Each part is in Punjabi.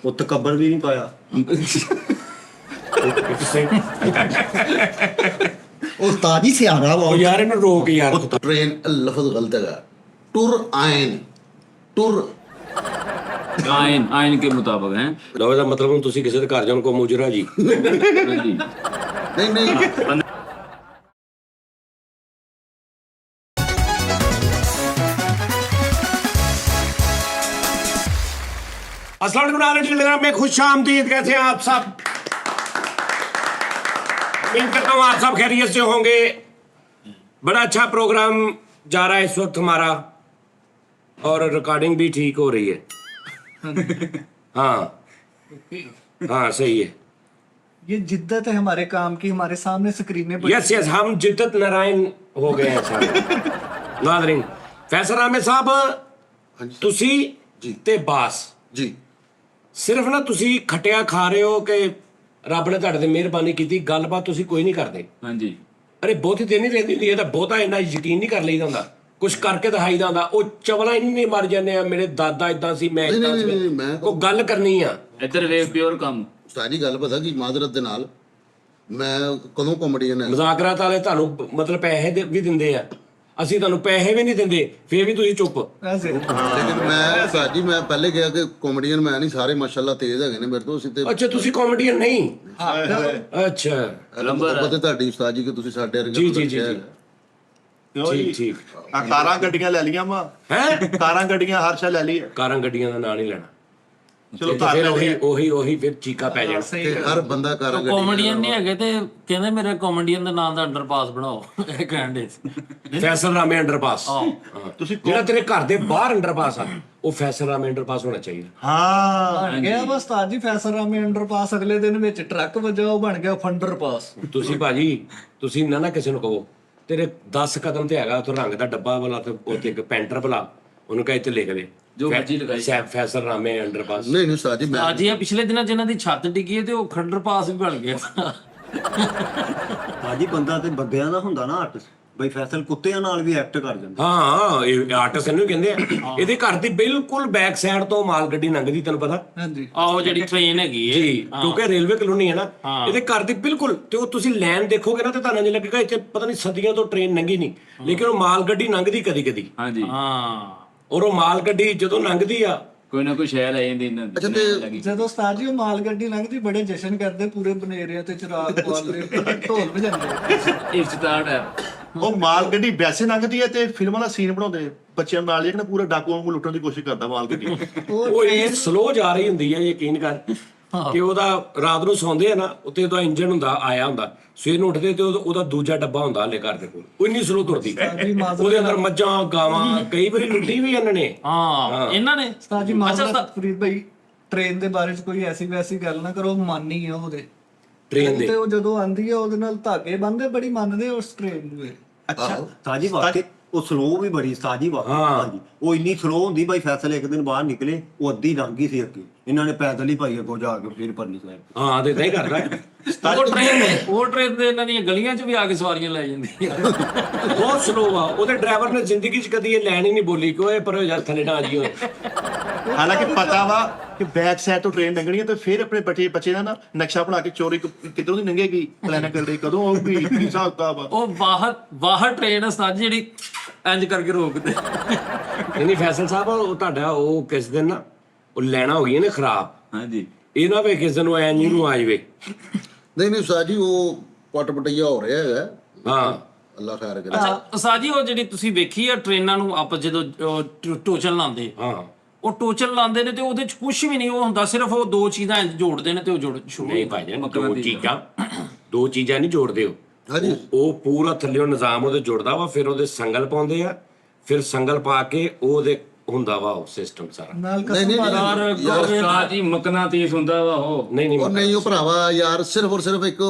ਉਹ ਤਕੱਬਰ ਵੀ ਨਹੀਂ ਪਾਇਆ। ਉਹ ਉਸਤਾਦ ਹੀ ਸਿਆਣਾ ਵਾ। ਯਾਰ ਇਹਨੂੰ ਰੋਕ ਯਾਰ। ट्रेन लफ्ज गलत है। टुर आयन टुर आयन आयन के मुताबिक है। ਲਓ ਇਹਦਾ ਮਤਲਬ ਹੁਣ ਤੁਸੀਂ ਕਿਸੇ ਦੇ ਘਰ ਜਾਣ ਕੋ ਮੁਜਰਾ ਜੀ। जी नहीं नहीं अस्सलाम वालेकुम टेलीग्राम में खुश आमदीद। कैसे हैं आप सब? उम्मीद करता हूँ आप सब खैरियत से होंगे। बड़ा अच्छा प्रोग्राम जा रहा है इस वक्त हमारा और रिकॉर्डिंग भी ठीक हो रही है। हाँ हाँ सही है। ये जिद्दत है हमारे काम की, हमारे सामने स्क्रीनें पड़ी। यस यस हम जिद्दत नारायण हो गए हैं सारे। नादरीन फैसल अहमद साहब तुसी जी ते बास जी ਸਿਰਫ ਨਾ ਤੁਸੀਂ ਖਟਿਆ ਖਾ ਰਹੇ ਹੋ ਕਿ ਰੱਬ ਨੇ ਤੁਹਾਡੇ ਤੇ ਮਿਹਰਬਾਨੀ ਕੀਤੀ, ਗੱਲਬਾਤ ਤੁਸੀਂ ਕੋਈ ਨਹੀਂ ਕਰਦੇ। हाँ जी ਅਰੇ ਬਹੁਤੀ ਤੇ ਨਹੀਂ ਰਹਿੰਦੀ ਹੁੰਦੀ, ਇਹ ਤਾਂ ਬਹੁਤਾ ਇੰਨਾ ਯਕੀਨ ਨਹੀਂ ਕਰ ਲਈਦਾ ਹੁੰਦਾ, ਕੁਛ ਕਰਕੇ ਦਿਖਾਈਦਾ ਹੁੰਦਾ। ਉਹ ਚਵਲਾ ਇੰਨੇ ਮਰ ਜਾਂਦੇ ਆ, ਮੇਰੇ ਦਾਦਾ ਇਦਾਂ ਸੀ, ਮੈਂ ਇਦਾਂ ਨਹੀਂ, ਸੀ। ਮੈਂ ਉਹ ਗੱਲ ਕਰਨੀ ਆ। इधर वे प्योर काम ਸਾਰੀ ਗੱਲ ਪਤਾ ਕੀ ਮਾਜ਼ਰਤ ਦੇ ਨਾਲ ਮੈਂ ਕਦੋਂ ਕਾਮੇਡੀਅਨ ਹੈ। ਮਜ਼ਾਕਰਾਤ ਵਾਲੇ ਤੁਹਾਨੂੰ ਮਤਲਬ ਪੈਸੇ ਵੀ ਦਿੰਦੇ ਆ, ਅਸੀਂ ਤੁਹਾਨੂੰ ਪੈਸੇ ਵੀ ਨਹੀਂ ਦਿੰਦੇ, ਫੇਰ ਵੀ ਤੁਸੀਂ ਚੁੱਪ। ऐसे ਲੇਕਿਨ ਮੈਂ ਸਾਜੀ ਮੈਂ ਪਹਿਲੇ ਕਿਹਾ ਕਿ ਕਾਮੇਡੀਅਨ ਮੈਂ ਨਹੀਂ, ਸਾਰੇ ਮਾਸ਼ਾਅੱਲਾ ਤੇਜ਼ ਹੈਗੇ ਨੇ ਮੇਰੇ ਤੋਂ। ਅਸੀਂ ਤੇ ਅੱਛਾ ਤੁਸੀਂ ਕਾਮੇਡੀਅਨ ਨਹੀਂ? ਅੱਛਾ ਪਤਾ ਤੁਹਾਡੀ ਉਸਤਾਦ ਜੀ ਕਿ ਤੁਸੀਂ ਸਾਡੇ ਵਰਗੇ ਜੀ ਜੀ ਜੀ ਜੀ ਠੀਕ ਠੀਕ। ਆ ਕਾਰਾਂ ਗੱਡੀਆਂ ਲੈ ਲੀਆਂ ਵਾ ਹੈ ਕਾਰਾਂ ਗੱਡੀਆਂ ਹਰ ਸ਼ਾ ਲੈ ਲਈ ਹੈ। ਕਾਰਾਂ ਗੱਡੀਆਂ ਦਾ ਨਾਂ ਨਹੀਂ ਲੈਣਾ, ਚਲੋ ਤੇ ਘਰ ਫਿਰ ਲੈ ਉਹੀ ਲਈਏ। ਉਹੀ ਉਹੀ ਫਿਰ ਚੀਕਾ ਪੈ ਜਾਣਾ। ਤੇ ਹਰ ਬੰਦਾ ਕਾਰਾਂ ਕਾਮੇਡੀਅਨ ਨਹੀਂ ਹੈਗੇ ਤੇ ਕਹਿੰਦੇ ਮੇਰੇ ਕਾਮੇਡੀਅਨ ਦੇ ਨਾਮ ਦਾ ਅੰਡਰਪਾਸ ਬਣਾਓ। ਇਹ ਕਹਿੰਦੇ ਫੈਸਲ ਰਾਮੇ ਅੰਡਰਪਾਸ। ਤੁਸੀਂ ਜਿਹੜਾ ਤੇਰੇ ਘਰ ਦੇ ਬਾਹਰ ਅੰਡਰਪਾਸ ਆ ਉਹ ਫੈਸਲ ਰਾਮੇ ਅੰਡਰਪਾਸ ਹੋਣਾ ਚਾਹੀਦਾ। ਹਾਂ बन गया बस उस्ताद जी फैसल रामे अंडरपास। अगले दिन में ट्रक वजा वो बन गया फंडर पास। ਤੁਸੀਂ ਭਾਜੀ ਤੁਸੀਂ ਨਾ ਕਿਸੇ ਨੂੰ ਕਹੋ ਤੇਰੇ 10 ਕਦਮ ਤੇ ਹੈਗਾ ਉੱਥੇ ਰੰਗ ਦਾ ਡੱਬਾ ਵਾਲਾ ਤੇ ਉੱਥੇ ਇੱਕ ਪੈਂਟਰ ਭਲਾ, ਉਹਨੂੰ ਕਹੇ ਇੱਥੇ ਲਿਖ ਦੇ ਜੋ ਮਰਜ਼ੀ ਲਗਾਈ। ਫੈਸਲ ਰਾਮੇ ਅੰਡਰਪਾਸ। ਨਹੀਂ ਨਹੀਂ ਉਸਤਾਦ ਜੀ ਮੈਂ ਅੱਜ ਇਹ ਪਿਛਲੇ ਦਿਨਾਂ ਜਿਨ੍ਹਾਂ ਦੀ ਛੱਤ ਡਿੱਗੀ ਹੈ ਤੇ ਉਹ ਖੰਡਰ ਪਾਸ ਵੀ ਬਣ ਗਿਆ। ਭਾਜੀ ਬੰਦਾ ਤੇ ਬੰਦਿਆਂ ਦਾ ਹੁੰਦਾ ਨਾ ਆਰਟਿਸਟ, ਬਈ ਫੈਸਲ ਕੁੱਤਿਆਂ ਨਾਲ ਵੀ ਐਕਟ ਕਰ ਜਾਂਦਾ। ਹਾਂ ਇਹ ਆਰਟਿਸਟ ਇਹਨੂੰ ਕਹਿੰਦੇ ਆ। ਇਹਦੇ ਘਰ ਦੀ ਬਿਲਕੁਲ ਬੈਕ ਸਾਈਡ ਤੋਂ ਮਾਲ ਗੱਡੀ ਲੰਘਦੀ, ਤੈਨੂੰ ਪਤਾ हाँ जी ਆਹੋ ਜਿਹੜੀ ਟ੍ਰੇਨ ਹੈਗੀ ਹੈ ਜੀ, ਕਿਉਂਕਿ ਰੇਲਵੇ ਕਲੋਨੀ ਹੈ ਨਾ ਇਹਦੇ ਘਰ ਦੀ ਬਿਲਕੁਲ। ਤੇ ਉਹ ਤੁਸੀਂ ਲਾਈਨ ਦੇਖੋਗੇ ਨਾ ਤੇ ਤੁਹਾਨੂੰ ਨਹੀਂ ਲੱਗੇਗਾ ਇੱਥੇ ਪਤਾ ਨਹੀਂ ਸਦੀਆਂ ਤੋਂ ਟ੍ਰੇਨ ਲੰਘੀ ਨਹੀਂ, ਲੇਕਿਨ ਉਹ ਮਾਲ ਗੱਡੀ ਲੰਘਦੀ ਕਦੀ ਕਦੀ। ਹਾਂਜੀ ਹਾਂ ਔਰ ਉਹ ਮਾਲ ਗੱਡੀ ਜਦੋਂ ਲੰਘਦੀ ਆ ਕੋਈ ਨਾ ਕੋਈ ਸ਼ਹਿਰ ਆ ਜਾਂਦੀ ਇਹਨਾਂ ਅੱਛਾ ਤੇ ਜਦੋਂ ਉਸਤਾਦ ਜੀ ਉਹ ਮਾਲ ਗੱਡੀ ਲੰਘਦੀ ਬੜੇ ਜਸ਼ਨ ਕਰਦੇ, ਪੂਰੇ ਬਨੇਰਿਆਂ ਤੇ ਚਿਰਾਗ ਬਾਲਦੇ, ਢੋਲ ਵਜਾਉਂਦੇ। ਇਫਤਤਾਰ ਹੈ। ਉਹ ਮਾਲ ਗੱਡੀ ਵੈਸੇ ਲੰਘਦੀ ਹੈ ਤੇ ਫਿਲਮਾਂ ਦਾ ਸੀਨ ਬਣਾਉਂਦੇ ਬੱਚਿਆਂ ਨਾਲ, ਜਿਹੜਾ ਪੂਰਾ ਡਾਕੂਆਂ ਨੂੰ ਲੁੱਟਣ ਦੀ ਕੋਸ਼ਿਸ਼ ਕਰਦਾ ਮਾਲ ਗੱਡੀ। ਉਹ ਇਹ ਸਲੋ ਜਾ ਰਹੀ ਹੁੰਦੀ ਹੈ, ਯਕੀਨ ਕਰ ਕਿ ਉਹਦਾ ਰਾਤ ਨੂੰ ਸੌਂਦੇ ਆ ਨਾ ਉੱਤੇ ਉਹਦਾ ਇੰਜਨ ਹੁੰਦਾ ਆਇਆ ਹੁੰਦਾ, ਸਵੇਰ ਨੂੰ ਉੱਠਦੇ ਤੇ ਉਹਦਾ ਦੂਜਾ ਡੱਬਾ ਹੁੰਦਾ ਹਲੇ ਘਰ ਦੇ ਕੋਲ, ਉਹ ਇੰਨੀ ਸਲੋ ਤੁਰਦੀ। ਉਹਦੇ ਅੰਦਰ ਮੱਝਾਂ ਗਾਵਾਂ ਕਈ ਵਾਰੀ ਲੁੱਟੀ ਵੀ ਇਹਨਾਂ ਨੇ। ਹਾਂ ਇਹਨਾਂ ਨੇ ਉਸਤਾਦ ਜੀ ਮਾਜ਼ਰਤ ਫਰੀਦ ਭਾਈ, ਟ੍ਰੇਨ ਦੇ ਬਾਰੇ ਚ ਕੋਈ ਐਸੀ ਵੈਸੀ ਗੱਲ ਨਾ ਕਰੋ, ਮਨ ਹੀ ਆ ਉਹਦੇ ਟ੍ਰੇਨ ਦੇ ਤੇ ਉਹ ਜਦੋਂ ਆਂਦੀ ਆ ਉਹਦੇ ਨਾਲ ਧਾਗੇ ਬੰਨਦੇ, ਬੜੀ ਮੰਨਦੇ ਉਸ ਟ੍ਰੇਨ ਨੂੰ ਇਹ। ਅੱਛਾ ਸਾਜੀ ਵਾਕਈ ਉਹ ਸਲੋ ਵੀ ਬੜੀ ਸਾਜੀ ਵਾਕਈ ਭਾਜੀ। ਉਹ ਇੰਨੀ ਸਲੋ ਹੁੰਦੀ ਭਾਈ ਫੈਸਲ ਇੱਕ ਦਿਨ ਬਾਹਰ ਨਿਕਲੇ ਉਹ ਅੱਧੀ ਲੰਘ ਗਈ ਸੀ ਅੱਗੇ, ਇਹਨਾਂ ਨੇ ਪੈਦਲ ਹੀ ਭਾਈ ਅੱਗੋਂ ਜਾ ਕੇ ਫਿਰ ਪਰਲੀ ਸਾਈਡ। ਹਾਂ ਤੇ ਨਹੀਂ ਕਰਦਾ ਉਹ ਟ੍ਰੇਨ ਦੇ ਇਹਨਾਂ ਦੀਆਂ ਗਲੀਆਂ 'ਚ ਵੀ ਆ ਕੇ ਸਵਾਰੀਆਂ ਲੈ ਜਾਂਦੀਆਂ। ਬਹੁਤ ਸਲੋ ਆ। ਉਹਦੇ ਡਰਾਈਵਰ ਨੇ ਜ਼ਿੰਦਗੀ 'ਚ ਕਦੀ ਇਹ ਲੈਣ ਹੀ ਨਹੀਂ ਬੋਲੀ ਕਿ ਓਏ ਪਰ ਯਾਰ ਥੱਲੇ ਨਾ ਆ ਜੀ ਓਏ। ਹਾਲਾਂਕਿ ਪਤਾ ਵਾ ਕਿ ਬੈਕ ਸਾਈਡ ਤੋਂ ਟ੍ਰੇਨ ਲੰਘਣੀ ਹੈ ਤੇ ਫਿਰ ਆਪਣੇ ਬੱਚੇ ਦਾ ਨਾ ਨਕਸ਼ਾ ਬਣਾ ਕੇ ਚੋਰੀ ਕਿੱਧਰੋਂ ਦੀ ਲੰਘੇਗੀ, ਪਲਾਨ ਕਰਦੇ ਕਦੋਂ ਆਊਗੀ, ਕੀ ਹਿਸਾਬ ਕਿਤਾਬ ਆ। ਉਹ ਬਾਹਰ ਟ੍ਰੇਨ ਸੱਜ ਜਿਹੜੀ ਇੰਜ ਕਰਕੇ ਰੋਕਦੇ। ਨਹੀਂ ਫੈਸਲ ਸਾਹਿਬ ਉਹ ਤੁਹਾਡਾ ਉਹ ਕਿਸ ਦਿਨ ਨਾ ਉਹ ਲੈਣਾ ਹੋ ਗਈ ਨੇ ਖਰਾਬ, ਹਾਂਜੀ ਇਹ ਨਾ ਵੇ ਕਿਸ ਦਿਨ ਉਹ ਐਂ ਨੂੰ ਆ ਜਾਵੇ। ਨਹੀਂ ਨਹੀਂ ਉਸਤਾਦ ਜੀ ਉਹ ਪਟ ਪਟਈਆ ਹੋ ਰਿਹਾ ਹੈਗਾ। ਹਾਂ ਅੱਲਾ ਖੈਰ ਕਰੇ। ਅੱਛਾ ਸਾਜੀ ਉਹ ਜਿਹੜੀ ਤੁਸੀਂ ਵੇਖੀ ਆ ਟ੍ਰੇਨਾਂ ਨੂੰ ਆਪਾਂ ਜਦੋਂ ਟੋਚਨ ਲਾਉਂਦੇ, ਹਾਂ ਉਹ ਟੋਚਨ ਲਾਉਂਦੇ ਨੇ ਤੇ ਉਹਦੇ ਚ ਕੁਝ ਵੀ ਨਹੀਂ ਉਹ ਹੁੰਦਾ, ਸਿਰਫ ਉਹ ਦੋ ਚੀਜ਼ਾਂ ਇੰਜ ਜੋੜਦੇ ਨੇ ਤੇ ਉਹ ਜੋੜ ਨਹੀਂ ਭਾਈ ਜਾਨ ਦੋ ਚੀਜ਼ਾਂ ਨਹੀਂ ਜੋੜਦੇ ਉਹ। ਹਾਂਜੀ ਉਹ ਪੂਰਾ ਥੱਲਿਓਂ ਨਿਜ਼ਾਮ ਉਹਦੇ ਜੁੜਦਾ ਵਾ, ਫਿਰ ਉਹਦੇ ਸੰਗਲ ਪਾਉਂਦੇ ਆ, ਫਿਰ ਸੰਗਲ ਪਾ ਕੇ ਉਹਦੇ ਹੁੰਦਾ ਵਾ ਉਹ ਸਿਸਟਮ ਸਾਰਾ। ਨਾਲ ਨਹੀਂ ਨਹੀਂ ਕਸਮ ਯਾਰ ਸਾਜੀ ਮਕਨਾਤੀਸ ਹੁੰਦਾ ਵਾ ਉਹ। ਨਹੀਂ ਉਹ ਨਹੀਂ ਉਹ ਭਰਾਵਾ ਯਾਰ ਸਿਰਫ ਔਰ ਸਿਰਫ ਇੱਕ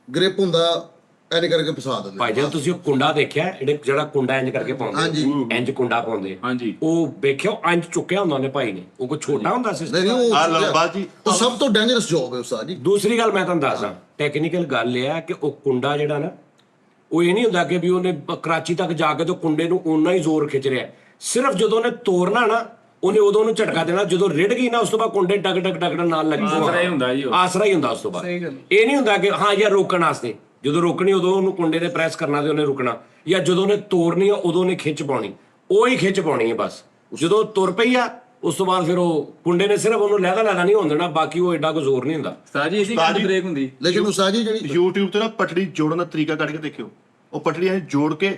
ਗ੍ਰਿਪ ਹੁੰਦਾ, ਐਨੇ ਕਰਕੇ ਫਸਾ ਦਿੰਦੇ। ਭਾਈ ਜਾਨ ਤੁਸੀਂ ਉਹ ਕੁੰਡਾ ਦੇਖਿਆ ਜਿਹੜਾ ਕੁੰਡਾ ਇੰਜ ਕਰਕੇ ਪਾਉਂਦੇ, ਹਾਂਜੀ। ਇੰਜ ਕੁੰਡਾ ਪਾਉਂਦੇ, ਹਾਂਜੀ ਉਹ ਵੇਖਿਓ ਇੰਜ ਚੁੱਕਿਆ ਹੁੰਦਾ ਉਹਨੇ ਭਾਈ ਨੇ, ਉਹ ਕੋਈ ਛੋਟਾ ਹੁੰਦਾ ਨਹੀਂ ਸਿਸਟਮ। ਨਹੀਂ ਆ ਉਹ ਲੰਬਾ ਜੀ ਉਹ ਸਭ ਤੋਂ ਡੇਂਜਰਸ ਜੌਬ ਹੈ ਉਸਤਾਦ ਜੀ। ਦੂਸਰੀ ਗੱਲ ਮੈਂ ਤੁਹਾਨੂੰ ਦੱਸਦਾ, ਟੈਕਨੀਕਲ ਗੱਲ ਇਹ ਆ ਕਿ ਉਹ ਕੁੰਡਾ ਜਿਹੜਾ ਨਾ ਉਹ ਇਹ ਨਹੀਂ ਹੁੰਦਾ ਕਿ ਵੀ ਉਹਨੇ ਕਰਾਚੀ ਤੱਕ ਜਾ ਕੇ ਤੇ ਕੁੰਡੇ ਨੂੰ ਓਨਾ ਹੀ ਜ਼ੋਰ ਖਿੱਚ ਰਿਹਾ, ਸਿਰਫ ਜਦੋਂ ਉਹਨੇ ਤੋੜਨਾ ਨਾ ਉਹਨੇ ਉਦੋਂ ਉਹਨੂੰ ਝਟਕਾ ਦੇਣਾ, ਜਦੋਂ ਰਿੜ ਗਈ ਨਾ ਉਸ ਤੋਂ ਬਾਅਦ ਕੁੰਡੇ ਟਕ ਟਕ ਟਕ ਨਾਲ ਲੱਗੀ ਆਸਰਾ ਹੀ ਹੁੰਦਾ ਜੀ ਉਹ। ਆਸਰਾ ਹੀ ਹੁੰਦਾ ਉਸ ਤੋਂ ਬਾਅਦ। ਇਹ ਨਹੀਂ ਹੁੰਦਾ ਕਿ ਹਾਂ ਯਾਰ ਰੋਕਣ ਵਾਸਤੇ, ਜਦੋਂ ਰੋਕਣੀ ਉਦੋਂ ਉਹਨੂੰ ਕੁੰਡੇ ਤੇ ਪ੍ਰੈਸ ਕਰਨਾ ਤੇ ਉਹਨੇ ਰੁਕਣਾ, ਜਾਂ ਜਦੋਂ ਉਹਨੇ ਤੋੜਨੀ ਆ ਉਦੋਂ ਉਹਨੇ ਖਿੱਚ ਪਾਉਣੀ, ਉਹ ਹੀ ਖਿੱਚ ਪਾਉਣੀ ਹੈ ਬਸ। ਜਦੋਂ ਤੁਰ ਪਈ ਆ ਉਸ ਤੋਂ ਬਾਅਦ ਫਿਰ ਉਹ ਕੁੰਡੇ ਨੇ ਸਿਰਫ ਉਹਨੂੰ ਲਹਿਦਾ ਨਹੀਂ ਹੋਣ ਦੇਣਾ, ਬਾਕੀ ਉਹ ਐਡਾ ਕੋਈ ਜ਼ੋਰ ਨਹੀਂ ਹੁੰਦਾ। ਸਾਜੀ ਇਸੀ ਗੱਲ ਬ੍ਰੇਕ ਹੁੰਦੀ। ਲੇਕਿਨ ਉਸਤਾਦ ਜੀ ਜਿਹੜੀ YouTube ਤੇ ਨਾ ਪਟੜੀ ਜੋੜਨ ਦਾ ਤਰੀਕਾ ਕੱਢ ਕੇ ਦੇਖਿਓ, ਉਹ ਪਟੜੀ ਐਂ ਜੋੜ ਕੇ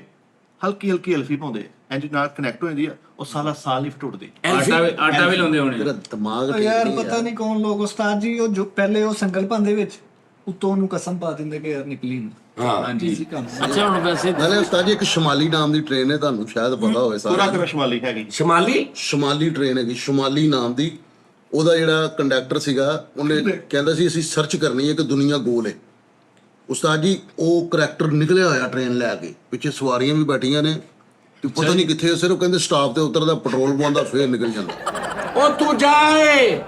ਹਲਕੀ ਹਲਕੀ ਅਲਫੀ ਪਾਉਂਦੇ ਇੰਜ ਨਾਲ ਕਨੈਕਟ ਹੋ ਜਾਂਦੀ ਆ, ਉਹ ਸਾਲ ਨਹੀਂ ਟੁੱਟਦੀ। ਆਟਾ ਵੀ ਲਾਉਂਦੇ ਹੋਣੇ। ਤੇਰਾ ਦਿਮਾਗ ਯਾਰ ਪਤਾ ਨਹੀਂ ਕੌਣ ਲੋਕ ਉਸਤਾਦ ਜੀ, ਉਹ ਜੋ ਪਹਿਲੇ ਉਹ ਸੰਗਲ ਪਾਉਂਦੇ ਵਿੱਚ ਉੱਤੋਂ ਉਹਨੂੰ ਕਸਮ ਪਾ ਦਿੰਦੇ ਕਿ ਯਾਰ ਨਿਕਲੀ ਨਾ। ਹਾਂ ਹਾਂਜੀ। ਇਸੀ ਕੰਮ ਅੱਛਾ ਹੁਣ ਵੈਸੇ ਨਾਲੇ ਉਸਤਾਦ ਜੀ ਇੱਕ ਸ਼ਮਾਲੀ ਨਾਮ ਦੀ ਟ੍ਰੇਨ ਹੈ, ਤੁਹਾਨੂੰ ਸ਼ਾਇਦ ਪਤਾ ਹੋਵੇ ਪੂਰਾ ਸਾਰਾ। ਸ਼ਮਾਲੀ ਹੈਗੀ। ਸ਼ਮਾਲੀ ਸ਼ਮਾਲੀ ਟ੍ਰੇਨ ਹੈਗੀ, ਸ਼ਮਾਲੀ ਨਾਮ ਦੀ। ਉਹਦਾ ਜਿਹੜਾ ਕੰਡਕਟਰ ਸੀਗਾ ਉਹਨੇ ਕਹਿੰਦਾ ਸੀ ਅਸੀਂ ਸਰਚ ਕਰਨੀ ਹੈ ਕਿ ਦੁਨੀਆ ਗੋਲ ਹੈ। ਉਸਤਾਦ ਜੀ ਉਹ ਕਰੈਕਟਰ ਨਿਕਲਿਆ ਹੋਇਆ ਟ੍ਰੇਨ ਲੈ ਕੇ, ਪਿੱਛੇ ਸਵਾਰੀਆਂ ਵੀ ਬੈਠੀਆਂ ਨੇ ਤੇ ਪਤਾ ਨਹੀਂ ਕਿੱਥੇ, ਸਿਰਫ ਕਹਿੰਦੇ ਸਟਾਪ ਤੇ ਉਤਰਦਾ, ਪੈਟਰੋਲ ਪਵਾਉਂਦਾ, ਫੇਰ ਨਿਕਲ ਜਾਂਦਾ। ਉਹ ਤੂੰ ਜਾਏ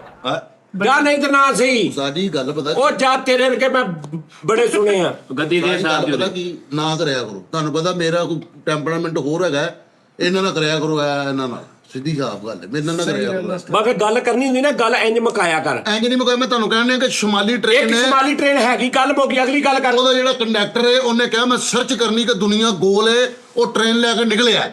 ਜਾ, ਨਹੀਂ ਤਾਂ ਨਾ ਸਹੀ। ਉਸਤਾਦ ਜੀ ਗੱਲ ਪਤਾ ਉਹ ਜਾ, ਤੇਰੇ ਵਰਗੇ ਮੈਂ ਬੜੇ ਸੁਣੇ ਆ। ਗੱਦੀ ਦੇ ਸਾਥ ਪਤਾ ਕੀ ਨਾ ਕਰਿਆ ਕਰੋ, ਤੁਹਾਨੂੰ ਪਤਾ ਮੇਰਾ ਕੋਈ ਟੈਂਪਰਾਮੈਂਟ ਹੋਰ ਹੈਗਾ, ਇਹਨਾਂ ਨਾਲ ਕਰਿਆ ਕਰੋ, ਇਹਨਾਂ ਨਾਲ ਸਿੱਧੀ ਸਾਫ਼ ਗੱਲ ਹੈ, ਮੇਰੇ ਨਾਲ ਨਾ ਕਰਿਆ ਕਰੋ। ਬਾਕੀ ਗੱਲ ਕਰਨੀ ਹੁੰਦੀ ਨਾ, ਗੱਲ ਇੰਜ ਮੁਕਾਇਆ ਕਰ। ਇੰਜ ਨਹੀਂ ਮੁਕਾਇਆ, ਮੈਂ ਤੁਹਾਨੂੰ ਕਹਿੰਦਾ ਕਿ ਸ਼ਮਾਲੀ ਇੱਕ ਟ੍ਰੇਨ ਹੈ, ਸ਼ਮਾਲੀ ਟ੍ਰੇਨ ਹੈਗੀ, ਗੱਲ ਮੁੱਕੀ, ਅਗਲੀ ਗੱਲ ਕਰ। ਉਹਦਾ ਜਿਹੜਾ ਕੰਡਕਟਰ ਹੈ ਉਹਨੇ ਕਿਹਾ ਮੈਂ ਸਰਚ ਕਰਨੀ ਕਿ ਦੁਨੀਆ ਗੋਲ ਹੈ, ਉਹ ਟ੍ਰੇਨ ਲੈ ਕੇ ਨਿਕਲਿਆ।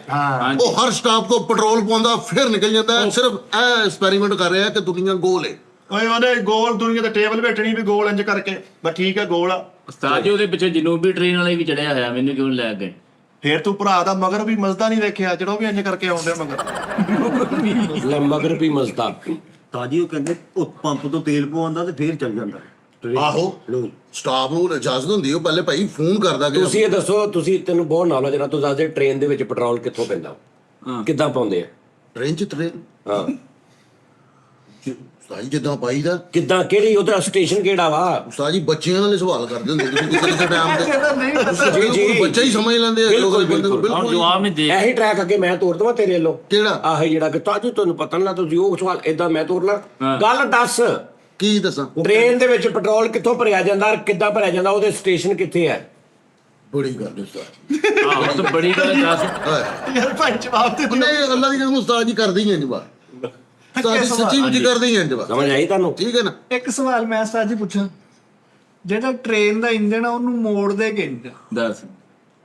ਉਹ ਹਰ ਸਟਾਪ ਤੋਂ ਪੈਟਰੋਲ ਪਾਉਂਦਾ ਫਿਰ ਨਿਕਲ ਜਾਂਦਾ, ਸਿਰਫ ਇਹ ਐਕਸਪੈਰੀਮੈਂਟ ਕਰ ਰਿਹਾ ਕਿ ਦੁਨੀਆ ਗੋਲ ਹੈ। ਓਏ ਉਹਨੇ ਗੋਲ ਦੁਨੀਆ ਤੇ ਟੇਬਲ ਬੈਠਣੀ ਵੀ ਗੋਲ ਇੰਜ ਕਰਕੇ, ਬਸ ਠੀਕ ਹੈ ਗੋਲ ਆ। ਉਸਤਾਦ ਜੀ ਉਹਦੇ ਪਿੱਛੇ ਜਨੂਬੀ ਟ੍ਰੇਨ ਵਾਲੇ ਵੀ ਚੜਿਆ ਹੋਇਆ, ਮੈਨੂੰ ਕਿਉਂ ਲੈ ਗਏ? ਫੇਰ ਤੂੰ ਭਰਾ ਦਾ ਮਗਰ ਵੀ ਮਜ਼ਦਾ ਨਹੀਂ ਵੇਖਿਆ, ਜਿਹੜਾ ਵੀ ਇੰਜ ਕਰਕੇ ਆਉਂਦੇ ਮਗਰ। ਲੈ ਮਗਰ ਵੀ ਮਜ਼ਦਾ। ਤਾਜੀ ਉਹ ਕਹਿੰਦੇ ਉਹ ਪੰਪ ਤੋਂ ਤੇਲ ਪਵਾਉਂਦਾ ਤੇ ਫੇਰ ਚੱਲ ਜਾਂਦਾ। ਆਹੋ ਸਟਾਫ ਨੂੰ ਇਜਾਜ਼ਤ ਹੁੰਦੀ, ਉਹ ਪਹਿਲੇ ਭਾਈ ਫੋਨ ਕਰਦਾ ਕਿ ਤੁਸੀਂ ਇਹ ਦੱਸੋ, ਤੈਨੂੰ ਬਹੁਤ ਨੌਲੇਜ ਨਾ, ਤੂੰ ਦੱਸ ਦੇ ਟ੍ਰੇਨ ਦੇ ਵਿੱਚ ਪੈਟਰੋਲ ਕਿੱਥੋਂ ਪੈਂਦਾ, ਕਿੱਦਾਂ ਪਾਉਂਦੇ ਆ? ਟ੍ਰੇਨ ਚ ਟ੍ਰੇਨ ਹਾਂ ਸਾਈ ਜਿੱਦਾਂ ਪਾਈ ਦਾ ਕਿੱਦਾਂ, ਕਿਹੜੀ ਉਹਦਾ ਸਟੇਸ਼ਨ ਕਿਹੜਾ ਵਾ? ਉਸਤਾਦ ਜੀ ਬੱਚਿਆਂ ਵਾਲੇ ਸਵਾਲ ਕਰਦੇ ਹੁੰਦੇ ਤੁਸੀਂ ਕਿਸੇ ਟਾਈਮ ਤੇ ਇਹਦਾ ਨਹੀਂ ਪਤਾ। ਬਿਲਕੁਲ ਬੱਚਾ ਹੀ ਸਮਝ ਲੈਂਦੇ ਆ ਲੋਕ ਬੰਦੇ ਨੂੰ ਹੁਣ ਬਿਲਕੁਲ ਜਵਾਬ ਨਹੀਂ ਦੇ। ਇਹੀ ਟਰੈਕ ਅੱਗੇ ਮੈਂ ਤੋੜ ਦਵਾਂ ਤੇਰੇ ਵੱਲੋਂ। ਕਿਹੜਾ ਆਹ ਜਿਹੜਾ ਕਿ ਤਾਜੂ ਤੁਹਾਨੂੰ ਪਤਾ ਨਾ, ਤੁਸੀਂ ਉਹ ਸਵਾਲ ਇਦਾਂ ਮੈਂ ਤੋੜ ਲਾਂ। ਗੱਲ ਦੱਸ, ਕੀ ਦੱਸਾਂ ਟ੍ਰੇਨ ਦੇ ਵਿੱਚ ਪੈਟਰੋਲ ਕਿੱਥੋਂ ਭਰਿਆ ਜਾਂਦਾ, ਕਿੱਦਾਂ ਭਰਿਆ ਜਾਂਦਾ, ਉਹਦੇ ਸਟੇਸ਼ਨ ਕਿੱਥੇ ਹੈ? ਬੜੀ ਗੱਲ ਉਸਤਾਦ ਆਹ ਉਹ ਤਾਂ ਬੜੀ ਗੱਲ ਦੱਸ। ਯਾਰ ਭਾਈ ਜਵਾਬ ਤੇ ਉਹਨੇ ਅੱਲਾ ਦੀ ਕਸਮ ਉਸਤਾਦ ਜੀ ਕਰਦੇ ਹੀ ਆ ਜਵਾਬ, ਉਸਤਾਦ ਜੀ ਸੱਚੀ ਮੁੱਚੀ ਕਰਦੇ ਹੀ ਆ ਜਵਾਬ, ਸਮਝ ਆਈ ਤੁਹਾਨੂੰ? ਠੀਕ ਹੈ ਨਾ। ਇੱਕ ਸਵਾਲ ਮੈਂ ਉਸਤਾਦ ਜੀ ਪੁੱਛਾਂ, ਜਿਹੜਾ ਟ੍ਰੇਨ ਦਾ ਇੰਜਣ ਆ ਉਹਨੂੰ ਮੋੜਦੇ ਕਿੰਜ? ਦੱਸ।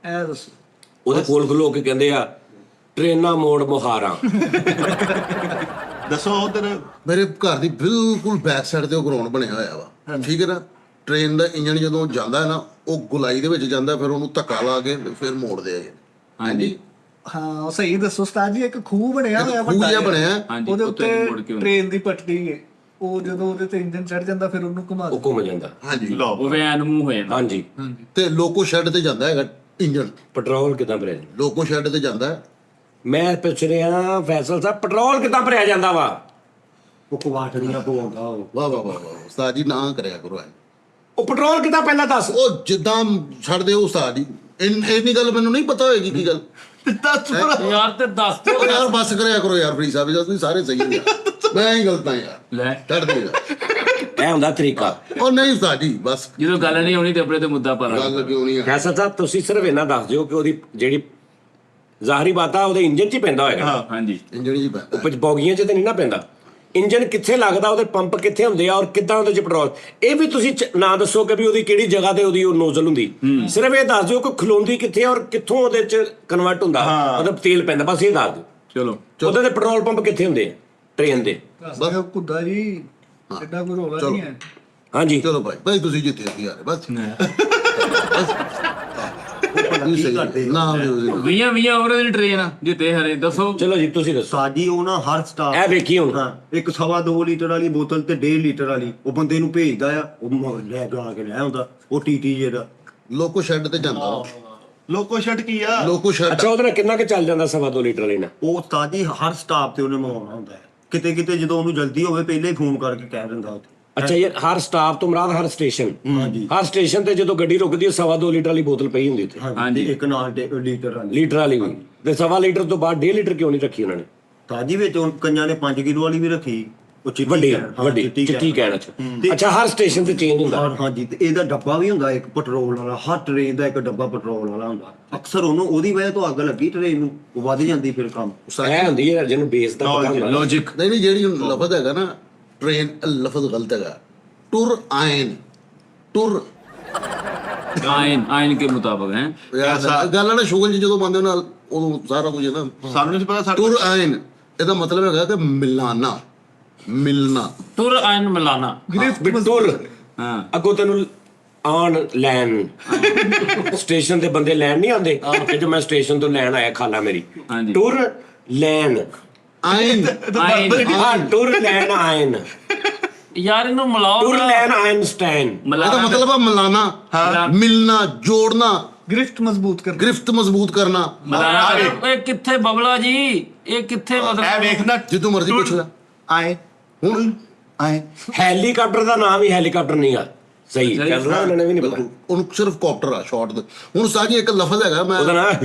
ਇਹ ਦੱਸੋ। ਉਹਦੇ ਕੋਲ ਖਲੋ ਕੇ ਕਹਿੰਦੇ ਆ ਟ੍ਰੇਨਾਂ ਮੋੜ ਮੁਹਾਰਾਂ। ਦੱਸੋ ਉਧਰ ਮੇਰੇ ਘਰ ਦੀ ਬਿਲਕੁਲ ਬੈਕ ਸਾਈਡ ਤੇ ਉਹ ਗਰਾਊਂਡ ਬਣਿਆ ਹੋਇਆ ਵਾ, ਠੀਕ ਹੈ ਨਾ। ਟ੍ਰੇਨ ਦਾ ਇੰਜਣ ਜਦੋਂ ਜਾਂਦਾ ਹੈ ਨਾ, ਉਹ ਗੁਲਾਈ ਦੇ ਵਿੱਚ ਜਾਂਦਾ, ਫਿਰ ਉਹਨੂੰ ਧੱਕਾ ਲਾ ਕੇ ਫਿਰ ਮੋੜਦੇ ਆ। ਹਾਂਜੀ ਹਾਂ ਉਹ ਸਹੀ ਦੱਸੋ ਉਸਤਾਦ ਜੀ, ਇੱਕ ਖੂਹ ਬਣਿਆ ਹੋਇਆ ਖੂਹ ਜਿਹਾ ਬਣਿਆ, ਹਾਂਜੀ ਉਹਦੇ ਉੱਤੇ ਉੱਤੇ ਮੁੜ ਕੇ ਹੁੰਦਾ। ਟ੍ਰੇਨ ਦੀ ਪਟੜੀ ਹੈ, ਉਹ ਜਦੋਂ ਉਹਦੇ ਤੇ ਇੰਜਨ ਚੜ ਜਾਂਦਾ ਫਿਰ ਉਹਨੂੰ ਘੁਮਾ ਉਹ ਘੁੰਮ ਜਾਂਦਾ। ਹਾਂਜੀ ਲਓ ਉਹ ਵੈਨ ਮੂੰਹ ਹੋ ਜਾਂਦਾ। ਹਾਂਜੀ, ਤੇ ਲੋਕੋ ਸ਼ੈੱਡ ਤੇ ਜਾਂਦਾ ਹੈਗਾ ਇੰਜਣ, ਪੈਟਰੋਲ ਕਿੱਦਾਂ ਭਰਿਆ ਜਾਂਦਾ? ਲੋਕੋ ਸ਼ੈੱਡ ਤੇ ਜਾਂਦਾ ਹੈ। ਮੈਂ ਪੁੱਛ ਰਿਹਾ ਫੈਸਲ ਸਾਹਿਬ, ਪੈਟਰੋਲ ਕਿੱਦਾਂ ਭਰਿਆ ਜਾਂਦਾ ਵਾ? ਉਹ ਕਵਾਟੜੀਆਂ ਪਵਾਉਂਦਾ ਉਹ। ਵਾਹ ਵਾਹ ਵਾਹ ਵਾਹ ਉਸਤਾਦ ਜੀ ਨਾ ਕਰਿਆ ਕਰੋ ਐ। ਉਹ ਪੈਟਰੋਲ ਕਿੱਦਾਂ ਪਹਿਲਾਂ ਦੱਸ। ਉਹ ਜਿੱਦਾਂ ਛੱਡ ਦਿਓ ਉਸਤਾਦ ਜੀ, ਇੰਨੀ ਗੱਲ ਮੈਨੂੰ ਨਹੀਂ ਪਤਾ ਹੋਏਗੀ ਕੀ ਗੱਲ। ਯਾਰ ਤੇ ਦੱਸ ਤੇ। ਉਹ ਯਾਰ ਬੱਸ ਕਰਿਆ ਕਰੋ ਯਾਰ ਫਰੀ ਸਾਹਿਬ ਜੀ, ਤੁਸੀਂ ਸਾਰੇ ਸਹੀ ਹੋ ਯਾਰ, ਮੈਂ ਹੀ ਗਲਤ ਆ ਯਾਰ, ਲੈ ਛੱਡ ਦਿਓ ਯਾਰ। ਇਹ ਹੁੰਦਾ ਤਰੀਕਾ। ਉਹ ਨਹੀਂ ਉਸਤਾਦ ਜੀ ਬਸ ਜਦੋਂ ਗੱਲ ਨਹੀਂ ਹੋਣੀ ਤੇ ਆਪਣੇ ਤੇ ਮੁੱਦਾ ਪਾ ਲਾ। ਗੱਲ ਕਿਉਂ ਨਹੀਂ ਆ। ਫੈਸਲ ਸਾਹਿਬ ਤੁਸੀਂ ਸਿਰਫ ਇਹਨਾਂ ਦੱਸ ਦਿਓ ਕਿ ਉਹਦੀ ਜਿਹੜੀ ਜ਼ਾਹਰੀ ਬਾਤ ਆ ਉਹਦੇ ਇੰਜਨ 'ਚ ਹੀ ਪੈਂਦਾ ਹੋਏਗਾ। ਹਾਂਜੀ। ਇੰਜਣ ਜੀ ਪੈਂਦਾ ਵਿੱਚ ਬੋਗੀਆਂ 'ਚ ਤੇ ਨਹੀਂ ਨਾ ਪੈਂਦਾ। ਇੰਜਨ ਕਿੱਥੇ ਲੱਗਦਾ, ਉਹਦੇ ਪੰਪ ਕਿੱਥੇ ਹੁੰਦੇ ਆ, ਔਰ ਕਿੱਦਾਂ ਉਹਦੇ 'ਚ ਪੈਟਰੋਲ, ਇਹ ਵੀ ਤੁਸੀਂ ਨਾ ਦੱਸੋ ਕਿ ਵੀ ਉਹਦੀ ਕਿਹੜੀ ਜਗ੍ਹਾ ਤੇ ਉਹਦੀ ਉਹ ਨੋਜ਼ਲ ਹੁੰਦੀ। ਸਿਰਫ ਇਹ ਦੱਸ ਦਿਓ ਕਿ ਖਲੋਂਦੀ ਕਿੱਥੇ ਆ ਔਰ ਕਿੱਥੋਂ ਉਹਦੇ 'ਚ ਕਨਵਰਟ ਹੁੰਦਾ, ਮਤਲਬ ਤੇਲ ਪੈਂਦਾ, ਬਸ ਇਹ ਦੱਸ ਦਿਓ। ਚਲੋ ਉਹਦੇ ਤੇ ਪੈਟਰੋਲ ਪੰਪ ਕਿੱਥੇ ਹੁੰਦੇ ਆ ਟ੍ਰੇਨ ਦੇ? ਬਸ ਕੁੱਦਾ ਜੀ, ਐਡਾ ਕੋਈ ਰੋਲਾ ਨਹੀਂ ਹੈ। ਹਾਂਜੀ ਚਲੋ ਭਾਈ ਤੁਸੀਂ ਜਿੱਤੇ ਸੀ ਯਾਰ ਬਸ ਕੀ ਕਰਦੇ ਨਾ 20 ਓਵਰ ਦੀ ਟ੍ਰੇਨ ਜਿੱਤੇ ਹਰੇ ਦੱਸੋ। ਚਲੋ ਜੀ ਤੁਸੀਂ ਦੱਸੋ। ਸਾਜੀ ਉਹ ਨਾ ਹਰ ਸਟਾਫ ਇਹ ਵੇਖੀ ਹੁਣ। ਹਾਂ, ਇੱਕ 2.5 ਲੀਟਰ ਵਾਲੀ ਬੋਤਲ ਤੇ 1.5 ਲੀਟਰ ਵਾਲੀ ਉਹ ਬੰਦੇ ਨੂੰ ਭੇਜਦਾ ਆ, ਉਹ ਲੈ ਗਾ ਕੇ ਲੈ ਆਉਂਦਾ ਉਹ ਟੀਟੀ ਜਿਹੜਾ। ਲੋਕੋ ਸ਼ੈੱਡ ਤੇ ਜਾਂਦਾ ਵਾ। ਲੋਕੋ ਸ਼ੈੱਡ ਕੀ ਆ? ਲੋਕੋ ਸ਼ੈੱਡ ਅੱਛਾ, ਉਹਦੇ ਨਾਲ ਕਿੰਨਾ ਕੁ ਚੱਲ ਜਾਂਦਾ 2.5 ਲੀਟਰ ਵਾਲੀ ਨਾਲ? ਉਹ ਤਾਜੀ ਹਰ ਸਟਾਫ ਤੇ ਉਹਨੇ ਮੰਗਵਾਉਣਾ ਹੁੰਦਾ ਹੈ। ਕਿਤੇ ਕਿਤੇ ਜਦੋਂ ਉਹਨੂੰ ਜਲਦੀ ਹੋਵੇ ਪਹਿਲੇ ਹੀ ਫੋਨ ਕਰਕੇ ਕਹਿ ਦਿੰਦਾ ਉੱਥੇ। ਅੱਛਾ ਯਾਰ, ਹਰ ਸਟਾਪ ਤੋਂ ਮੁਰਾਦ ਹਰ ਸਟੇਸ਼ਨ? ਹਾਂਜੀ ਹਰ ਸਟੇਸ਼ਨ ਤੇ ਜਦੋਂ ਗੱਡੀ ਰੁਕਦੀ ਹੈ 2.5 ਲੀਟਰ ਵਾਲੀ ਬੋਤਲ ਪਈ ਹੁੰਦੀ ਉੱਥੇ, ਹਾਂਜੀ ਤੇ ਇੱਕ ਨਾਲ ਲੀਟਰ ਵਾਲੀ। ਲੀਟਰ ਵਾਲੀ ਵੀ। ਤੇ 2.5 ਲੀਟਰ ਤੋਂ ਬਾਅਦ 1.5 ਲੀਟਰ ਕਿਉਂ ਨਹੀਂ ਰੱਖੀ ਉਹਨਾਂ ਨੇ? ਤਾਜੀ ਵਿੱਚ ਉਹ ਕਈਆਂ ਨੇ 5 ਕਿਲੋ ਵਾਲੀ ਵੀ ਰੱਖੀ, ਉਹ ਚਿੱਟੀ ਵੱਡੀ ਕੈਨ, ਹਾਂ, ਵੱਡੀ ਚਿੱਟੀ ਚਿੱਟੀ ਕੈਨ। ਕਹਿਣ ਚ ਅੱਛਾ ਹਰ ਸਟੇਸ਼ਨ ਤੇ ਚੇਂਜ ਹੁੰਦਾ ਹਾਂਜੀ ਤੇ ਇਹਦਾ ਡੱਬਾ ਵੀ ਹੁੰਦਾ ਇੱਕ ਪੈਟਰੋਲ ਵਾਲਾ, ਹਰ ਟ੍ਰੇਨ ਦਾ ਇੱਕ ਡੱਬਾ ਪੈਟਰੋਲ ਵਾਲਾ ਹੁੰਦਾ। ਅਕਸਰ ਉਹਦੀ ਵਜ੍ਹਾ ਤੋਂ ਅੱਗ ਲੱਗੀ ਟ੍ਰੇਨ ਨੂੰ, ਉਹ ਵੱਧ ਜਾਂਦੀ ਫਿਰ ਕੰਮ। ਇਹ ਹੁੰਦੀ ਹੈ ਜਿਹਨੂੰ ਬੇਸ ਦਾ ਪਤਾ ਹੁੰਦਾ ਲੌਜੀਕ ਨਹੀਂ ਜਿਹੜੀ ਲਫ਼ਜ਼ ਹੈਗਾ ਨਾ ਟ੍ਰੇਨ, ਲਫ਼ਜ਼ ਗਲਤ ਹੈਗਾ। ਟੁਰ ਆਇਨ, ਟੁਰ आइन के मुताबिक हैं। ਗੱਲ ਨਾ ਸ਼ੁਗਲ ਜੀ ਜਦੋਂ ਬੰਦੇ ਨਾਲ ਉਦੋਂ ਸਾਰਾ ਕੁਝ ਨਾ ਸਾਨੂੰ ਨਹੀਂ ਪਤਾ ਸਾਡੇ ਟੁਰ ਆਇਨ ਇਹਦਾ ਮਤਲਬ ਹੈਗਾ ਕਿ ਮਿਲਾਨਾ, ਮਿਲਣਾ। ਤੁਰ ਆਇਨ ਮਿਲਾਨਾ ਬਿੱਟੁਰ ਅੱਗੋਂ ਤੈਨੂੰ ਆਉਣ ਲੈਣ ਸਟੇਸ਼ਨ ਤੇ ਬੰਦੇ ਲੈਣ ਨਹੀਂ ਆਉਂਦੇ ਕਿ ਜੋ ਮੈਂ ਸਟੇਸ਼ਨ ਤੋਂ ਲੈਣ ਆਇਆ ਖਾਲਾ ਮੇਰੀ ਹਾਂਜੀ। ਟੁਰ ਲੈਣ ਆਇਨ ਹਾਂ ਟੁਰ ਲੈਣ ਆਇਨ ਯਾਰ ਇਹਨੂੰ ਮਿਲਾਓ ਟੁਰ ਨਾ। ਲੈਣ ਆਇਨਸਟਾਈਨ ਇਹਦਾ ਮਤਲਬ ਹੈ ਮਿਲਾਨਾ, ਮਿਲਣਾ, ਜੋੜਨਾ, ਗ੍ਰਿਫਟ ਮਜ਼ਬੂਤ ਕਰ ਗ੍ਰਿਫਤ ਮਜ਼ਬੂਤ ਕਰਨਾ। ਇਹ ਕਿੱਥੇ ਬਬਲਾ ਜੀ, ਇਹ ਕਿੱਥੇ ਇਹ ਮਤਲਬ ਵੇਖਣਾ ਜਿੱਦੋਂ ਮਰਜ਼ੀ ਪੁੱਛ ਲੈ। ਆਏ ਹੁਣ ਆਏ ਹੈਲੀਕਾਪਟਰ ਦਾ ਨਾਮ ਹੀ ਹੈਲੀਕਾਪਟਰ ਨਹੀਂ ਆ ਸਹੀ ਚੱਲ ਰਿਹਾ ਉਹਨਾਂ ਨੇ ਵੀ ਨਹੀਂ ਪਤਾ ਉਹਨੂੰ ਸਿਰਫ ਕਾਪਟਰ ਆ ਸ਼ਾਰਟ ਦੇ। ਹੁਣ ਸਾਜੀ ਇੱਕ ਲਫ਼ਜ਼ ਹੈਗਾ ਮੈਂ ਉਹਦਾ ਨਾਮ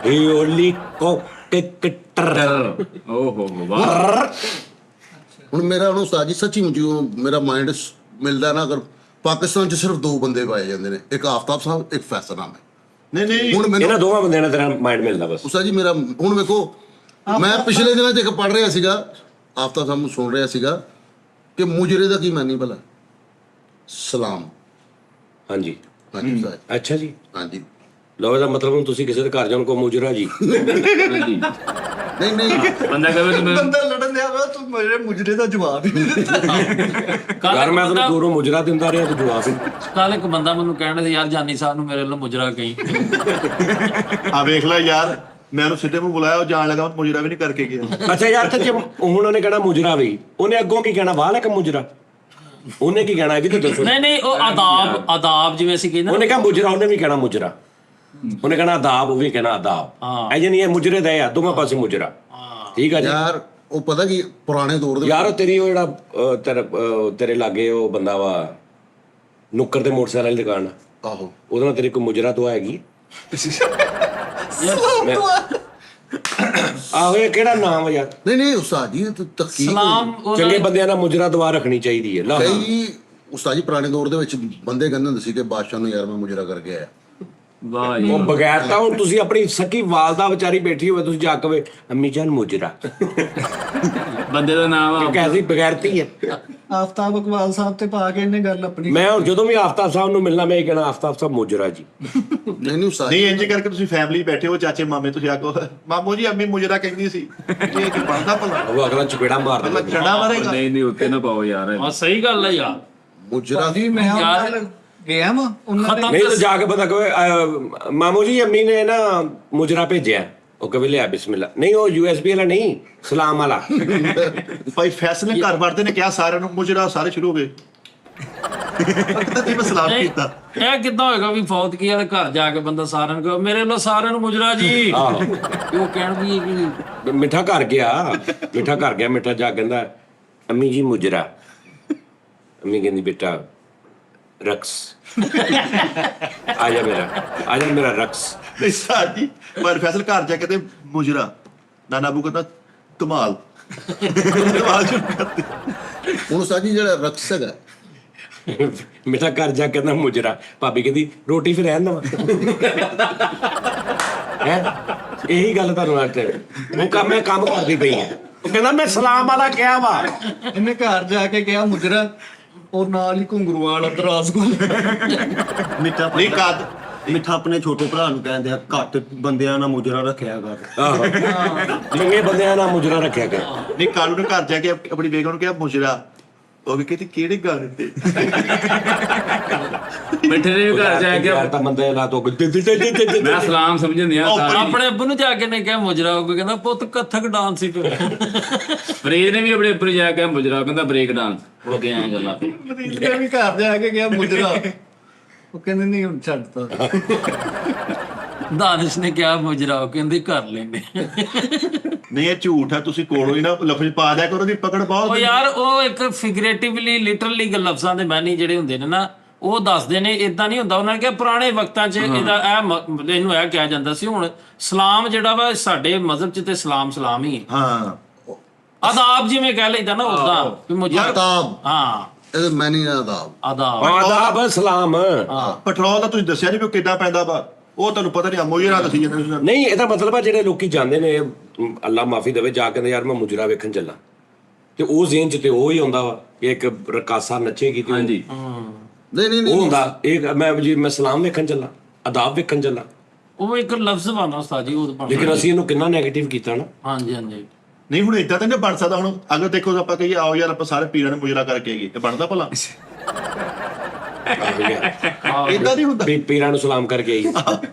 ਹਿਓਲੀ ਕੋਪਟਰ ओहो वाह। ਹੁਣ ਮੇਰਾ ਉਹਨੂੰ ਸਾਜੀ ਸੱਚੀ ਮੁੱਚੀ ਮੇਰਾ ਮਾਈਂਡ ਮਿਲਦਾ ਨਾ। ਅਗਰ ਪਾਕਿਸਤਾਨ 'ਚ ਸਿਰਫ ਦੋ ਬੰਦੇ ਪਾਏ ਜਾਂਦੇ ਨੇ, ਇੱਕ ਆਫਤਾਬ ਸਾਹਿਬ, ਇੱਕ ਫੈਸਲ ਨਾਮ ਹੈ। ਨਹੀਂ ਹੁਣ ਮੈਨੂੰ ਇਹਨਾਂ ਦੋਵਾਂ ਬੰਦਿਆਂ ਨਾਲ ਤੇਰਾ ਮਾਈਂਡ ਮਿਲਦਾ ਬਸ ਉਸਾ ਜੀ ਮੇਰਾ ਹੁਣ ਵੇਖੋ, ਮੈਂ ਪਿਛਲੇ ਦਿਨਾਂ 'ਚ ਇੱਕ ਪੜ੍ਹ ਰਿਹਾ ਸੀਗਾ, ਆਫਤਾਬ ਸਾਹਿਬ ਨੂੰ ਸੁਣ ਰਿਹਾ ਸੀਗਾ ਕਿ ਮੁਜਰੇ ਦਾ ਕੀ ਮਾਨੀ ਭਲਾ? ਸਲਾਮ। ਹਾਂਜੀ ਹਾਂਜੀ ਸਾਹਿਬ, ਅੱਛਾ ਜੀ ਹਾਂਜੀ। ਲੋ ਇਹਦਾ ਮਤਲਬ ਹੁਣ ਤੁਸੀਂ ਕਿਸੇ ਦੇ ਘਰ ਜਾਣ ਕੋ ਮੁਜਰਾ ਜੀ ਨਹੀਂ ਨਹੀਂ बंदा कहे तो मैं ਬੰਦਾ ਲੜਨ ਦਿਆ ਵਾ, ਤੂੰ ਮੇਰੇ ਮੁਜਰੇ ਦਾ ਜਵਾਬ ਹੀ ਨਹੀਂ ਦਿੱਤਾ। ਯਾਰ ਮੈਂ ਤੈਨੂੰ ਦੂਰੋਂ ਮੁਜਰਾ ਦਿੰਦਾ ਰਿਹਾ ਤੂੰ ਜਵਾਬ ਹੀ ਕੱਲ ਇੱਕ ਬੰਦਾ ਮੈਨੂੰ ਕਹਿਣ ਦੇ ਯਾਰ ਜਾਨੀ ਸਾਹਿਬ ਨੂੰ ਮੇਰੇ ਵੱਲੋਂ ਮੁਜਰਾ ਕਹੀ। ਆ ਵੇਖ ਲੈ ਯਾਰ, ਮੈਂ ਉਹਨੂੰ ਸਿੱਧੇ ਮੂੰਹ ਬੁਲਾਇਆ, ਉਹ ਜਾਣ ਲੱਗਾ ਮੁਜਰਾ ਵੀ ਨਹੀਂ ਕਰਕੇ ਗਿਆ। ਅੱਛਾ ਯਾਰ ਤੇ ਜੇ ਹੁਣ ਉਹਨੇ ਕਹਿਣਾ ਮੁਜਰਾ ਵੀ, ਉਹਨੇ ਅੱਗੋਂ ਕੀ ਕਹਿਣਾ ਵਾਹ ਲੈ ਕਿ ਮੁਜਰਾ, ਉਹਨੇ ਕੀ ਕਹਿਣਾ ਇਹ ਵੀ ਤਾਂ ਦੱਸੋ। ਨਹੀਂ ਉਹ ਆਦਾਬ ਜਿਵੇਂ ਅਸੀਂ ਕਹਿੰਦੇ ਉਹਨੇ ਕਿਹਾ ਮੁਜਰਾ, ਉਹਨੇ ਵੀ ਕਹਿਣਾ ਮੁਜਰਾ, ਉਹਨੇ ਕਹਿਣਾ ਆਦਾਬ, ਉਹ ਵੀ ਕਹਿਣਾ ਆਦਾਬ। ਐ ਜਾਨੀ ਇਹ ਮੁਜਰੇ ਦਾ ਆ, ਦੋਵਾਂ ਪਾਸੇ ਮੁਜਰਾ। ਠੀਕ ਆ ਜੀ ਯਾਰ ਉਹ ਪਤਾ ਕੀ ਪੁਰਾਣੇ ਦੌਰ ਦੇ ਯਾਰ ਉਹ ਤੇਰੀ ਉਹ ਜਿਹੜਾ ਤੇਰੇ ਲਾਗੇ ਉਹ ਬੰਦਾ ਵਾ ਨੁੱਕਰ ਤੇ ਮੋਟਰਸਾਈਕਲ ਵਾਲੀ ਦੁਕਾਨ ਆ, ਆਹੋ ਉਹਦੇ ਨਾਲ ਤੇਰੀ ਕੋਈ ਮੁਜਰਾ ਤੋਂ ਆਏਗੀ। ਆਹੋ ਇਹ ਕਿਹੜਾ ਨਾਮ ਆ ਯਾਰ? ਨਹੀਂ ਨਹੀਂ ਉਸਤਾਦ ਜੀ ਤਕੀਕ ਸਲਾਮ ਚੰਗੇ ਬੰਦਿਆਂ ਨਾਲ ਮੁਜਰਾ ਦੁਆ ਰੱਖਣੀ ਚਾਹੀਦੀ ਹੈ ਲਾ ਕਈ ਉਸਤਾਦ ਜੀ ਪੁਰਾਣੇ ਦੌਰ ਦੇ ਵਿੱਚ ਬੰਦੇ ਕਹਿੰਦੇ ਹੁੰਦੇ ਸੀ ਕਿ ਬਾਦਸ਼ਾਹ ਨੂੰ ਯਾਰ ਮੈਂ ਮੁਜਰਾ ਕਰਕੇ ਆਇਆ। वाह जी। ਉਹ ਬਗੈਰ ਤਾਂ ਹੁਣ ਤੁਸੀਂ ਆਪਣੀ ਸਕੀ ਵਾਲਦਾ ਵਿਚਾਰੀ ਬੈਠੀ ਹੋਵੇ, ਤੁਸੀਂ ਜਾ ਕੇ ਵੇ ਅੰਮੀ ਜਾਨ ਮੁਜਰਾ बंदे का नाम है ਕੈਸੀ ਬਗੈਰਤੀ ਹੈ। ਆਫਤਾਬ ਇਕਬਾਲ ਸਾਹਿਬ ਤੇ ਪਾ ਕੇ ਇਹਨੇ ਗੱਲ ਆਪਣੀ ਮੈਂ ਹੁਣ ਜਦੋਂ ਵੀ ਆਫਤਾਬ ਸਾਹਿਬ ਨੂੰ ਮਿਲਣਾ ਮੈਂ ਇਹ ਕਹਿਣਾ ਆਫਤਾਬ ਸਾਹਿਬ ਮੁਜਰਾ ਜੀ। ਨਹੀਂ ਨਹੀਂ ਉਸਤਾਦ ਨਹੀਂ ਇੰਜ ਕਰਕੇ ਤੁਸੀਂ ਫੈਮਿਲੀ ਬੈਠੇ ਹੋ, ਚਾਚੇ ਮਾਮੇ, ਤੁਸੀਂ ਆਖੋ ਮਾਮੂ ਜੀ ਅੰਮੀ ਮੁਜਰਾ ਕਹਿੰਦੀ ਸੀ, ਇਹ ਕੀ ਬਣਦਾ ਭਲਾ? ਉਹ ਅਗਲਾ ਚਪੇੜਾ ਮਾਰ ਪਹਿਲਾਂ ਦਿੰਦਾ। ਛੜਾ ਮਾਰੇਗਾ। नहीं नहीं उत्ते ना पाओ यार। ਹਾਂ ਸਹੀ ਗੱਲ ਹੈ ਯਾਰ। ਮੁਜਰਾ ਜੀ ਮੈਂ ਉਹਨਾਂ ਨਾਲ ਗਿਆ ਵਾ ਉਹਨਾਂ ਨੇ ਨਹੀਂ ਤਾਂ ਜਾ ਕੇ ਪਤਾ ਕਹੇ ਮਾਮੂ ਜੀ ਅੰਮੀ ਨੇ ਨਾ ਮੁਜਰਾ ਭੇਜਿਆ, ਉਹ ਕਹੇ ਲਿਆ ਬਿਸਮਿਲ੍ਲਾ। ਨਹੀਂ ਉਹ USB ਵਾਲਾ ਨਹੀਂ, ਸਲਾਮ ਵਾਲਾ। ਭਾਈ ਫੈਸਲੇ ਘਰ ਵੜਦੇ ਨੇ ਕਿਹਾ ਸਾਰਿਆਂ ਨੂੰ ਮੁਜਰਾ, ਸਾਰੇ ਸ਼ੁਰੂ ਹੋ ਗਏ। ਪਤਾ ਨਹੀਂ ਮੈਂ ਸਲਾਮ ਕੀਤਾ। ਇਹ ਕਿੱਦਾਂ ਹੋਏਗਾ ਵੀ ਫੌਤ ਕੀ ਵਾਲੇ ਘਰ ਜਾ ਕੇ ਬੰਦਾ ਸਾਰਿਆਂ ਨੂੰ ਕਹੇ ਮੇਰੇ ਵੱਲੋਂ ਸਾਰਿਆਂ ਨੂੰ ਮੁਜਰਾ ਜੀ। ਆਹੋ ਉਹ ਕਹਿਣ ਵੀ ਕਿ ਮਿੱਠਾ ਘਰ ਗਿਆ, ਮਿੱਠਾ ਘਰ ਗਿਆ, ਮਿੱਠਾ ਜਾ ਕਹਿੰਦਾ ਅੰਮੀ ਜੀ ਮੁਜਰਾ। ਅੰਮੀ ਕਹਿੰਦੀ ਬੇਟਾ ਰਕਸ ਆ ਜਾ ਮੇਰਾ ਰਕਸ। ਨਹੀਂ ਸਾਜੀ ਪਰ ਫੈਸਲ ਘਰ ਜਾ ਕੇ ਤੇ ਮੁਜਰਾ, ਨਾਨਾ ਬੂ ਕਹਿੰਦਾ ਕਮਾਲ ਕਮਾਲ ਸ਼ੁਰੂ ਕਰਦੇ। ਹੁਣ ਉਸਤਾਦ ਜੀ ਜਿਹੜਾ ਰਕਸ ਹੈਗਾ ਮਿੱਠਾ ਘਰ ਜਾ ਕਹਿੰਦਾ ਮੁਜਰਾ, ਭਾਬੀ ਕਹਿੰਦੀ ਰੋਟੀ ਫਿਰ ਰਹਿਣ ਦਵਾ। ਹੈ ਇਹੀ ਗੱਲ ਤੁਹਾਨੂੰ ਅੱਜ ਉਹ ਕੰਮ ਮੈਂ ਕੰਮ ਕਰਦੀ ਪਈ ਆ। ਉਹ ਕਹਿੰਦਾ ਮੈਂ ਸਲਾਮ ਵਾਲਾ ਕਿਹਾ ਵਾ। ਇਹਨੇ ਘਰ ਜਾ ਕੇ ਕਿਹਾ ਮੁਜਰਾ, ਔਰ ਨਾਲ ਹੀ ਘੁੰਗਰੂ ਵਾਲਾ ਦਰਾਜ਼ ਕੋਲ ਮਿੱਠਾ ਨਹੀਂ ਕਾਦ ਮਿੱਠਾ ਆਪਣੇ ਛੋਟੇ ਭਰਾ ਨੂੰ ਕਹਿੰਦੇ ਆ ਘੱਟ ਬੰਦਿਆਂ ਨਾਲ ਮੁਜਰਾ ਰੱਖਿਆ ਕਰ। ਆਹੋ ਚੰਗੇ ਬੰਦਿਆਂ ਨਾਲ ਮੁਜਰਾ ਰੱਖਿਆ ਕਰ। ਨਹੀਂ ਕਾਲੂ ਨੇ ਘਰ ਜਾ ਕੇ ਆਪਣੀ ਬੇਗਮ ਨੂੰ ਕਿਹਾ ਮੁਜਰਾ, ਉਹ ਵੀ ਕਹਿੰਦੀ ਕਿਹੜੀ ਗੱਲ ਤੇ मिठे ने भी घर जाके ਯਾਰ ਤਾਂ ਬੰਦੇ ਲਾ ਤੋਂ मैं सलाम समझ नहीं आता। ਆਪਣੇ ਅੱਬੂ ਨੂੰ ਜਾ ਕੇ ਨੇ ਕਿਹਾ ਮੁਜਰਾ, ਉਹ ਕਹਿੰਦਾ ਪੁੱਤ ਕਥਕ ਡਾਂਸ ਹੀ ਫਿਰ। फरीद ने भी अपने ऊपर जाके मुजरा कहता ब्रेक डांस हो गया है गल्ला। ਇਹ ਵੀ ਘਰ ਜਾ ਕੇ ਗਿਆ ਮੁਜਰਾ, ਉਹ ਕਹਿੰਦੇ ਨਹੀਂ ਹੁਣ ਛੱਡਤਾ। ਦਾਨਿਸ਼ ਨੇ ਕਿਹਾ ਮੁਜਰਾ, ਉਹ ਕਹਿੰਦੀ ਕਰ ਲੈਂਦੇ। ਨਹੀਂ ਇਹ ਝੂਠ ਹੈ, ਤੁਸੀਂ ਕੋਲੋਂ ਹੀ ਨਾ ਲਫ਼ਜ਼ ਪਾ ਦਿਆ ਕਰੋ, ਦੀ ਪਕੜ ਬਹੁਤ। ਉਹ ਯਾਰ ਉਹ ਇੱਕ ਫਿਗਰੇਟਿਵਲੀ ਲਿਟਰਲੀ ਲਫ਼ਜ਼ਾਂ ਦੇ ਮਾਨੀ ਜਿਹੜੇ ਹੁੰਦੇ ਨੇ ਨਾ ਉਹ ਦੱਸਦੇ ਨੇ, ਇਦਾਂ ਨਹੀਂ ਹੁੰਦਾ। ਉਹਨਾਂ ਨੇ ਕਿਹਾ ਪੁਰਾਣੇ ਵਕਤਾਂ 'ਚ ਇਹਦਾ ਇਹਨੂੰ ਕਿਹਾ ਜਾਂਦਾ ਸੀ। ਹੁਣ ਸਲਾਮ ਜਿਹੜਾ ਵਾ ਸਾਡੇ ਮਜ਼ਹਬ 'ਚ ਤੇ ਸਲਾਮ ਹੀ ਹੈ। ਹਾਂ ਆਦਾਬ ਜਿਵੇਂ ਕਹਿ ਲਈਦਾ ਨਾ ਉਦਾਂ ਵੀ ਮੁਜਰਾ ਆਦਾਬ ਹਾਂ ਇਹ ਮੈਂ ਨਹੀਂ ਆਦਾਬ ਆਦਾਬ ਆਦਾਬ ਸਲਾਮ। ਪੈਟਰੋਲ ਦਾ ਤੁਸੀਂ ਦੱਸਿਆ ਨਹੀਂ ਵੀ ਉਹ ਕਿੱਦਾਂ ਪੈਂਦਾ ਵਾ, ਉਹ ਤੁਹਾਨੂੰ ਪਤਾ ਨਹੀਂ ਮੋਜਰਾ ਦੱਸੀ ਜਾਂਦੇ ਤੁਸੀਂ। ਨਹੀਂ ਇਹਦਾ ਮਤਲਬ ਆ ਜਿਹੜੇ ਲੋਕੀ ਜਾਂਦੇ ਨੇ ਅੱਲਾ ਮਾਫੀ ਦੇਵੇ ਜਾ ਕੇ ਯਾਰ ਮੈਂ ਮੁਜਰਾ ਵੇਖਣ ਚੱਲਾਂ, ਤੇ ਉਹ ਜ਼ੇਨ ਚ ਤੇ ਉਹ ਹੀ ਆਉਂਦਾ ਵਾ ਕਿ ਇੱਕ ਰਕਾਸਾ ਨੱਚੇਗੀ ਤੇ ਹਾਂਜੀ ਨਹੀਂ ਉਹ ਹੁੰਦਾ ਇਹ ਮੈਂ ਜੀ ਮੈਂ ਸਲਾਮ ਵੇਖਣ ਚੱਲਾਂ, ਆਦਾਬ ਵੇਖਣ ਚੱਲਾਂ। ਉਹ ਇੱਕ ਲਫ਼ਜ਼ ਬਣਾ ਉਸਤਾਦ ਜੀ ਉਹ ਬਣ ਲੇਕਿਨ ਅਸੀਂ ਇਹਨੂੰ ਕਿੰਨਾ ਨੈਗੇਟਿਵ ਕੀਤਾ ਨਾ। ਹਾਂਜੀ ਹਾਂਜੀ ਨਹੀਂ ਹੁਣ ਇਦਾਂ ਤਾਂ ਨਹੀਂ ਬਣ ਸਕਦਾ। ਹੁਣ ਅਗਰ ਦੇਖੋ ਆਪਾਂ ਕਹੀਏ ਆਓ ਯਾਰ ਆਪਾਂ ਸਾਰੇ ਪੀਰਾਂ ਨੂੰ ਮੁਜਰਾ ਕਰਕੇ ਆਈਏ, ਤੇ ਬਣਦਾ ਭਲਾ? ਇਦਾਂ ਨਹੀਂ ਹੁੰਦਾ ਪੀਰਾਂ ਨੂੰ ਸਲਾਮ ਕਰਕੇ ਆਈ,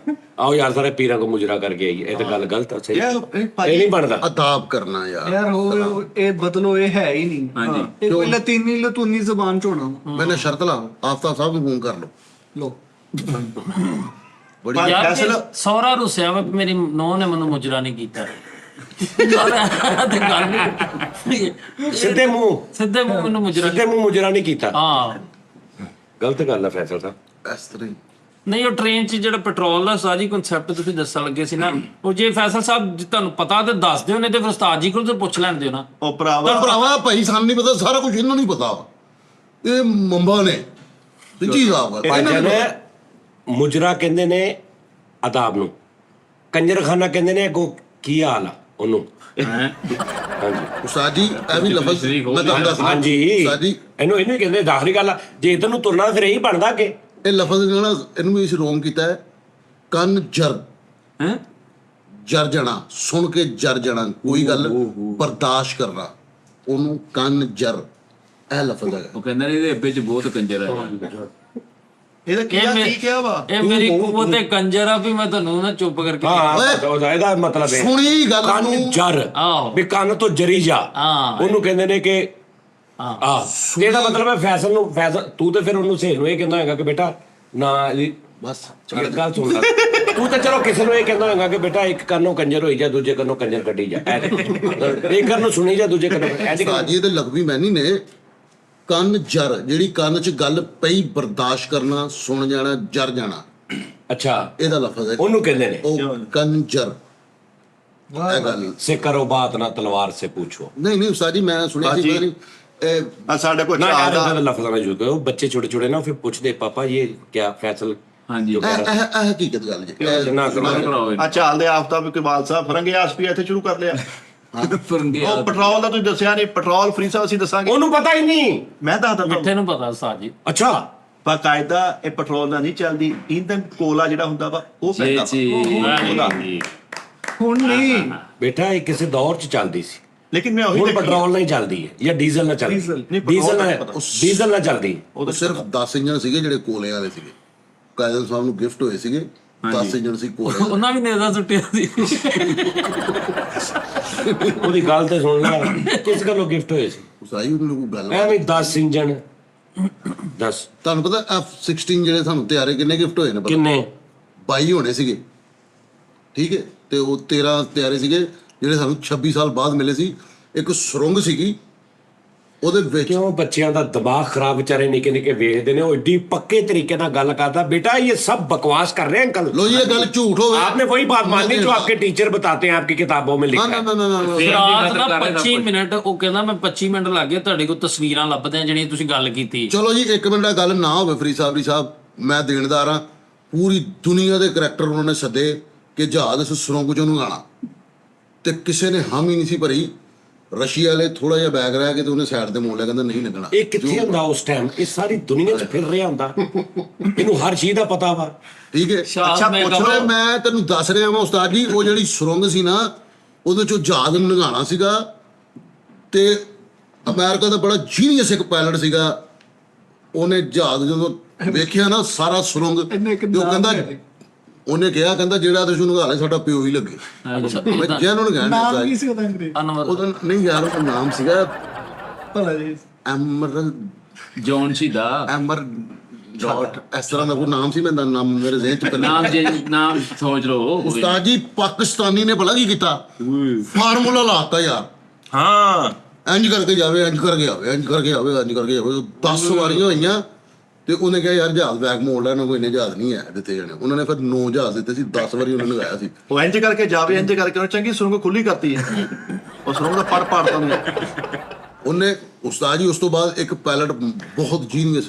ਆਓ ਯਾਰ ਸਾਰੇ ਪੀਰਾਂ ਕੋ ਮੁਜਰਾ ਕਰਕੇ ਆਈ, ਇਹ ਤਾਂ ਗੱਲ ਗਲਤ ਆ। ਸਹੀ ਯਾਰ ਇਹ ਨਹੀਂ ਬਣਦਾ। ਆਦਾਬ ਕਰਨਾ ਯਾਰ ਯਾਰ ਉਹ ਇਹ ਬਦਲੋ, ਇਹ ਹੈ ਹੀ ਨਹੀਂ। ਹਾਂਜੀ। ਇਹ ਕੋਈ ਲਤੀਨੀ ਲਤੂਨੀ ਜ਼ਬਾਨ ਚ ਹੋਣਾ। ਮੈਨੇ ਸ਼ਰਤ ਲਾ ਆਫਤਾਬ ਸਾਹਿਬ ਨੂੰ ਫੋਨ ਕਰ ਲਓ। ਲੋ ਬੜੀ ਪਰ ਯਾਰ ਫੈਸਲਾ ਸੌਰਾ ਰੁੱਸਿਆ ਵਾ ਵੀ ਮੇਰੀ ਨੂੰਹ ਨੇ ਮੈਨੂੰ ਮੁਜਰਾ ਨਹੀਂ ਕੀਤਾ ਯਾਰ ਤੇ ਗੱਲ ਨਹੀਂ ਸਿੱਧੇ ਮੂੰਹ ਸਿੱਧੇ ਮੂੰਹ ਮੈਨੂੰ ਮੁਜਰਾ ਸਿੱਧੇ ਮੂੰਹ ਮੁਜਰਾ ਨਹੀਂ ਕੀਤਾ। ਹਾਂ ਗਲਤ ਗੱਲ ਆ ਫੈਸਲ ਸਾਹਿਬ। ਇਸ ਤਰ੍ਹਾਂ ਹੀ। ਨਹੀਂ ਉਹ ਟ੍ਰੇਨ 'ਚ ਜਿਹੜਾ ਪੈਟਰੋਲ ਦਾ ਸਾਜੀ ਕਨਸੈਪਟ ਤੁਸੀਂ ਦੱਸਣ ਲੱਗੇ ਸੀ ਨਾ, ਉਹ ਜੇ ਫੈਸਲ ਸਾਹਿਬ ਜੇ ਤੁਹਾਨੂੰ ਪਤਾ ਤੇ ਦੱਸ ਦਿਓ, ਨਹੀਂ ਤੇ ਫਿਰ ਉਸਤਾਦ ਜੀ ਕੋਲ ਤੇ ਪੁੱਛ ਲੈਣ ਦਿਓ ਨਾ। ਉਹ ਭਰਾਵਾ ਤਾਂ ਭਰਾਵਾ ਭਾਈ ਸਾਨੂੰ ਨਹੀਂ ਪਤਾ, ਸਾਰਾ ਕੁਝ ਇਹਨਾਂ ਨੂੰ ਨਹੀਂ ਪਤਾ। ਇਹ ਮੰਬਾ ਨੇ ਸੱਚੀ ਸਾਹਿਬ ਭਾਈਜਾਨ ਮੁਜਰਾ ਕਹਿੰਦੇ ਨੇ ਆਦਾਬ ਨੂੰ, ਕੰਜਰਖਾਨਾ ਕਹਿੰਦੇ ਨੇ ਅੱਗੋਂ ਕੀ ਹਾਲ ਆ ਉਹਨੂੰ। ਹਾਂਜੀ ਉਸਤਾਦ ਜੀ ਇਹ ਵੀ ਲਫ਼ਜ਼ ਮੈਂ ਤੁਹਾਨੂੰ ਦੱਸਦਾ। ਹਾਂਜੀ ਉਸਤਾਦ ਜੀ ਇਹਨੂੰ ਹੀ ਕਹਿੰਦੇ ਦਾਖਲੀ ਗੱਲ ਆ। ਜੇ ਤੈਨੂੰ ਤੁਰਨਾ ਫਿਰ ਇਹੀ ਬਣਦਾ ਕਿ ਇਹ ਲਫ਼ਜ਼ ਜਿਹੜਾ ਇਹਨੂੰ ਵੀ ਅਸੀਂ ਰੋਂਗ ਕੀਤਾ ਹੈ। ਕੰਨ ਜਰ ਹੈ ਜਰ ਜਾਣਾ, ਸੁਣ ਕੇ ਜਰ ਜਾਣਾ, ਕੋਈ ਗੱਲ ਬਰਦਾਸ਼ਤ ਕਰਨਾ, ਉਹਨੂੰ ਕੰਨ ਜਰ ਇਹ ਲਫ਼ਜ਼ ਹੈ। ਉਹ ਕਹਿੰਦਾ ਨੇ ਇਹਦੇ ਅੱਬੇ ਚ ਬਹੁਤ ਕੰਜਰ ਹੈ। ਇਹਦਾ ਕੀ ਕਿਹਾ ਵਾ? ਇਹ ਮੇਰੀ ਕੂਵਤ ਤੇ ਕੰਜਰ ਆ ਵੀ ਮੈਂ ਤੁਹਾਨੂੰ ਨਾ ਚੁੱਪ ਕਰਕੇ ਹਾਂ ਇਹਦਾ ਮਤਲਬ ਹੈ ਸੁਣੀ ਗੱਲ ਕੰਨ ਨੂੰ ਜਰ ਆਹੋ। ਵੀ ਕੰਨ ਤੋਂ ਜਰੀ ਜਾ, ਹਾਂ। ਉਹਨੂੰ ਕਹਿੰਦੇ ਨੇ ਕਿ ਇਹਦਾ ਮਤਲਬ ਹੈ ਫੈਸਲ ਨੂੰ ਫੈਸਲ ਤੂੰ ਤੇ ਫਿਰ ਉਹਨੂੰ ਸਹੇਲ ਨੂੰ ਇਹ ਕਹਿੰਦਾ ਹੈਗਾ ਕਿ ਬੇਟਾ ਨਾ ਬਸ ਇਹ ਗੱਲ ਸੁਣ ਲੈ ਤੂੰ ਤਾਂ ਚਲੋ ਕਿਸੇ ਨੂੰ ਇਹ ਕਹਿੰਦਾ ਹੋਏਗਾ ਕਿ ਬੇਟਾ ਇੱਕ ਕੰਨੋਂ ਕੰਜਰ ਹੋਈ ਜਾ, ਦੂਜੇ ਕੰਨੋਂ ਕੰਜਰ ਕੱਢੀ ਜਾ, ਇੱਕ ਕੰਨੋਂ ਸੁਣੀ ਜਾ, ਦੂਜੇ ਕੰਨੋਂ ਉਸਤਾਦ ਜੀ ਇਹਦੇ ਲਫ਼ਜ਼ੀ ਮੈਨੀ ਨੇ ਕੰਨ ਜਰ, ਜਿਹੜੀ ਕੰਨ 'ਚ ਗੱਲ ਪਈ ਬਰਦਾਸ਼ਤ ਕਰਨਾ, ਸੁਣ ਜਾਣਾ, ਜਰ ਜਾਣਾ, ਅੱਛਾ ਇਹਦਾ ਲਫ਼ਜ਼ ਹੈ। ਉਹਨੂੰ ਕਹਿੰਦੇ ਨੇ ਉਹ ਕੰਨ ਜਰ ਇਹ ਗੱਲ ਸੇ ਕਰੋ ਬਾਤ ਨਾ ਤਲਵਾਰ ਸੇ ਪੁੱਛੋ। ਨਹੀਂ ਉਸਤਾਦ ਜੀ ਮੈਂ ਸੁਣਿਆ ਸੀ ਪਤਾ ਨਹੀਂ ਇਹ ਆ ਸਾਡੇ ਕੋਲ ਨਾ ਚਾਹ ਯਾਰ ਦਾ ਇਹਦਾ ਲਫ਼ਜ਼ਾਂ ਨਾਲ ਜੁੜ ਗਏ ਉਹ ਬੱਚੇ ਛੋਟੇ ਛੋਟੇ ਨਾ, ਫਿਰ ਪੁੱਛਦੇ ਪਾਪਾ ਇਹ ਕਿਆ ਫੈਸਲ ਹਾਂਜੀ ਜੋ ਕਹਿ ਰਿਹਾ ਇਹ ਹਕੀਕਤ ਗੱਲ ਜੀ ਨਾ ਕਰੋ ਕਰਾਓ ਆ ਚਾਲ ਦੇ ਆਫਤਾਬ ਇਕਬਾਲ ਸਾਹਿਬ ਫਰੰਗੇ ਆਸਪੀ ਇੱਥੇ ਸ਼ੁਰੂ ਕਰ ਲਿਆ। ਫਰੰਗੇ ਉਹ ਪੈਟਰੋਲ ਦਾ ਤੁਸੀਂ ਦੱਸਿਆ ਨਹੀਂ, ਪੈਟਰੋਲ ਫ੍ਰੀ ਸਾਹਿਬ ਅਸੀਂ ਦੱਸਾਂਗੇ। ਉਹਨੂੰ ਪਤਾ ਹੀ ਨਹੀਂ। ਮੈਂ ਦੱਸਦਾ ਮਿੱਠੇ ਨੂੰ ਪਤਾ ਉਸਤਾਦ ਜੀ। ਅੱਛਾ ਬਾਕਾਇਦਾ ਇਹ ਪੈਟਰੋਲ ਦਾ ਨਹੀਂ ਚੱਲਦੀ, ਈਂਧਨ ਕੋਲਾ ਜਿਹੜਾ ਹੁੰਦਾ ਵਾ ਉਹ ਜੀ ਪੈਂਦਾ ਜੀ ਹੁਣ ਨਹੀਂ। ਬੇਟਾ ਇਹ ਕਿਸੇ ਦੌਰ 'ਚ ਚੱਲਦੀ ਸੀ, ਲੇਕਿਨ ਮੈਂ ਉਹੀ ਹੁਣ ਦੇਖੀ ਪੈਟਰੋਲ ਨਾਲ ਹੀ ਚੱਲਦੀ ਹੈ ਜਾਂ ਡੀਜ਼ਲ ਨਾਲ ਚੱਲਦੀ ਡੀਜ਼ਲ। ਨਹੀਂ, ਡੀਜ਼ਲ ਨਾਲ ਪੈਟਰੋਲ ਡੀਜ਼ਲ ਨਾਲ ਚੱਲਦੀ ਹੈ। ਉਹ ਸਿਰਫ 10 ਇੰਜਣ ਸੀਗੇ ਜਿਹੜੇ ਕੋਲੇ ਵਾਲੇ ਸੀਗੇ, ਕਾਇਦਨ ਸਾਹਿਬ ਨੂੰ ਗਿਫਟ ਹੋਏ ਸੀਗੇ 10 ਇੰਜਣ ਸੀ ਕੋਲੇ ਵਾਲੇ। ਉਹਨਾਂ ਵੀ ਨੇਜ਼ਾ ਸੁੱਟਿਆ ਸੀ। ਉਹਦੀ ਗੱਲ ਤੇ ਸੁਣ ਲੈ ਕਿਸ ਗੱਲੋਂ ਗਿਫਟ ਹੋਏ ਸੀ ਉਸਾਈ ਉਹਨੂੰ ਕੋਈ ਗੱਲ ਐਵੇਂ 10 ਇੰਜਣ 10 ਤੁਹਾਨੂੰ ਪਤਾ F-16 ਜਿਹੜੇ ਸਾਨੂੰ ਤਿਆਰੇ ਕਿੰਨੇ ਗਿਫਟ ਹੋਏ ਨੇ ਪਤਾ? ਕਿੰਨੇ 22 ਹੋਣੇ ਸੀਗੇ, ਠੀਕ ਹੈ, ਤੇ ਉਹ 13 ਤਿਆਰੇ ਸੀਗੇ ਜਿਹੜੇ ਸਾਨੂੰ 26 ਸਾਲ ਬਾਅਦ ਮਿਲੇ ਸੀ। ਇੱਕ ਸੁਰੰਗ ਸੀਗੀ ਉਹਦੇ ਵਿੱਚ ਕਿਉਂ ਬੱਚਿਆਂ ਦਾ ਦਿਮਾਗ ਖਰਾਬ ਵਿਚਾਰੇ ਨਿੱਕੇ ਨਿੱਕੇ ਵੇਖਦੇ ਨੇ, ਉਹ ਏਡੀ ਪੱਕੇ ਤਰੀਕੇ ਨਾਲ ਗੱਲ ਕਰਦਾ बेटा ये सब बकवास कर रहे हैं अंकल। ਲੋ ਜੀ ਇਹ ਗੱਲ ਝੂਠ ਹੋਵੇ आपने वही बात मानी जो आपके टीचर बताते हैं आपकी किताबों में लिखा ਨਾ है। ਨਾ ਨਾ ਨਾ ਰਾਤ ਦਾ 25 ਮਿੰਟ ਉਹ ਕਹਿੰਦਾ ਮੈਂ 25 ਮਿੰਟ ਲੱਗੇ ਤੁਹਾਡੇ ਕੋਲ ਤਸਵੀਰਾਂ ਲੱਭਦੇ ਆ ਜਿਹੜੀਆਂ ਤੁਸੀਂ ਗੱਲ ਕੀਤੀ। ਚਲੋ ਜੀ ਇੱਕ ਮਿੰਟ ਗੱਲ ਨਾ ਹੋਵੇ ਫਰੀ ਸਾਹਿਬ ਮੈਂ ਦੇਣਦਾਰ ਹਾਂ। ਪੂਰੀ ਦੁਨੀਆ ਦੇ ਕਰੈਕਟਰ ਉਹਨਾਂ ਨੇ ਸੱਦੇ ਕਿ ਜਹਾਜ਼ ਇਸ ਸੁਰੰਗ ਚੋਂ ਨੂੰ ਆਣਾ, ਤੇ ਕਿਸੇ ਨੇ ਹਾਮ ਹੀ ਨਹੀਂ ਸੀ ਭਰੀ। ਰਸ਼ੀਆ ਵਾਲੇ ਥੋੜਾ ਜਿਹਾ ਬੈਗ ਰਹਿ ਕੇ ਤੇ ਉਹਨੇ ਸਾਈਡ ਤੇ ਮੋੜ ਲਿਆ, ਕਹਿੰਦਾ ਨਹੀਂ ਲੱਗਣਾ। ਇਹ ਕਿੱਥੇ ਹੁੰਦਾ ਉਸ ਟਾਈਮ? ਇਹ ਸਾਰੀ ਦੁਨੀਆ 'ਚ ਫਿਰ ਰਿਹਾ ਹੁੰਦਾ, ਇਹਨੂੰ ਹਰ ਚੀਜ਼ ਦਾ ਪਤਾ ਵਾ। ਠੀਕ ਹੈ ਅੱਛਾ, ਮੈਂ ਪੁੱਛ ਚਲੋ ਮੈਂ ਤੈਨੂੰ ਦੱਸ ਰਿਹਾ ਹਾਂ ਉਸਤਾਦ ਜੀ, ਉਹ ਜਿਹੜੀ ਸੁਰੰਗ ਸੀ ਨਾ ਉਹਦੇ ਚੋਂ ਜਹਾਜ਼ ਨੂੰ ਲੰਘਾਉਣਾ ਸੀਗਾ, ਤੇ ਅਮਰੀਕਾ ਦਾ ਬੜਾ ਜੀਨੀਅਸ ਇੱਕ ਪਾਇਲਟ ਸੀਗਾ, ਉਹਨੇ ਜਹਾਜ਼ ਜਦੋਂ ਵੇਖਿਆ ਨਾ ਸਾਰਾ ਸੁਰੰਗ, ਇਹਨੇ ਇੱਕ ਤੇ ਉਹ ਨਾਮ ਕਹਿੰਦਾ ਲਿਆ। ਉਹਨੇ ਕਿਹਾ ਕਹਿੰਦਾ ਜਿਹੜਾ ਤੁਸੀਂ ਲੰਘਾ ਲੈ ਸਾਡਾ ਪਿਓ ਹੀ ਲੱਗੇ। ਮੈਂ ਜੈਨੂਨ ਨਾਮ ਕਹਿਣਾ ਕੀ ਸੀ ਉਹਦਾ ਅੰਗਰੇਜ਼ੀ? ਅਨਵਰ ਉਹਦਾ ਨਹੀਂ ਯਾਰ ਉਹਦਾ ਨਾਮ ਸੀਗਾ ਭਲਾ ਜੀ। ਐਮਰ ਜੌਨ ਸ਼ੀਦਾ ਐਮਰ ਡਾਟ ਇਸ ਤਰ੍ਹਾਂ ਦਾ ਕੋਈ ਨਾਮ ਸੀ, ਮੈਂ ਨਾਮ ਮੇਰੇ ਜ਼ਿਹਨ ਚ ਪਹਿਲਾਂ ਨਾਮ ਜੇ ਨਾਮ ਸੋਚ ਲਓ। ਉਸਤਾਦ ਜੀ ਪਾਕਿਸਤਾਨੀ ਨੇ ਭਲਾ ਕੀ ਕੀਤਾ, ਫਾਰਮੂਲਾ ਲਾਤਾ ਯਾਰ। ਹਾਂ ਇੰਜ ਕਰਕੇ ਜਾਵੇ, ਇੰਜ ਕਰਕੇ ਆਵੇ, ਇੰਜ ਕਰਕੇ ਆਵੇ, ਇੰਜ ਕਰਕੇ ਆਵੇ। 10 ਵਾਰੀਆਂ ਹੋਈਆਂ, ਤੇ ਉਹਨੇ ਕਿਹਾ ਯਾਰ ਜਹਾਜ਼ ਬੈਕ ਮੋੜ ਲੈਣਾ, ਕੋਈ ਇੰਨੇ ਜਹਾਜ਼ ਨਹੀਂ ਹੈ ਦਿੱਤੇ ਜਾਣੇ। ਉਹਨਾਂ ਨੇ ਫਿਰ 9 ਜਹਾਜ਼ ਦਿੱਤੇ ਸੀ, 10 ਵਾਰੀ ਉਹਨਾਂ ਨੂੰ ਆਇਆ ਸੀ। ਉਹ ਇੰਜ ਕਰਕੇ ਜਾਵੇ, ਇੰਜ ਕਰਕੇ ਉਹਨੇ ਚੰਗੀ ਸੁਰੰਗ ਖੁੱਲੀ ਕਰਤੀ ਹੈ। ਉਹ ਸੁਰੰਗ ਦਾ ਪੜ ਤਾਂ ਉਹਨੇ। ਉਹਨੇ ਉਸਤਾਦ ਜੀ ਉਸ ਤੋਂ ਬਾਅਦ ਇੱਕ ਪਾਇਲਟ ਬਹੁਤ ਜੀਨੀਅਸ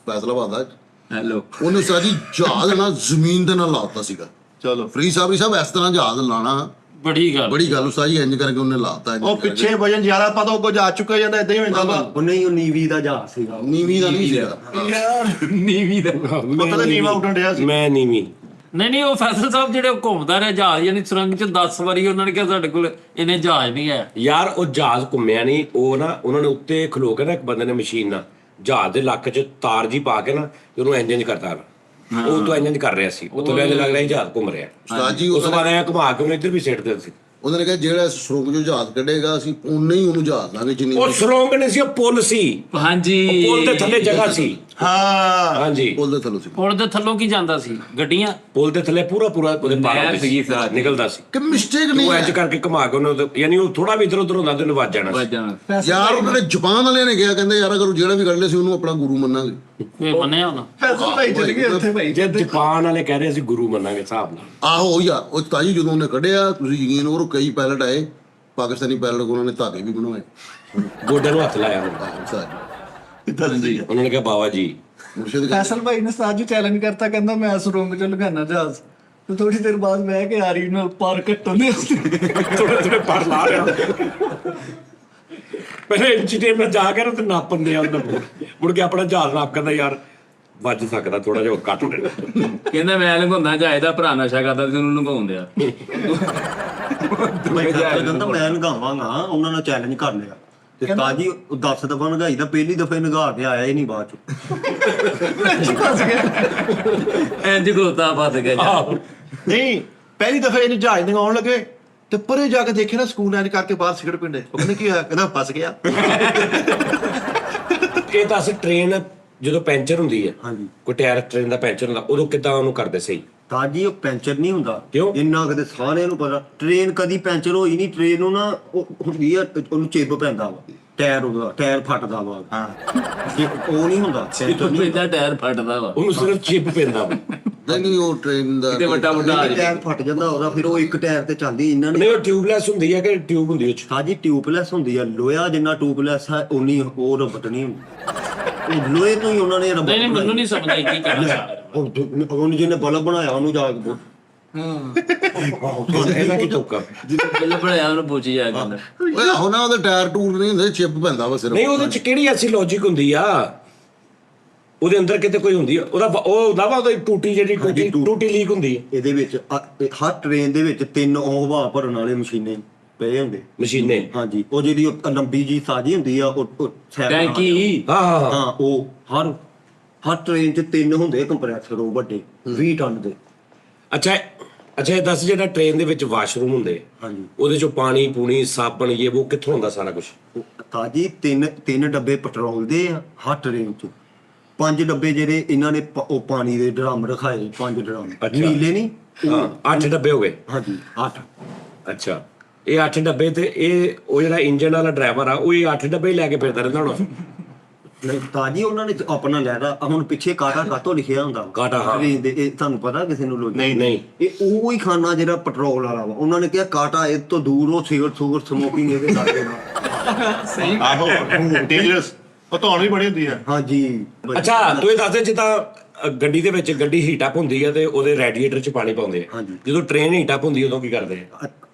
ਫੈਸਲਾਬਾਦ ਦਾ, ਹੈਲੋ ਉਹਨੇ ਉਸਤਾਦ ਜੀ ਜਹਾਜ਼ ਨਾ ਜ਼ਮੀਨ ਦੇ ਨਾਲ ਲਾਤਾ ਸੀਗਾ। ਚਲੋ ਫਰੀਦ ਸਾਹਿਬ ਇਸ ਤਰ੍ਹਾਂ ਜਹਾਜ਼ ਲਾਣਾ ਬੜੀ ਗੱਲ ਬੜੀ ਗੱਲ ਉਸਤਾਦ ਜੀ, ਇੰਜ ਕਰਕੇ ਉਹਨੇ ਲਾਤਾ। ਉਹ ਪਿੱਛੇ ਵਜਨ ਜ਼ਿਆਦਾ ਪਤਾ ਉਹ ਕੁਝ ਆ ਚੁੱਕਾ ਜਾਂਦਾ, ਇਦਾਂ ਹੀ ਹੋ ਜਾਂਦਾ ਵਾ। ਉਹ ਨਹੀਂ, ਉਹ ਨੀਵੀ ਦਾ ਜਹਾਜ਼ ਸੀਗਾ। ਨੀਵੀਂ ਦਾ ਨਹੀਂ ਸੀਗਾ। ਨੀਵੀਂ ਦਾ ਪਤਾ ਤਾਂ ਨੀਵਾ ਉੱਡਣ ਡਿਆ ਸੀ। ਮੈਂ ਨੀਵੀਂ ਨਹੀਂ ਉਹ ਫੈਸਲ ਸਾਹਿਬ ਜਿਹੜੇ ਉਹ ਘੁੰਮਦਾ ਰਿਹਾ ਜਹਾਜ਼, ਯਾਨੀ ਸੁਰੰਗ 'ਚ 10 ਵਾਰੀ ਉਹਨਾਂ ਨੇ ਕਿਹਾ ਸਾਡੇ ਕੋਲ ਇਹਨੇ ਜਹਾਜ਼ ਨਹੀਂ ਹੈ। ਯਾਰ ਉਹ ਜਹਾਜ਼ ਘੁੰਮਿਆ ਨਹੀਂ, ਉਹ ਨਾ ਉਹਨਾਂ ਨੇ ਉੱਤੇ ਖਲੋ ਕੇ ਨਾ ਇੱਕ ਬੰਦੇ ਨੇ ਮਸ਼ੀਨ ਨਾਲ ਜਹਾਜ਼ ਦੇ ਲੱਕ 'ਚ ਤਾਰ ਜੀ ਪਾ ਕੇ ਨਾ ਤੇ ਉਹਨੂੰ ਇੰਜਨ ਕਰਤਾ, ਉਹ ਤੋਂ ਇੰਜਨ ਕਰ ਰਿਹਾ ਸੀ, ਉਹ ਤੋਂ ਲੱਗ ਰਿਹਾ ਜਹਾਜ਼ ਘੁੰਮ ਰਿਹਾ। ਉਸਤਾਦ ਜੀ ਉਸ ਤੋਂ ਬਾਅਦ ਐ ਘੁਮਾ ਕੇ ਉਹਨੇ ਇੱਧਰ ਵੀ ਸਿੱਟ ਦਿੱਤਾ ਸੀ। ਉਹਨਾਂ ਨੇ ਕਿਹਾ ਜਿਹੜਾ ਸੁਰੰਗ ਚੋਂ ਜਹਾਜ਼ ਕੱਢੇਗਾ ਅਸੀਂ ਉਨੇ ਹੀ ਉਹਨੂੰ ਜਹਾਜ਼ ਲਾਂਗੇ ਜਿੰਨੀ ਉਹ ਸੁਰੰਗ ਨਹੀਂ ਸੀ, ਉਹ ਪੁਲ ਸੀ, ਹਾਂਜੀ ਪੁਲ ਦੇ ਥੱਲੇ ਜਗ੍ਹਾ ਸੀ। ਹਾਂ ਹਾਂਜੀ ਪੁੱਲ ਦੇ ਥੱਲੋਂ ਸੀ। ਪੁਲ ਦੇ ਥੱਲੋਂ ਕੀ ਜਾਂਦਾ ਸੀ? ਗੱਡੀਆਂ। ਪੁਲ ਦੇ ਥੱਲੇ ਪੂਰਾ ਉਹਦੇ ਪਾਰ ਨਹਿਰ ਹੁੰਦੀ ਸੀਗੀ ਸਾਰੀ। ਨਿਕਲਦਾ ਸੀ। ਕਿ ਮਿਸਟੇਕ ਨਹੀਂ ਉਹ ਇੰਜ ਹੈ ਕਰਕੇ ਘੁਮਾ ਕੇ ਉਹਨੂੰ ਯਾਨੀ ਉਹ ਥੋੜਾ ਵੀ ਇੱਧਰ ਉੱਧਰ ਹੁੰਦਾ ਤੇ ਉਹਨੂੰ ਵੱਜ ਜਾਣਾ ਸੀ। ਵੱਜਣਾ ਯਾਰ। ਉਹਨਾਂ ਨੇ ਜਾਪਾਨ ਵਾਲਿਆਂ ਨੇ ਕਿਹਾ, ਕਹਿੰਦੇ ਯਾਰ ਅਗਰ ਜਿਹੜਾ ਵੀ ਕੱਢ ਲਿਆ ਸੀ ਉਹਨੂੰ ਆਪਣਾ ਗੁਰੂ ਮੰਨਾਂਗੇ। ਫੇਰ ਮੰਨਿਆ ਹੁਣ। ਫੈਸਲ ਭਾਈ ਚਲੇ ਗਏ ਉੱਥੇ ਭਾਈ। ਜੇ ਜਾਪਾਨ ਵਾਲੇ ਕਹਿ ਰਹੇ ਸੀ ਗੁਰੂ ਮੰਨਾਂਗੇ ਹਿਸਾਬ ਨਾਲ। ਆਹੋ ਯਾਰ, ਉਹ ਤਾਜੀ ਜਦੋਂ ਉਹਨੇ ਕੱਢਿਆ ਤੁਸੀਂ ਯਕੀਨ ਕਰੋ ਕਈ ਪਾਇਲਟ ਆਏ ਪਾਕਿਸਤਾਨੀ ਪਾਇਲਟ, ਉਹਨਾਂ ਨੇ ਧਾਗੇ ਵੀ ਬਣਵਾਏ। ਗੋਡੇ ਨੂੰ ਹੱਥ ਲਾਇਆ ਉਹਨਾਂ ਨੇ ਕਿਹਾ ਬਾਬਾ ਜੀ ਮੁਰਸ਼ਿਦ ਫੈਸਲ ਭਾਈ ਨੇ ਸਾਜੂ ਚੈਲੰਜ ਕਰਤਾ, ਕਹਿੰਦਾ ਮੈਂ ਸੁਰੰਗ ਚ ਲਗਾਨਾ ਜਹਾਜ਼। ਤੇ ਥੋੜੀ ਦੇਰ ਬਾਅਦ ਮੈਂ ਕਿ ਆਰੀ ਨਾਲ ਪਾਰ ਕੱਟਣ ਦੇ ਥੋੜੇ ਪਰ ਲਾ ਰਿਹਾ ਪਹਿਲੇ ਇੰਚੀਟੇਪ ਨਾਲ ਜਾ ਕੇ ਨਾ ਤੇ ਨਾਪਣ ਦੇ ਆਉਂਦਾ, ਮੁੜ ਕੇ ਆਪਣਾ ਜਹਾਜ਼ ਨਾਪ ਕਰਦਾ ਯਾਰ ਵੱਜ ਸਕਦਾ ਥੋੜਾ ਜਿਹਾ ਕੱਟ ਲੈਣਾ। ਕਹਿੰਦਾ ਮੈਂ ਲੰਘਾਉਂਦਾ ਜਾਇਦਾ ਭਰਾ ਨਸ਼ਾ ਕਰਦਾ ਤੇ ਉਹਨੂੰ ਲੰਘਾਉਣ ਦਿਆ। ਮੈਂ ਕਹਿੰਦਾ ਮੈਂ ਨਗਾਵਾਂਗਾ, ਉਹਨਾਂ ਨਾਲ ਚੈਲੰਜ ਕਰ ਲਿਆ। ਤੇ ਤਾਜੀ 10 ਦਫਾ ਨਗਾਈ ਤਾਂ ਪਹਿਲੀ ਦਫੇ ਨਗਾ ਕੇ ਆਇਆ ਹੀ ਨਹੀਂ ਬਾਅਦ ਚ। ਇੰਜ ਖਲੋਤਾ ਫਸ ਗਿਆ ਜਾ। ਨਹੀਂ, ਪਹਿਲੀ ਦਫਾ ਇਹਨੂੰ ਜਹਾਜ਼ ਨਗਾਉਣ ਲੱਗੇ ਤੇ ਪਰੇ ਜਾ ਕੇ ਦੇਖੇ ਨਾ ਸਕੂਨ ਇੰਜ ਕਰਕੇ ਬਾਹਰ ਸਿਗਰਟ ਪਿੰਡੇ। ਉਹ ਕਹਿੰਦੇ ਕੀ ਹੋਇਆ? ਕਹਿੰਦਾ ਫਸ ਗਿਆ। ਇਹ ਤਾਂ ਅਸੀਂ ਟ੍ਰੇਨ ਜਦੋਂ ਪੈਂਚਰ ਹੁੰਦੀ ਹੈ, ਹਾਂਜੀ, ਕੋਈ ਟਾਇਰ ਟ੍ਰੇਨ ਦਾ ਪੈਂਚਰ ਹੁੰਦਾ, ਉਦੋਂ ਕਿੱਦਾਂ ਉਹਨੂੰ ਕਰਦੇ ਸਹੀ? ਤਾਜੀ ਉਹ ਪੈਂਚਰ ਨਹੀਂ ਹੁੰਦਾ। ਕਿਉਂ? ਇੰਨਾ ਕਦੇ ਸਾਰਿਆਂ ਨੂੰ ਪਤਾ, ਟ੍ਰੇਨ ਕਦੀ ਪੈਂਚਰ ਹੋਈ ਨਹੀਂ। ਟ੍ਰੇਨ ਨੂੰ ਨਾ ਉਹ ਹੁੰਦੀ ਆ, ਉਹਨੂੰ ਚਿੱਬ ਪੈਂਦਾ ਵਾ, ਟਾਇਰ ਉਹਦਾ ਟਾਇਰ ਫਟਦਾ ਵਾ। ਹਾਂ, ਉਹ ਨਹੀਂ ਹੁੰਦਾ ਪੈਂਚਰ ਨਹੀਂ। ਇਹਦਾ ਟਾਇਰ ਫਟਦਾ ਵਾ। ਉਹਨੂੰ ਸਿਰਫ ਚਿੱਪ ਪੈਂਦਾ ਵਾ। ਨਹੀਂ ਉਹ ਟ੍ਰੇਨ ਦਾ ਕਿਤੇ ਵੱਡਾ ਵੱਡਾ ਆ ਟਾਇਰ ਫਟ ਜਾਂਦਾ ਉਹਦਾ, ਫਿਰ ਉਹ ਇੱਕ ਟਾਇਰ ਤੇ ਚੱਲਦੀ। ਇਹਨਾਂ ਨੇ ਨਹੀਂ ਉਹ ਟਿਊਬਲੈਸ ਹੁੰਦੀ ਹੈ ਕਿ ਟਿਊਬ ਹੁੰਦੀ ਉਹ 'ਚ? ਸਾਜੀ ਟਿਊਬਲੈਸ ਹੁੰਦੀ ਆ। ਲੋਹਾ ਜਿੰਨਾ ਟਿਊਬਲੈਸ ਹੈ ਉਨੀ ਉਹ ਰਬਟ ਨਹੀਂ ਹੁੰਦੀ। ਉਹ ਲੋਹੇ ਤੋਂ ਹੀ ਉਹਨਾਂ ਨੇ ਰਬਟ ਨਹੀਂ ਮੈਨੂੰ ਨਹੀਂ ਸਮਝ ਆਈ ਕੀ ਕਹਿਣਾ ਚਾਹ ਰਹੇ। ਉਹਨੇ ਜਿਹਨੇ ਬਲਬ ਬਣਾਇਆ ਉਹਨੂੰ ਜਾ ਕੇ ਇਹਦਾ ਕੀ ਤੁੱਕਾ? ਜਦੋਂ ਪਹਿਲਾਂ ਬਣਾਇਆ ਉਹਨੂੰ ਪੁੱਛੀ ਜਾ ਕੇ ਓਏ ਆਹੋ ਨਾ, ਉਹਦੇ ਟਾਇਰ ਟੂਰ ਨਹੀਂ ਹੁੰਦੇ, ਚਿੱਪ ਪੈਂਦਾ ਵਾ ਸਿਰਫ। ਨਹੀਂ ਉਹਦੇ 'ਚ ਕਿਹੜੀ ਐਸੀ ਲੌਜੀਕ ਹੁੰਦੀ ਆ? ਉਹਦੇ ਅੰਦਰ ਕਿਤੇ ਕੋਈ ਹੁੰਦੀ ਆ, ਉਹਦਾ ਉਹ ਹੁੰਦਾ ਵਾ ਉਹਦੀ ਟੂਟੀ ਜਿਹੜੀ ਟੂਟੀ ਲੀਕ ਹੁੰਦੀ ਹੈ ਇਹਦੇ ਵਿੱਚ ਹਰ ਟ੍ਰੇਨ ਦੇ ਵਿੱਚ 3 ਉਹ ਹਵਾ ਭਰਨ ਵਾਲੇ ਮਸ਼ੀਨੇ ਪਏ ਹੁੰਦੇ। ਮਸ਼ੀਨੇ। ਹਾਂਜੀ, ਉਹ ਜਿਹੜੀ ਉਹ ਲੰਬੀ ਜੀ ਸਾਜੀ ਹੁੰਦੀ ਆ, ਉਹ ਟੈਂਕੀ। ਹਾਂ ਹਾਂ, ਉਹ ਹਰ ਟ੍ਰੇਨ 'ਚ 3 ਹੁੰਦੇ ਕੰਪਰੈਸਰ, ਉਹ ਵੱਡੇ 20 ਟਨ ਦੇ। ਅੱਛਾ ਇਹ ਦੱਸ, ਜਿਹੜਾ ਟ੍ਰੇਨ ਦੇ ਵਿੱਚ ਵਾਸ਼ਰੂਮ ਹੁੰਦੇ, ਹਾਂਜੀ, ਉਹਦੇ 'ਚੋਂ ਪਾਣੀ ਪੂਣੀ ਸਾਬਣ ਇਹ ਉਹ ਕਿੱਥੋਂ ਹੁੰਦਾ ਸਾਰਾ ਕੁਝ? ਤਾਜੀ 3 ਡੱਬੇ ਪੈਟਰੋਲ ਦੇ ਆ ਹਰ ਟ੍ਰੇਨ 'ਚ। 5 ਡੱਬੇ ਜਿਹੜੇ ਇਹਨਾਂ ਨੇ ਉਹ ਪਾਣੀ ਦੇ ਡਰਮ ਰਖਾਏ, 5 ਡਰਮ ਨੀਲੇ ਨਹੀਂ। ਹਾਂ 8 ਡੱਬੇ ਹੋ ਗਏ। ਹਾਂਜੀ 8। ਅੱਛਾ ਇਹ 8 ਡੱਬੇ ਤੇ ਇਹ ਉਹ ਜਿਹੜਾ ਇੰਜਨ ਵਾਲਾ ਡਰਾਈਵਰ ਆ ਉਹ ਇਹ 8 ਡੱਬੇ ਹੀ ਲੈ ਕੇ ਫਿਰਦਾ ਰਹਿੰਦਾ ਹੋਣਾ। ਨਹੀਂ ਤਾਜੀ ਉਹਨਾਂ ਨੇ ਆਪਣਾ ਲੈਦਾ। ਹੁਣ ਪਿੱਛੇ ਕਾਟਾ ਕਾਤੋਂ ਲਿਖਿਆ ਹੁੰਦਾ ਕਾਟਾ, ਹਾਂ। ਟ੍ਰੇਨ ਦੇ, ਇਹ ਤੁਹਾਨੂੰ ਪਤਾ ਕਿਸੇ ਨੂੰ ਲੋੜ ਨਹੀਂ ਇਹ ਉਹ ਹੀ ਖਾਨਾ ਜਿਹੜਾ ਪੈਟਰੋਲ ਵਾਲਾ ਵਾ। ਉਹਨਾਂ ਨੇ ਕਿਹਾ ਕਾਟਾ ਇਹ ਤੋਂ ਦੂਰ, ਉਹ ਸਿਗਰਟ ਸਮੋਕਿੰਗ ਇਹਦੇ ਕਰ ਦੇਣਾ। ਆਹੋ ਡੇਂਜਰਸ। ਉਹ ਧੌਣ ਵੀ ਬੜੀ ਹੁੰਦੀ ਆ। ਹਾਂਜੀ। ਅੱਛਾ ਤੂੰ ਇਹ ਦੱਸ ਦੇ, ਜਿੱਦਾਂ ਗੱਡੀ ਦੇ ਵਿੱਚ ਗੱਡੀ ਹੀਟ ਅਪ ਹੁੰਦੀ ਹੈ ਤੇ ਉਹਦੇ ਰੈਡੀਏਟਰ 'ਚ ਪਾਣੀ ਪਾਉਂਦੇ ਆ, ਹਾਂਜੀ। ਜਦੋਂ ਟ੍ਰੇਨ ਹੀਟ ਅਪ ਹੁੰਦੀ ਉਦੋਂ ਕੀ ਕਰਦੇ ਆ?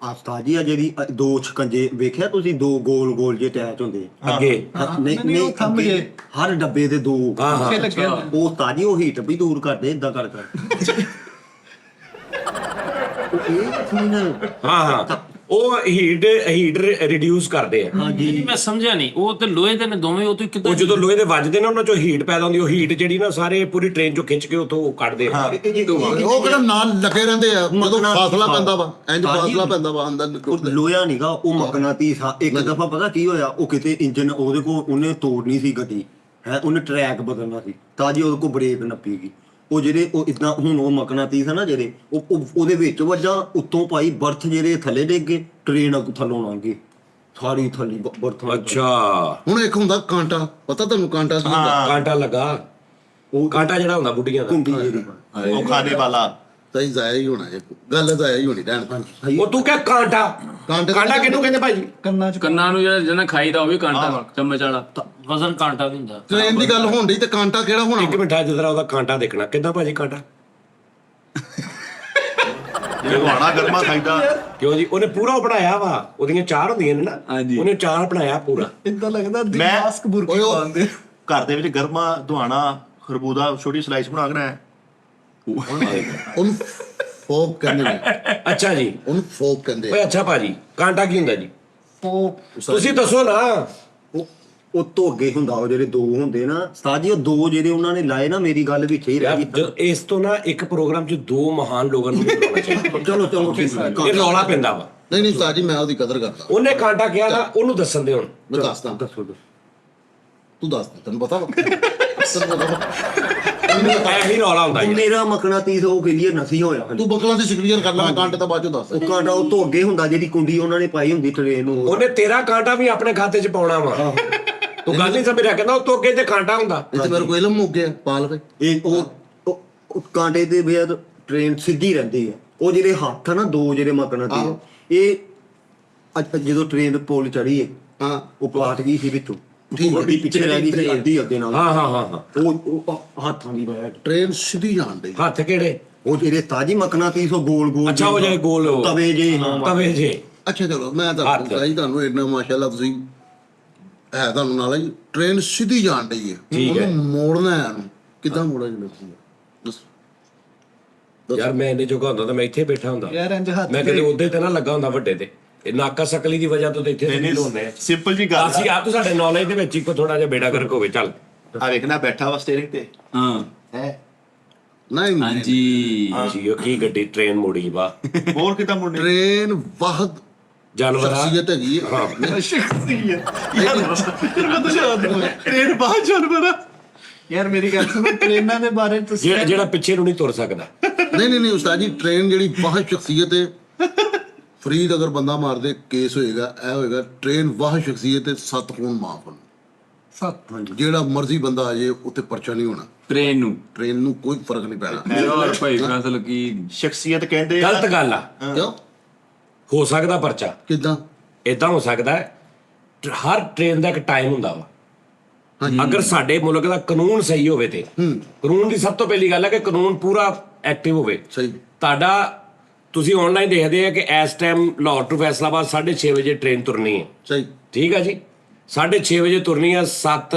ਤਾਜੀ ਆ ਜਿਹੜੀ 2 ਛਕੰਜੇ ਵੇਖਿਆ ਤੁਸੀਂ, 2 ਗੋਲ ਜੇ ਅਟੈਚ ਹੁੰਦੇ ਅੱਗੇ ਨਹੀਂ, ਉਹ ਥੰਮ ਅੱਗੇ ਜੇ। ਹਰ ਡੱਬੇ ਦੇ 2। ਹਾਂ ਲੱਗੇ ਹੁੰਦੇ। ਉਹ ਤਾਜੀ ਉਹ ਹੀਟ ਵੀ ਦੂਰ ਕਰਦੇ ਇਦਾਂ ਕਰ ਇਹ ਹਾਂ ਉਹ ਹੀਟ ਰਿਡਿਊਸ ਕਰਦੇ ਆ। ਹਾਂਜੀ, ਮੈਂ ਸਮਝਿਆ ਨਹੀਂ, ਉਹ ਤੇ ਲੋਹੇ ਦੇ ਨੇ ਦੋਵੇਂ, ਉਹ ਤੋਂ ਕਿੱਦਾਂ? ਉਹ ਜਦੋਂ ਲੋਹੇ ਦੇ ਵੱਜਦੇ ਨੇ ਉਹਨਾਂ 'ਚੋਂ ਹੀਟ ਪੈਦਾ ਹੁੰਦੀ, ਉਹ ਹੀਟ ਜਿਹੜੀ ਨਾ ਸਾਰੇ ਪੂਰੀ ਟ੍ਰੇਨ 'ਚੋਂ ਖਿੱਚ ਕੇ ਉੱਥੋਂ ਕੱਢਦੇ ਆ। ਉਹ ਕਿਹੜਾ ਨਾਲ ਲੱਗੇ ਰਹਿੰਦੇ ਆ, ਜਦੋਂ ਫਾਸਲਾ ਪੈਂਦਾ ਵਾ ਇੰਜ ਫਾਸਲਾ ਪੈਂਦਾ ਵਾ ਅੰਦਰ ਉਹ ਲੋਹਾ ਨੀਗਾ, ਉਹ ਮਕਨਾਤੀਸ ਆ। ਇੱਕ ਦਫਾ ਪਤਾ ਕੀ ਹੋਇਆ, ਉਹ ਕਿਤੇ ਇੰਜਨ ਉਹਦੇ ਕੋਲ ਉਹਨੇ ਤੋੜਨੀ ਸੀ ਗੱਡੀ ਹੈ, ਉਹਨੇ ਟਰੈਕ ਬਦਲਣਾ ਸੀ। ਤਾਜੀ ਉਹਦੇ ਕੋਲ ਬ੍ਰੇਕ ਨੱਪੀ ਗਈ। ਉਹ ਜਿਹੜੇ ਉਹ ਇਦਾਂ ਹੁਣ ਉਹ ਮਕਨਾਤੀਸ ਆ ਨਾ ਜਿਹੜੇ, ਉਹਦੇ ਵਿੱਚ ਵੱਜਾ, ਉੱਤੋਂ ਪਾਈ ਬਰਥ ਜਿਹੜੇ ਥੱਲੇ ਡਿੱਗ ਗਏ, ਟ੍ਰੇਨ ਥੱਲੋਂ ਲੰਘ ਗਈ ਸਾਰੀ ਥੱਲੇ ਬਰਥ। ਅੱਛਾ ਹੁਣ ਇੱਕ ਹੁੰਦਾ ਕਾਂਟਾ, ਪਤਾ ਤੁਹਾਨੂੰ ਕਾਂਟਾ ਕੀ ਹੁੰਦਾ? ਕਾਂਟਾ ਲੱਗਾ। ਉਹ ਕਾਂਟਾ ਜਿਹੜਾ ਹੁੰਦਾ ਬੁੱਢੀਆਂ ਦਾ ਕੁੰਡੀ ਜਿਹੜੀ ਉਹ ਖਾਣੇ ਵਾਲਾ ਤਾਂ ਹੀ ਜ਼ਾਇਆ ਹੀ ਹੋਣਾ ਇਹ ਗੱਲ ਜ਼ਾਇਆ ਹੀ ਹੋਣੀ ਰਹਿਣ ਉਹ ਤੂੰ ਕਹਿ ਕਾਂਟਾ ਕਾਂਟੇ ਕਾਂਟਾ ਕਿਹਨੂੰ ਕਹਿੰਦੇ ਭਾਜੀ? ਕੰਨਾਂ 'ਚ ਕੰਨਾਂ ਨੂੰ ਜਿਹੜਾ ਖਾਈਦਾ ਉਹ ਵੀ ਕਾਂਟਾ ਚਮਚ ਵਾਲਾ। ਵਜ਼ਨ ਕਾਂਟਾ ਵੀ ਹੁੰਦਾ। ਟ੍ਰੇਨ ਦੀ ਗੱਲ ਹੋਣ ਡਈ ਤੇ ਕਾਂਟਾ ਕਿਹੜਾ ਹੋਣਾ ਇੱਕ ਮਿੰਟ ਜਰਾ ਉਹਦਾ ਕਾਂਟਾ ਦੇਖਣਾ ਕਿੱਦਾਂ ਭਾਜੀ ਕਾਂਟਾ? ਇਹ ਵਾਣਾ ਗਰਮਾ ਖਾਈਦਾ। ਕਿਉਂ ਜੀ ਉਹਨੇ ਪੂਰਾ ਉਹ ਬਣਾਇਆ ਵਾ, ਉਹਦੀਆਂ 4 ਹੁੰਦੀਆਂ ਨੇ ਨਾ, ਹਾਂਜੀ। ਉਹਨੇ 4 ਬਣਾਇਆ ਪੂਰਾ। ਇਦਾਂ ਲੱਗਦਾ ਮੈਂ- ਮਾਸਕ ਬੁਰਕੀ ਪਾਉਂਦੇ। ਘਰ ਦੇ ਵਿੱਚ ਗਰਮਾ ਦੁਆਣਾ ਖਰਬੂਜ਼ਾ ਛੋਟੀ ਸਲਾਈਸ ਬਣਾ ਕੇ ਨਾ ਉਹਨੂੰ ਫੋਕ ਕਹਿੰਦੇ ਨੇ, ਅੱਛਾ ਜੀ, ਉਹਨੂੰ ਫੋਕ ਕਹਿੰਦੇ ਓਏ ਅੱਛਾ ਭਾਜੀ ਕਾਂਟਾ ਕੀ ਹੁੰਦਾ ਜੀ? ਉਹ ਤੁਸੀਂ ਦੱਸੋ ਨਾ। ਉਹ ਧੋਗੇ ਹੁੰਦਾ, ਉਹ ਜਿਹੜੇ 2 ਹੁੰਦੇ ਨਾ ਉਸਤਾਦ ਜੀ, ਉਹ 2 ਜਿਹੜੇ ਉਹਨਾਂ ਨੇ ਲਾਏ ਨਾ, ਮੇਰੀ ਗੱਲ ਵਿੱਚ ਹੀ ਯਾਰ ਰਹਿ ਗਈ। ਇਸ ਤੋਂ ਨਾ ਇੱਕ ਪ੍ਰੋਗਰਾਮ 'ਚ 2 ਮਹਾਨ ਲੋਕਾਂ ਨੂੰ ਬੁਲਾਉਣਾ ਚਾਹੀਦਾ। ਚਲੋ ਚਲੋ ਠੀਕ ਹੈ। ਇਹ ਰੌਲਾ ਪੈਂਦਾ ਵਾ। ਨਹੀਂ ਨਹੀਂ ਉਸਤਾਦ ਜੀ ਮੈਂ ਉਹਦੀ ਕਦਰ ਕਰਦਾ ਉਹਨੇ ਕਾਂਟਾ ਕਿਹਾ ਨਾ, ਉਹਨੂੰ ਦੱਸਣ ਦੇ ਹੁਣ। ਮੈਂ ਦੱਸਦਾ ਦੱਸੋ ਤੂੰ ਦੱਸ ਦੇ ਤੈਨੂੰ ਪਤਾ ਵਾ ਤੈਨੂੰ ਪਤਾ ਵਾ। ਐ ਵੀ ਰੌਲਾ ਹੁੰਦਾ ਜੀ। ਮੇਰਾ ਮਕਨਾਤੀਸ ਉਹ ਕਲੀਅਰ ਨਹੀਂ ਹੋਇਆ ਹਲੇ। ਤੂੰ ਬਕਲਾਂ ਦੀ ਸਿਕਲੀਅਰ ਕਰ ਲੈ ਕਾਂਟੇ ਤਾਂ ਬਾਅਦ ਚੋਂ ਦੱਸ ਉਹ ਕਾਂਟਾ ਉਹ ਧੋਗੇ ਹੁੰਦਾ, ਜਿਹੜੀ ਕੁੰਡੀ ਉਹਨਾਂ ਨੇ ਪਾਈ ਹੁੰਦੀ ਟ੍ਰੇਨ ਨੂੰ। ਉਹਨੇ ਤੇਰਾ ਕਾਂਟਾ ਵੀ ਆਪਣੇ ਖਾਤੇ 'ਚ ਪਾਉਣਾ ਵਾ। ਤੂੰ ਗੱਲ ਨਹੀਂ ਸਮਝ ਰਿਹਾ, ਕਹਿੰਦਾ ਉਹ ਤੋਗੇ ਤੇ ਕਾਂਟਾ ਹੁੰਦਾ। ਇੱਥੇ ਮੇਰੇ ਕੋਲ ਇਲਮ ਮੁੱਕ ਗਿਆ ਪਾ ਲਵੇ ਇਹ ਉਹ ਕਾਂਟੇ ਦੇ ਬੇਅਦ ਟ੍ਰੇਨ ਸਿੱਧੀ ਰਹਿੰਦੀ ਹੈ। ਉਹ ਜਿਹੜੇ ਹੱਥ ਆ ਨਾ 2 ਜਿਹੜੇ ਮਕਨਾਤੀ, ਇਹ ਜਦੋਂ ਟ੍ਰੇਨ ਪੁਲ ਚੜੀ ਹੈ ਹਾਂ ਉਹ ਪਾਟ ਗਈ ਸੀ ਵਿੱਚੋਂ, ਠੀਕ ਹੈ। ਅੱਧੀ ਪਿੱਛੇ ਰਹਿ ਗਈ ਸੀ, ਅੱਧੀ ਅੱਗੇ ਨਾਲ। ਹਾਂ ਹਾਂ ਹਾਂ ਹਾਂ। ਉਹ ਹੱਥਾਂ ਦੀ ਬੈਠ, ਟ੍ਰੇਨ ਸਿੱਧੀ ਜਾਣ ਡਈ ਹੱਥ ਕਿਹੜੇ? ਉਹ ਜਿਹੜੇ ਤਾਜੀ ਮਕਨਾਤੀਸ ਉਹ ਗੋਲ ਗੋਲ ਅੱਛਾ ਉਹ ਜਿਹੜੇ ਗੋਲ ਉਹ ਤਵੇ ਜੇ। ਹਾਂ ਤਵੇ ਜੇ। ਅੱਛਾ ਚਲੋ ਮੈਂ ਹੱਥ। ਤਾਂ ਜੀ ਤੁਹਾਨੂੰ ਇੰਨਾ ਮਾਸ਼ਾਅੱਲਾ ਤੁਸੀਂ ਹੈ ਤੁਹਾਨੂੰ ਨਾਲ ਹੀ ਟ੍ਰੇਨ ਸਿੱਧੀ ਜਾਣ ਡਈ ਹੈ ਠੀਕ ਹੈ। ਉਹਨੂੰ ਮੋੜਨਾ ਹੈ ਇਹਨੂੰ ਕਿੱਦਾਂ ਮੋੜਿਆ ਜੀ ਦੱਸੋ ਯਾਰ ਮੈਂ ਇੰਨੇ ਜੋਗਾ ਹੁੰਦਾ ਤਾਂ ਮੈਂ ਇੱਥੇ ਬੈਠਾ ਹੁੰਦਾ। ਯਾਰ ਇੰਜ ਹੱਥ ਮੈਂ ਕਦੇ ਉਹਦੇ ਤੇ ਨਾ ਲੱਗਾ ਹੁੰਦਾ ਵੱਡੇ ਤੇ। ਇਹ ਨਾਕਾ ਸਕਲੀ ਦੀ ਵਜ੍ਹਾ ਤੋਂ ਤੇ ਇੱਥੇ ਨਹੀਂ ਹੁੰਦੇ ਆ। ਸਿੰਪਲ ਜੀ ਗੱਲ ਅਸੀਂ ਆ ਤੂੰ ਸਾਡੇ ਨੌਲੇਜ ਦੇ ਵਿੱਚ ਇੱਕ ਥੋੜਾ ਜਿਹਾ ਬੇੜਾ ਗਰਕ ਹੋਵੇ। ਚੱਲ ਆ ਵੇਖਣਾ ਬੈਠਾ ਵਾ ਸਟੀਅਰਿੰਗ ਤੇ ਹਾਂ ਹੈ ਨਹੀਂ ਹਾਂਜੀ। ਜੀ ਉਹ ਕੀ ਗੱਡੀ ਟ੍ਰੇਨ ਮੋੜੀ ਵਾ। ਹੋਰ ਕਿਦਾਂ ਮੁੰਡੇ ਟ੍ਰੇਨ ਵਾਹਦ ਜਾਨਵਰ ਆ। ਸ਼ਖਸੀਅਤ ਹੈਗੀ ਹੈ ਸ਼ਖਸੀਅਤ ਯਾਰ ਮੈਂ ਤਾਂ ਸ਼ਾਇਦ ਟ੍ਰੇਨ ਬਾਹਰ ਜਾਨਵਰ ਯਾਰ ਮੇਰੀ ਗੱਲ ਸੁਣੋ, ਟ੍ਰੇਨਾਂ ਦੇ ਬਾਰੇ ਤੁਸੀਂ ਜਿਹੜਾ ਪਿੱਛੇ ਨੂੰ ਨਹੀਂ ਤੁਰ ਸਕਦਾ। ਨਹੀਂ ਉਸਤਾਦ ਜੀ ਟ੍ਰੇਨ ਜਿਹੜੀ ਵਾਹਦ ਸ਼ਖਸੀਅਤ ਹੈ ਫਰੀਦ ਅਗਰ ਬੰਦਾ ਮਾਰਦੇ ਕੇਸ ਹੋਏਗਾ ਇਹ ਹੋਏਗਾ ਟ੍ਰੇਨ ਵਾਹਦ ਸ਼ਖਸੀਅਤ ਤੇ 7 ਖੂਨ ਮਾਫ ਹੋਣ ਸੱਤ ਜਿਹੜਾ ਮਰਜ਼ੀ ਬੰਦਾ ਆ ਜਾਏ ਉੱਤੇ ਪਰਚਾ ਨਹੀਂ ਹੋਣਾ ਟ੍ਰੇਨ ਨੂੰ ਕੋਈ ਫਰਕ ਨਹੀਂ ਪੈਣਾ ਹੋਰ ਭਾਈ ਫੈਸਲ ਕੀ ਸ਼ਖਸੀਅਤ ਕਹਿੰਦੇ ਗਲਤ ਗੱਲ ਆ। ਕਿਉਂ ਹੋ ਸਕਦਾ ਪਰਚਾ ਕਿਦਾਂ ਇਦਾਂ ਹੋ ਸਕਦਾ ਹੈ। ਹਰ ਟ੍ਰੇਨ ਦਾ ਇੱਕ ਟਾਈਮ ਹੁੰਦਾ ਵਾ। ਅਗਰ ਸਾਡੇ ਮੁਲਕ ਦਾ ਕਾਨੂੰਨ ਸਹੀ ਹੋਵੇ ਤੇ ਕਾਨੂੰਨ ਦੀ ਸਭ ਤੋਂ ਪਹਿਲੀ ਗੱਲ ਹੈ ਕਿ ਕਾਨੂੰਨ ਪੂਰਾ ਐਕਟਿਵ ਹੋਵੇ। ਸਹੀ ਤੁਹਾਡਾ ਤੁਸੀਂ ਆਨਲਾਈਨ ਦੇਖਦੇ ਆ ਕਿ ਇਸ ਟਾਈਮ ਲਾਹੌਰ ਟੂ ਫੈਸਲਾਬਾਦ 6:30 ਵਜੇ ਟ੍ਰੇਨ ਤੁਰਨੀ ਹੈ। ਸਹੀ ਠੀਕ ਹੈ ਜੀ, 6:30 ਵਜੇ ਤੁਰਨੀ ਹੈ, 7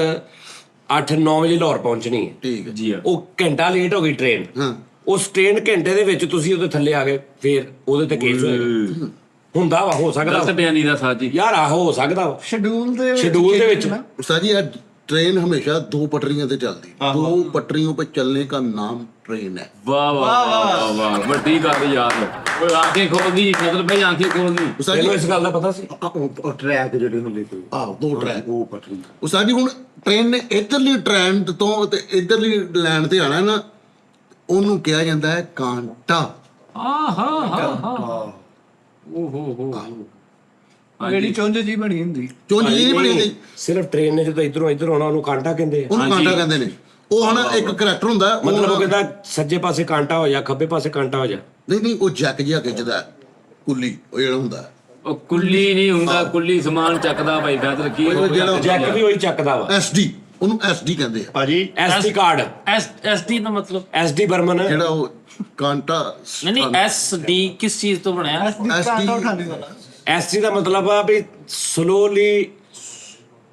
8 9 ਵਜੇ ਲਾਹੌਰ ਪਹੁੰਚਣੀ ਹੈ। ਠੀਕ ਹੈ ਜੀ ਆ। ਉਹ ਘੰਟਾ ਲੇਟ ਹੋ ਗਈ ਟ੍ਰੇਨ। ਹਾਂ ਉਸ ਟ੍ਰੇਨ ਘੰਟੇ ਦੇ ਵਿੱਚ ਤੁਸੀਂ ਉਹਦੇ ਥੱਲੇ ਆ ਗਏ, ਫਿਰ ਉਹਦੇ ਤੇ ਕੇਸ ਹੋਏਗਾ। ਹੁੰਦਾ ਵਾ, ਹੋ ਸਕਦਾ ਗਲਤ ਵਾ। ਬਿਆਨੀ ਦਾ ਸਾਜੀ। ਯਾਰ ਆਹੋ ਹੋ ਸਕਦਾ ਵਾ। ਸ਼ਡਿਊਲ ਦੇ ਵਿੱਚ ਨਾ उस्ताद जी यार ट्रेन हमेशा 2 पटरियों पे चलती है 2 पटरियों पे चलने का नाम ट्रेन है ਵਾਹ ਵਾਹ ਵਾਹ ਵਾਹ ਵੱਡੀ ਗੱਲ ਯਾਰ। ਓਏ ਆਂखें खोलदी मतलब भाई आंखें खोलदी। उस्ताद ਤੈਨੂੰ जी ਇਸ ਗੱਲ ਦਾ ਪਤਾ ਸੀ? ਉਹ ਟਰੈਕ ਜਿਹੜੇ ਹੁੰਦੇ ਸੀ, 2 ट्रैक ਉਹ ਪਟਰੀ। उस्ताद जी हुण ट्रेन ने इधरली ट्रेन तो ते इधरली लाइन ते आना ना ਉਹਨੂੰ ਕਿਹਾ ਜਾਂਦਾ ਹੈ ਕਾਂਟਾ ਓ ਹੋ ਜਿਹੜੀ ਚੁੰਝ ਜੀ ਬਣੀ ਹੁੰਦੀ। ਚੁੰਝ ਜੀ ਨਹੀਂ ਬਣੀ ਹੁੰਦੀ ਸਿਰਫ ਟ੍ਰੇਨ ਨੇ ਜਦੋਂ ਇਧਰੋਂ ਇਧਰ ਆਉਣਾ ਉਹਨੂੰ ਕਾਂਟਾ ਕਹਿੰਦੇ ਆ। ਉਹਨੂੰ ਕਾਂਟਾ ਕਹਿੰਦੇ ਨੇ ਉਹ ਹਨਾ ਇੱਕ ਕਰੈਕਟਰ ਹੁੰਦਾ ਹੈ, ਉਹ ਮਤਲਬ ਉਹ ਨਾ- ਕਹਿੰਦਾ ਸੱਜੇ ਪਾਸੇ ਕਾਂਟਾ ਹੋ ਜਾ, ਖੱਬੇ ਪਾਸੇ ਕਾਂਟਾ ਹੋ ਜਾ। ਨਹੀਂ ਉਹ ਜੈਕ ਜਿਹਾ ਖਿੱਚਦਾ ਹੈ, ਕੁੱਲੀ ਉਹ ਜਿਹੜਾ ਹੁੰਦਾ ਹੈ। ਉਹ ਕੁੱਲੀ ਨਹੀਂ ਹੁੰਦਾ, ਕੁੱਲੀ ਸਮਾਨ ਚੱਕਦਾ ਭਾਈ ਫੈਸਲ ਕੀ ਉਹ ਜਿਹੜਾ ਜੈਕ ਵੀ ਉਹੀ ਚੱਕਦਾ ਵਾ। SD ਉਹਨੂੰ SD ਕਹਿੰਦੇ ਆ ਭਾਜੀ ਐਸਡੀ ਕਾਰਡ, ਐਸਡੀ ਦਾ ਮਤਲਬ ਐਸਡੀ ਬਰਮਨ। ਜਿਹੜਾ ਉਹ ਕਾਂਟਾ ਨਹੀਂ ਐਸਡੀ ਕਿਸ ਚੀਜ਼ ਤੋਂ ਬਣਿਆ? ਕਾਂਟਾ ਉਠਾਣੇ ਵਾਲਾ ਐਸਡੀ ਦਾ ਮਤਲਬ ਆ ਵੀ ਸਲੋਲੀ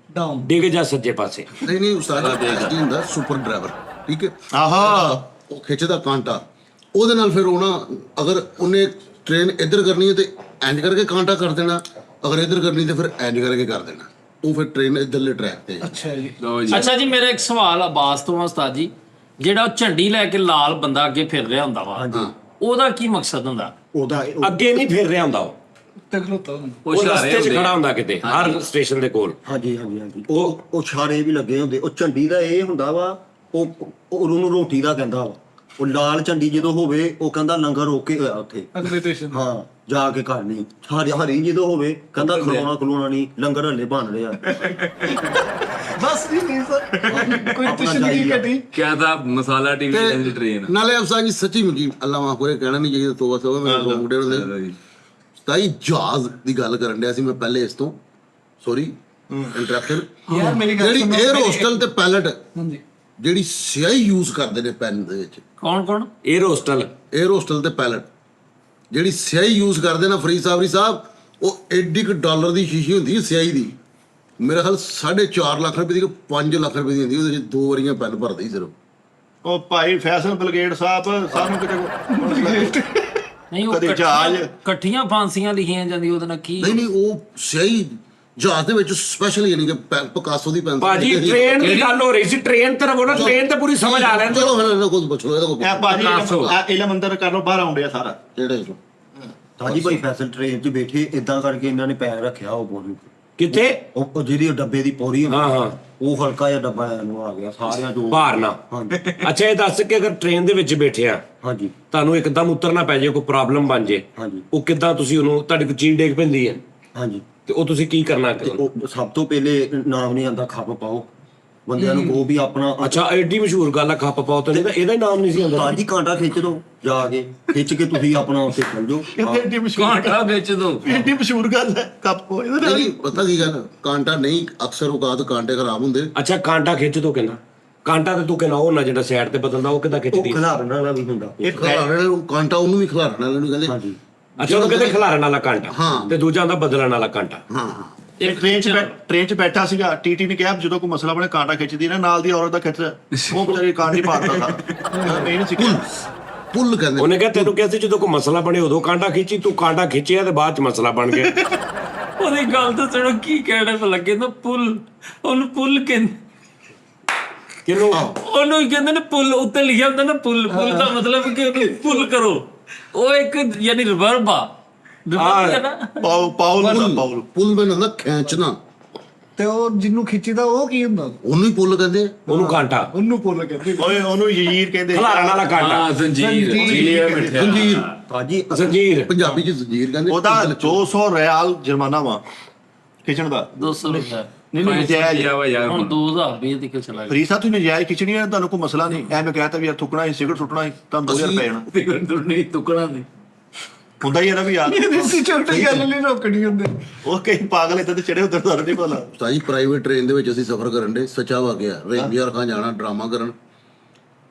ਡਾਊਨ। ਡਿੱਗ ਜਾ ਸੱਜੇ ਪਾਸੇ। ਨਹੀਂ ਉਸਤਾਦ SD ਹੁੰਦਾ ਸੁਪਰ ਡਰਾਈਵਰ ਠੀਕ ਹੈ ਆਹਾ ਉਹ ਖਿੱਚਦਾ ਕਾਂਟਾ ਉਹਦੇ ਨਾਲ ਫਿਰ ਉਹ ਨਾ ਅਗਰ ਉਹਨੇ ਟ੍ਰੇਨ ਇੱਧਰ ਕਰਨੀ ਹੈ ਤੇ ਇੰਜ ਕਰਕੇ ਕਾਂਟਾ ਕਰ ਦੇਣਾ, ਅਗਰ ਇੱਧਰ ਕਰਨੀ ਤੇ ਫਿਰ ਇੰਜ ਕਰਕੇ ਕਰ ਦੇਣਾ, ਉਹ ਫਿਰ ਟ੍ਰੇਨ ਇੱਧਰਲੇ ਟਰੈਕ ਤੇ ਅੱਛਾ ਜੀ। ਲਓ ਜੀ। ਅੱਛਾ ਜੀ, ਮੇਰਾ ਇੱਕ ਸਵਾਲ ਆਬਾਸ ਤੋਂ ਆ ਉਸਤਾਦ ਜੀ, ਜਿਹੜਾ ਉਹ ਝੰਡੀ ਲੈ ਕੇ ਲਾਲ ਬੰਦਾ ਅੱਗੇ ਫਿਰ ਰਿਹਾ ਹੁੰਦਾ ਵਾ, ਉਹਦਾ ਕੀ ਮਕਸਦ ਹੁੰਦਾ? ਉਹਦਾ ਅੱਗੇ ਨਹੀਂ ਫਿਰ ਰਿਹਾ ਹੁੰਦਾ ਉਹ ਤੇ ਖਲੋਤਾ ਹੁੰਦਾ। ਉਹ ਇਸ਼ਾਰੇ ਰਸਤੇ 'ਚ ਹੁੰਦੇ ਖੜਾ ਹੁੰਦਾ ਕਿਤੇ ਹਰ ਸਟੇਸ਼ਨ ਦੇ ਕੋਲ। ਹਾਂਜੀ ਉਹ ਛਾਰੇ ਵੀ ਲੱਗੇ ਹੁੰਦੇ। ਉਹ ਝੰਡੀ ਦਾ ਇਹ ਹੁੰਦਾ ਵਾ, ਉਹ ਉਹਨੂੰ ਰੋਟੀ ਦਾ ਕਹਿੰਦਾ ਵਾ। ਉਹ ਲਾਲ ਝੰਡੀ ਜਦੋਂ ਹੋਵੇ ਉਹ ਕਹਿੰਦਾ ਲੰਗਰ ਰੋਕੇ ਹੋਇਆ ਉੱਥੇ, ਅਗਲੇ ਸਟੇਸ਼ਨ ਹਾਂ ਜਾ ਕੇ ਕਰਨੀ। ਹਰੀ ਜਦੋਂ ਹੋਵੇ ਕਹਿੰਦਾ ਖਲੋਣਾ ਨਹੀਂ, ਲੰਗਰ ਹੱਲੇ ਬਣ ਰਿਹਾ। ਬਸ ਨਹੀਂ ਸਰ ਕੋਈ ਤਸ਼ਵੀਰ ਕੱਢੀ ਕਿਆ ਤਾਂ ਮਸਾਲਾ ਟੀਵੀ ਦੀ ਟ੍ਰੇਨ ਨਾਲੇ ਅਫਸਰ ਜੀ ਸੱਚੀ ਮੁਕੀ ਅੱਲਾ ਮਾਫ ਕਰੇ, ਕਹਿਣਾ ਨਹੀਂ ਚਾਹੀਦਾ, ਤੋਬਾ ਤੋਬਾ, ਮੇਰੇ ਦੋ ਮੁੰਡੇ ਹੁੰਦੇ ਤਾਈ ਜਹਾਜ਼ ਦੀ ਗੱਲ ਕਰਨ ਡਿਆ ਸੀ ਮੈਂ ਪਹਿਲੇ, ਇਸ ਤੋਂ ਸੌਰੀ ਇੰਟਰਪਸ਼ਨ। ਯਾਰ ਮੇਰੀ ਗੱਲ ਜਿਹੜੀ ਸੁਣੋ, 에ਅਰ ਹੋਸਟਲ ਤੇ ਪਾਇਲਟ ਹਾਂਜੀ ਜਿਹੜੀ ਸਿਆਹੀ ਯੂਜ਼ ਕਰਦੇ ਨੇ ਪੈਨ ਦੇ ਵਿੱਚ, ਕੌਣ 에ਅਰ ਹੋਸਟਲ 에ਅਰ ਹੋਸਟਲ ਤੇ ਪਾਇਲਟ ਜਿਹੜੀ ਸਿਆਹੀ ਯੂਜ਼ ਕਰਦੇ ਨਾ ਫਰੀਦ ਸਾਹਿਬ, ਉਹ ਐਡੀ ਕੁ ਡਾਲਰ ਦੀ ਸ਼ੀਸ਼ੀ ਹੁੰਦੀ ਹੈ ਸਿਆਹੀ ਦੀ, ਮੇਰੇ ਖਿਆਲ 4.5 ਲੱਖ ਰੁਪਏ ਦੀ, 5 ਲੱਖ ਰੁਪਏ ਦੀ ਹੁੰਦੀ, ਉਹਦੇ ਵਿੱਚ 2 ਵਾਰੀਆਂ ਪੈਨ ਭਰਦੇ ਹੀ ਸਿਰਫ। ਉਹ ਭਾਈ ਫੈਸ਼ਨ ਬਲਗੇਟ ਸਾਹਿਬ ਸਾਨੂੰ ਕਿਤੇ ਨਹੀਂ ਉਹ ਕਦੇ ਜਹਾਜ਼ ਇਕੱਠੀਆਂ ਫਾਂਸੀਆਂ ਲਿਖੀਆਂ ਜਾਂਦੀ ਉਹਦੇ ਨਾਲ ਕੀ ਨਹੀਂ ਉਹ ਸਿਆਹੀ ਜਹਾਜ਼ ਦੇ ਵਿੱਚ ਸਪੈਸ਼ਲ, ਯਾਨੀ ਕਿ ਪਿਕਾਸੋ ਦੀ ਪੈਨਸਿਲ। ਭਾਜੀ ਟ੍ਰੇਨ ਦੀ ਗੱਲ ਹੋ ਰਹੀ ਸੀ, ਟ੍ਰੇਨ ਤੇ ਰਵੋ ਨਾ, ਟ੍ਰੇਨ ਤੇ ਪੂਰੀ ਸਮਝ ਆ ਲੈਣ। ਚਲੋ ਫਿਰ ਇਹਦਾ ਕੁਝ ਪੁੱਛੋ, ਇਹਦਾ ਕੋਈ ਇਹ ਭਾਜੀ ਇਹ ਮੰਦਰ ਕਰ ਲੋ, ਬਾਹਰ ਆਉਂਦੇ ਆ ਸਾਰਾ। ਕਿਹੜੇ ਚੋਂ? ਤਾਜੀ ਭਾਈ ਫੈਸਲ ਟ੍ਰੇਨ 'ਚ ਬੈਠੇ ਇਦਾਂ ਕਰਕੇ ਇਹਨਾਂ ਨੇ ਪੈਰ ਰੱਖਿਆ ਉਹ ਬੋਰੀ ਕਿੱਥੇ? ਉਹ ਜਿਹੜੀ ਉਹ ਡੱਬੇ ਦੀ ਪੌੜੀ ਹੁੰਦੀ, ਹਾਂ ਹਾਂ, ਉਹ ਹਲਕਾ ਜਿਹਾ ਡੱਬਾ ਇਹਨੂੰ ਆ ਗਿਆ ਸਾਰਿਆਂ ਚੋਂ। ਭਾਰਨਾ। ਹਾਂਜੀ ਅੱਛਾ ਇਹ ਦੱਸ ਕਿ ਅਗਰ ਟ੍ਰੇਨ ਦੇ ਵਿੱਚ ਬੈਠੇ ਆ, ਹਾਂਜੀ ਤੁਹਾਨੂੰ ਇੱਕਦਮ ਉਤਰਨਾ ਪੈ ਜਾਏ, ਕੋਈ ਪ੍ਰੋਬਲਮ ਬਣ ਜੇ, ਹਾਂਜੀ ਉਹ ਕਿੱਦਾਂ ਤੁਸੀਂ ਉਹਨੂੰ, ਤੁਹਾਡੀ ਕੋਈ ਚੀਜ਼ ਡੇਗ ਪੈਂਦੀ ਹੈ ਹਾਂਜੀ। ਤੇ ਉਹ ਤੁਸੀਂ ਕੀ ਕਰਨਾ? ਤੇ ਉਹ ਸਭ ਤੋਂ ਪਹਿਲੇ ਨਾਮ ਨਹੀਂ ਆਉਂਦਾ, ਖੱਪ ਪਾਓ ਬੰਦਿਆਂ ਨੂੰ, ਉਹ ਵੀ ਆਪਣਾ ਅੱਛਾ ਐਡੀ ਮਸ਼ਹੂਰ ਗੱਲ ਆ, ਖੱਪ ਪਾਓ ਤੇ ਇਹਦਾ ਹੀ ਨਾਮ ਨਹੀਂ ਸੀ ਆਉਂਦਾ। ਤਾਜੀ ਕਾਂਟਾ ਖਿੱਚ ਦੋ ਜਾ ਕੇ, ਖਿੱਚ ਕੇ ਤੁਸੀਂ ਆਪਣਾ ਉੱਥੇ ਚੱਲ ਜਾਓ। ਏਡੀ ਮਸ਼ਹੂਰ ਘਾਟਾ ਵਿੱਚ ਦੋ ਏਡੀ ਮਸ਼ਹੂਰ ਗੱਲ ਹੈ ਕੱਪ ਇਹਦੇ ਨਾਲ ਨਹੀਂ ਪਤਾ ਕੀ ਗੱਲ, ਕਾਂਟਾ ਨਹੀਂ, ਅਕਸਰ ਔਕਾਤ ਕਾਂਟੇ ਖਰਾਬ ਹੁੰਦੇ। ਅੱਛਾ ਕਾਂਟਾ ਖਿੱਚ ਦੋ ਕਹਿੰਦਾ, ਕਾਂਟਾ ਤੇ ਤੂੰ ਕਹਿੰਦਾ ਉਹ ਨਾ ਜਿਹੜਾ ਸਾਈਡ ਤੇ ਬਦਲਦਾ, ਉਹ ਕਿੱਦਾਂ ਉਹ ਖਿੱਚਦੀ? ਖਿਲਾਰਨ ਵਾਲਾ ਵੀ ਹੁੰਦਾ। ਖਿਲਾਰਨ ਨੂੰ ਕਾਂਟਾ, ਉਹਨੂੰ ਵੀ ਖਿਲਾਰਨ ਵਾਲੇ ਨੂੰ ਕਹਿੰਦੇ। ਹਾਂਜੀ ਅੱਛਾ ਉਹਨੂੰ ਕਹਿੰਦੇ ਖਿਲਾਰਨ ਵਾਲਾ ਕਾਂਟਾ, ਹਾਂ। ਤੇ ਦੂਜਾ ਹੁੰਦਾ ਬਦਲਣ ਵਾਲਾ ਕਾਂਟਾ। ਹਾਂ ਇੱਕ ਟ੍ਰੇਨ 'ਚ ਬੈਠਾ ਸੀਗਾ, ਟੀਟੀ ਨੇ ਕਿਹਾ ਜਦੋਂ ਕੋਈ ਮਸਲਾ ਬਣੇ ਕਾਂਟਾ ਖਿੱਚਦੀ ਨਾ, ਨਾਲ ਦੀ ਔਰਤ ਦਾ ਖਿੱਚ, ਉਹ ਵਿਚਾਰੀ ਕਾਂਟੀ ਪਾੜਦਾ ਸੀ। ਇਹ ਨਹੀਂ ਸੀ ਪੁੱਲ ਕਹਿੰਦੇ। ਉਹਨੇ ਕਿਹਾ ਤੈਨੂੰ ਕਿਹਾ ਸੀ ਜਦੋਂ ਕੋਈ ਮਸਲਾ ਬਣੇ ਉਦੋਂ ਕਾਂਟਾ ਖਿੱਚੀ, ਤੂੰ ਕਾਂਟਾ ਖਿੱਚਿਆ ਤੇ ਬਾਅਦ ਚ ਮਸਲਾ ਬਣ ਗਿਆ। ਉਹਦੀ ਗੱਲ ਤਾਂ ਸੁਣੋ ਕੀ ਕਹਿਣੇ ਪਾ ਲੱਗੇ ਨਾ, ਪੁੱਲ, ਉਹਨੂੰ ਪੁੱਲ ਕਹਿੰਦੇ, ਕਿਹਨੂੰ? ਉਹਨੂੰ ਹੀ ਕਹਿੰਦੇ ਨੇ ਪੁੱਲ, ਉੱਤੇ ਲਿਖਿਆ ਹੁੰਦਾ ਨਾ ਪੁੱਲ, ਪੁੱਲ ਦਾ ਮਤਲਬ ਕਿ ਉਹਨੂੰ ਪੁੱਲ ਕਰੋ, ਉਹ ਇੱਕ ਯਾਨੀ ਰਿਵਰਬ ਆ, ਰਿਵਰਬ ਹੈ ਨਾ। ਪਾਉਲ ਪੁੱਲ ਮੈਨੂੰ ਹੁੰਦਾ ਖਿੱਚਣਾ, ਤੇ ਉਹ ਜਿਹਨੂੰ ਖਿੱਚੀਦਾ ਉਹ ਕੀ ਹੁੰਦਾ? ਉਹਨੂੰ ਹੀ ਪੁੱਲ ਕਹਿੰਦੇ। ਉਹਨੂੰ ਕਾਂਟਾ, ਉਹਨੂੰ ਪੁੱਲ ਕਹਿੰਦੇ। ਓਏ ਉਹਨੂੰ ਯੀਰ ਕਹਿੰਦੇ। ਖਿਲਾਰਨ ਵਾਲਾ ਕਾਂਟਾ, ਹਾਂ ਜ਼ੰਜੀਰ ਜ਼ੰਜੀਰ, ਤਾਜੀ ਜ਼ੰਜੀਰ। ਪੰਜਾਬੀ ਚ ਜ਼ੰਜੀਰ ਕਹਿੰਦੇ। ਉਹਦਾ 200 ਰਿਆਲ ਜੁਰਮਾਨਾ ਵਾ ਖਿੱਚਣ ਦਾ। 200 ਰੁਪਏ ਨਹੀਂ ਨਜਾਇਜ਼ ਹੁਣ 2000 ਰੁਪਏ ਦੀ ਕਿ ਚਲਾ ਗਿਆ। ਫਰੀਦ ਸਾਹਿਬ ਤੁਸੀਂ ਨਜਾਇਜ਼ ਖਿੱਚਣੀ ਹੈ, ਤੁਹਾਨੂੰ ਕੋਈ ਮਸਲਾ ਨਹੀਂ। ਐਵੇਂ ਕਹਿਤਾ ਵੀ ਯਾਰ ਥੁੱਕਣਾ ਸੀ, ਸਿਗਰਟ ਸੁੱਟਣਾ ਸੀ, ਤੁਹਾਨੂੰ 2000 ਰੁਪਏ ਜਾਣਾ ਨਹੀਂ ਟੁਕੜਾ ਨਹੀਂ ਹੁੰਦਾ ਹੀ ਹੈ ਨਾ ਵੀ ਯਾਰ। ਇਸੇ ਛੋਟੀ ਗੱਲ ਨਹੀਂ ਰੋਕਣੀ ਹੁੰਦੇ। ਉਹ ਕਈ ਪਾਗਲ ਇੱਦਾਂ ਤੇ ਚੜੇ ਉਧਰ ਤੁਹਾਨੂੰ ਨਹੀਂ ਪਤਾ। ਸਾਜੀ ਪ੍ਰਾਈਵੇਟ ਟ੍ਰੇਨ ਦੇ ਵਿੱਚ ਅਸੀਂ ਸਫ਼ਰ ਕਰਨ ਦੇ, ਸੱਚਾ ਵਾਕਿਆ, ਰੇਂਜਰ ਖਾਂ ਜਾਣਾ ਡਰਾਮਾ ਕਰਨ,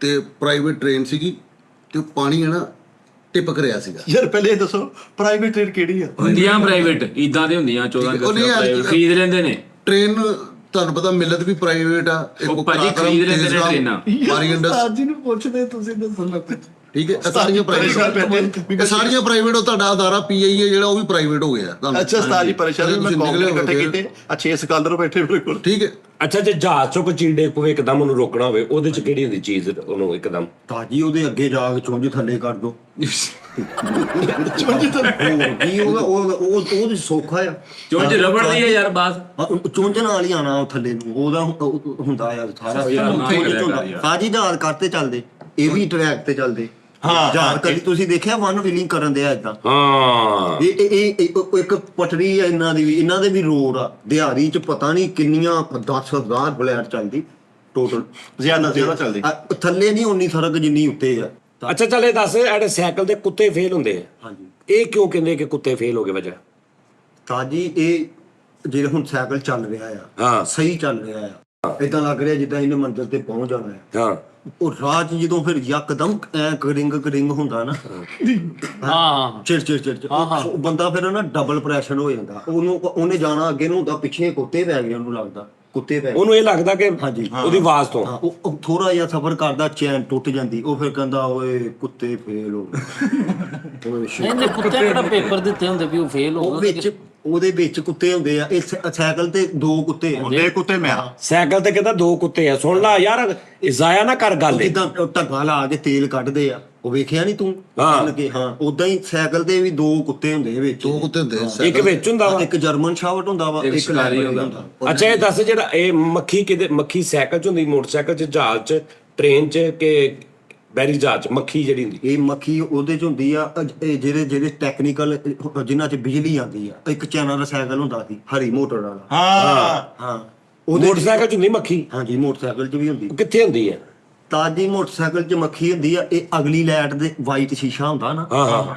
ਤੇ ਪ੍ਰਾਈਵੇਟ ਟ੍ਰੇਨ ਸੀਗੀ ਤੇ ਪਾਣੀ ਹੈ ਨਾ ਟਿਪਕ ਰਿਹਾ ਸੀਗਾ। ਯਾਰ ਪਹਿਲੇ ਇਹ ਦੱਸੋ ਪ੍ਰਾਈਵੇਟ ਟ੍ਰੇਨ ਕਿਹੜੀ ਆ? ਹੁੰਦੀਆਂ ਪ੍ਰਾਈਵੇਟ ਇਦਾਂ ਦੇ ਹੁੰਦੀਆਂ 14 ਪ੍ਰਾਈਵੇਟ ਖਰੀਦ ਲੈਂਦੇ ਨੇ। ਟ੍ਰੇਨ ਤੁਹਾਨੂੰ ਪਤਾ ਮਿਲਤ ਵੀ ਪ੍ਰਾਈਵੇਟ ਆ, ਉਹ ਭਾਜੀ ਖਰੀਦ ਲੈਂਦੇ ਨੇ ਟ੍ਰੇਨਾਂ। ਉਸਤਾਦ ਜੀ ਨੂੰ ਪੁੱਛਦੇ ਤੁਸੀਂ ਦੱਸੋ ਨਾ ਕੁਝ। ਠੀਕ ਹੈ, ਇਹ ਸਾਰੀਆਂ ਪ੍ਰਾਈਵੇਟ, ਸਾਰੀਆਂ ਪ੍ਰਾਈਵੇਟ। ਉਹ ਤੁਹਾਡਾ ਅਦਾਰਾ ਪੀਆਈ ਹੈ ਜਿਹੜਾ, ਉਹ ਵੀ ਪ੍ਰਾਈਵੇਟ ਹੋ ਗਿਆ ਤੁਹਾਨੂੰ। ਅੱਛਾ ਉਸਤਾਦ ਜੀ ਪਰੇਸ਼ਾਨ ਮੈਂ ਤੁਸੀਂ ਕੌਮ ਨਿਕਲੇ ਇਕੱਠੇ ਹੋਏ ਕੀਤੇ, ਅੱਛੇ ਸਕਾਲਰ ਬੈਠੇ ਮੇਰੇ ਕੋਲ। ਠੀਕ ਹੈ। ਅੱਛਾ ਜੇ ਜਹਾਜ਼ ਚੋਂ ਕੋਈ ਚੀਜ਼ ਡੇਗ ਪਵੇ ਇੱਕਦਮ ਉਹਨੂੰ ਰੋਕਣਾ ਹੋਵੇ, ਉਹਦੇ ਚ ਕਿਹੜੀ ਹੁੰਦੀ ਚੀਜ਼ ਉਹਨੂੰ ਇੱਕਦਮ? ਤਾਜੀ ਉਹਦੇ ਅੱਗੇ ਜਾ ਕੇ ਚੁੰਝ ਥੱਲੇ ਕਰ ਦੋ। ਚੁੰਝ ਤਾਂ ਕੀ ਉਹ ਸੌਖਾ ਆ। ਚੁੰਝ ਰਬੜ ਦੀ ਹੈ ਯਾਰ ਬਾਤ। ਚੁੰਝ ਨਾਲ ਹੀ ਆਣਾ ਉਹ ਥੱਲੇ ਨੂੰ, ਉਹਦਾ ਹੁੰਦਾ ਆ ਸਾਰਾ। ਤਾਜੀ ਜਹਾਜ਼ ਕਰਤੇ ਚੱਲਦੇ, ਇਹ ਵੀ ਟਰੈਕ ਤੇ ਚੱਲਦੇ। ਹਾਂ ਜਹਾਜ਼ ਕਦੀ ਤੁਸੀਂ ਦੇਖਿਆ ਵਨ ਵੀਲਿੰਗ ਕਰਨ ਦੇ ਆ ਏਦਾਂ? ਹਾਂ ਇਹ ਇੱਕ ਪਟੜੀ ਆ ਇਹਨਾਂ ਦੀ ਵੀ, ਇਹਨਾਂ ਦੇ ਵੀ ਰੋਡ ਆ। ਦਿਹਾੜੀ ਚ ਪਤਾ ਨਹੀਂ ਕਿੰਨੀਆਂ 10,000 ਫਲੈਟ ਚੱਲਦੀ ਟੋਟਲ। ਜ਼ਿਆਦਾ ਚੱਲਦੀ। ਥੱਲੇ ਨਹੀਂ ਉਨੀ ਸੜਕ ਜਿੰਨੀ ਉੱਤੇ ਆ। ਅੱਛਾ ਚੱਲ ਇਹ ਦੱਸ, ਜਿਹੜੇ ਸਾਈਕਲ ਤੇ ਕੁੱਤੇ ਫੇਲ ਹੁੰਦੇ ਆ, ਹਾਂਜੀ ਇਹ ਕਿਉਂ ਕਹਿੰਦੇ ਕਿ ਕੁੱਤੇ ਫੇਲ ਹੋ ਗਏ ਵਜ੍ਹਾ? ਤਾਜੀ ਇਹ ਜਿਹੜੇ ਹੁਣ ਸਾਈਕਲ ਚੱਲ ਰਿਹਾ ਆ, ਹਾਂ ਸਹੀ ਚੱਲ ਰਿਹਾ ਆ, ਏਦਾਂ ਲੱਗ ਰਿਹਾ ਜਿੱਦਾਂ ਇਹਨੇ ਮੰਜ਼ਿਲ ਤੇ ਪਹੁੰਚ ਜਾਣਾ ਹੈ। ਹਾਂ ਉਹ ਰਾਹ 'ਚ ਜਦੋਂ ਫਿਰ ਯਕਦਮ ਐ ਕਰਿੰਗ ਹੁੰਦਾ ਨਾ, ਹਾਂ ਚਿੜ ਉਹ ਬੰਦਾ ਫਿਰ ਨਾ ਡਬਲ ਪ੍ਰੈਸ਼ਰ ਹੋ ਜਾਂਦਾ। ਉਹਨੇ ਜਾਣਾ ਅੱਗੇ ਨੂੰ ਹੁੰਦਾ, ਪਿੱਛੇ ਕੁੱਤੇ ਪੈ ਗਏ, ਉਹਨੂੰ ਲੱਗਦਾ ਕੁੱਤੇ ਪੈ ਗਏ। ਉਹਨੂੰ ਇਹ ਲੱਗਦਾ ਕਿ ਹਾਂਜੀ ਉਹਦੀ ਆਵਾਜ਼ ਤੋਂ। ਹਾਂ, ਉਹ ਥੋੜਾ ਜਿਹਾ ਸਫ਼ਰ ਕਰਦਾ, ਚੈਨ ਟੁੱਟ ਜਾਂਦੀ। ਉਹ ਫਿਰ ਕਹਿੰਦਾ ਓਏ ਕੁੱਤੇ ਫੇਲ ਹੋ ਗਏ। ਓਏ shit। ਇਹਨੇ ਕੁੱਤੇ ਕਿਹੜਾ ਪੇਪਰ ਦਿੱਤੇ ਹੁੰਦੇ ਵੀ ਉਹ ਫੇਲ ਹੋ ਉਹ ਗਏ? ਵਿੱਚ ਉਹਦੇ ਵਿੱਚ ਕੁੱਤੇ ਹੁੰਦੇ ਆ। ਇਹ ਸਾਈਕਲ ਤੇ 2 ਕੁੱਤੇ ਆ। ਹੁੰਦੇ ਕੁੱਤੇ ਮੈਂ ਸਾਈਕਲ ਤੇ ਕਹਿੰਦਾ 2 ਕੁੱਤੇ ਆ। ਸੁਣ ਲਾ ਯਾਰ, ਜ਼ਾਇਆ ਨਾ ਕਰ ਗੱਲ। ਜਿੱਦਾਂ ਢੱਗਾ ਲਾ ਕੇ ਤੇਲ ਕੱਢਦੇ ਆ, ਉਹ ਵੇਖਿਆ ਨਹੀਂ ਤੂੰ? ਹਾਂ ਉਦਾਂ ਹੀ ਸਾਈਕਲ ਤੇ ਵੀ 2 ਕੁੱਤੇ ਹੁੰਦੇ ਵਿੱਚ। 2 ਕੁੱਤੇ ਹੁੰਦੇ ਆ। ਇੱਕ ਵਿੱਚ ਹੁੰਦਾ ਵਾ, ਇੱਕ ਜਰਮਨ ਸ਼ਾਵਟ ਹੁੰਦਾ ਵਾ, ਇੱਕ ਸ਼ਿਕਾਰੀ ਲੈਬਰੇਟਰੀ ਹੁੰਦਾ। ਅੱਛਾ ਇਹ ਦੱਸ, ਜਿਹੜਾ ਇਹ ਮੱਖੀ ਕਿਤੇ, ਮੱਖੀ ਸਾਈਕਲ 'ਚ ਹੁੰਦੀ, ਮੋਟਰਸਾਈਕਲ 'ਚ, ਜਹਾਜ਼ 'ਚ, ਟ੍ਰੇਨ 'ਚ, ਕਿ ਬੈਰੀ ਜਹਾਜ਼ 'ਚ ਮੱਖੀ ਜਿਹੜੀ ਹੁੰਦੀ? ਇਹ ਮੱਖੀ ਉਹਦੇ 'ਚ ਹੁੰਦੀ ਆ। ਇਹ ਜਿਹੜੇ ਟੈਕਨੀਕਲ ਜਿਨ੍ਹਾਂ 'ਚ ਬਿਜਲੀ ਆਉਂਦੀ ਆ। ਇੱਕ ਚਾਈਨਾ ਦਾ ਸਾਈਕਲ ਹੁੰਦਾ ਸੀ ਹਰੀ ਮੋਟਰ ਵਾਲਾ। ਹਾਂ ਹਾਂ ਮੋਟਰਸਾਈਕਲ 'ਚ ਹੁੰਦੀ ਮੱਖੀ? ਹਾਂਜੀ ਮੋਟਰਸਾਈਕਲ 'ਚ ਵੀ ਹੁੰਦੀ। ਉਹ ਕਿੱਥੇ ਹੁੰਦੀ ਹੈ? ਤਾਜੀ ਮੋਟਰਸਾਈਕਲ 'ਚ ਮੱਖੀ ਹੁੰਦੀ ਆ, ਇਹ ਅਗਲੀ ਲਾਈਟ ਦੇ ਵਾਈਟ ਸ਼ੀਸ਼ਾ ਹੁੰਦਾ ਨਾ,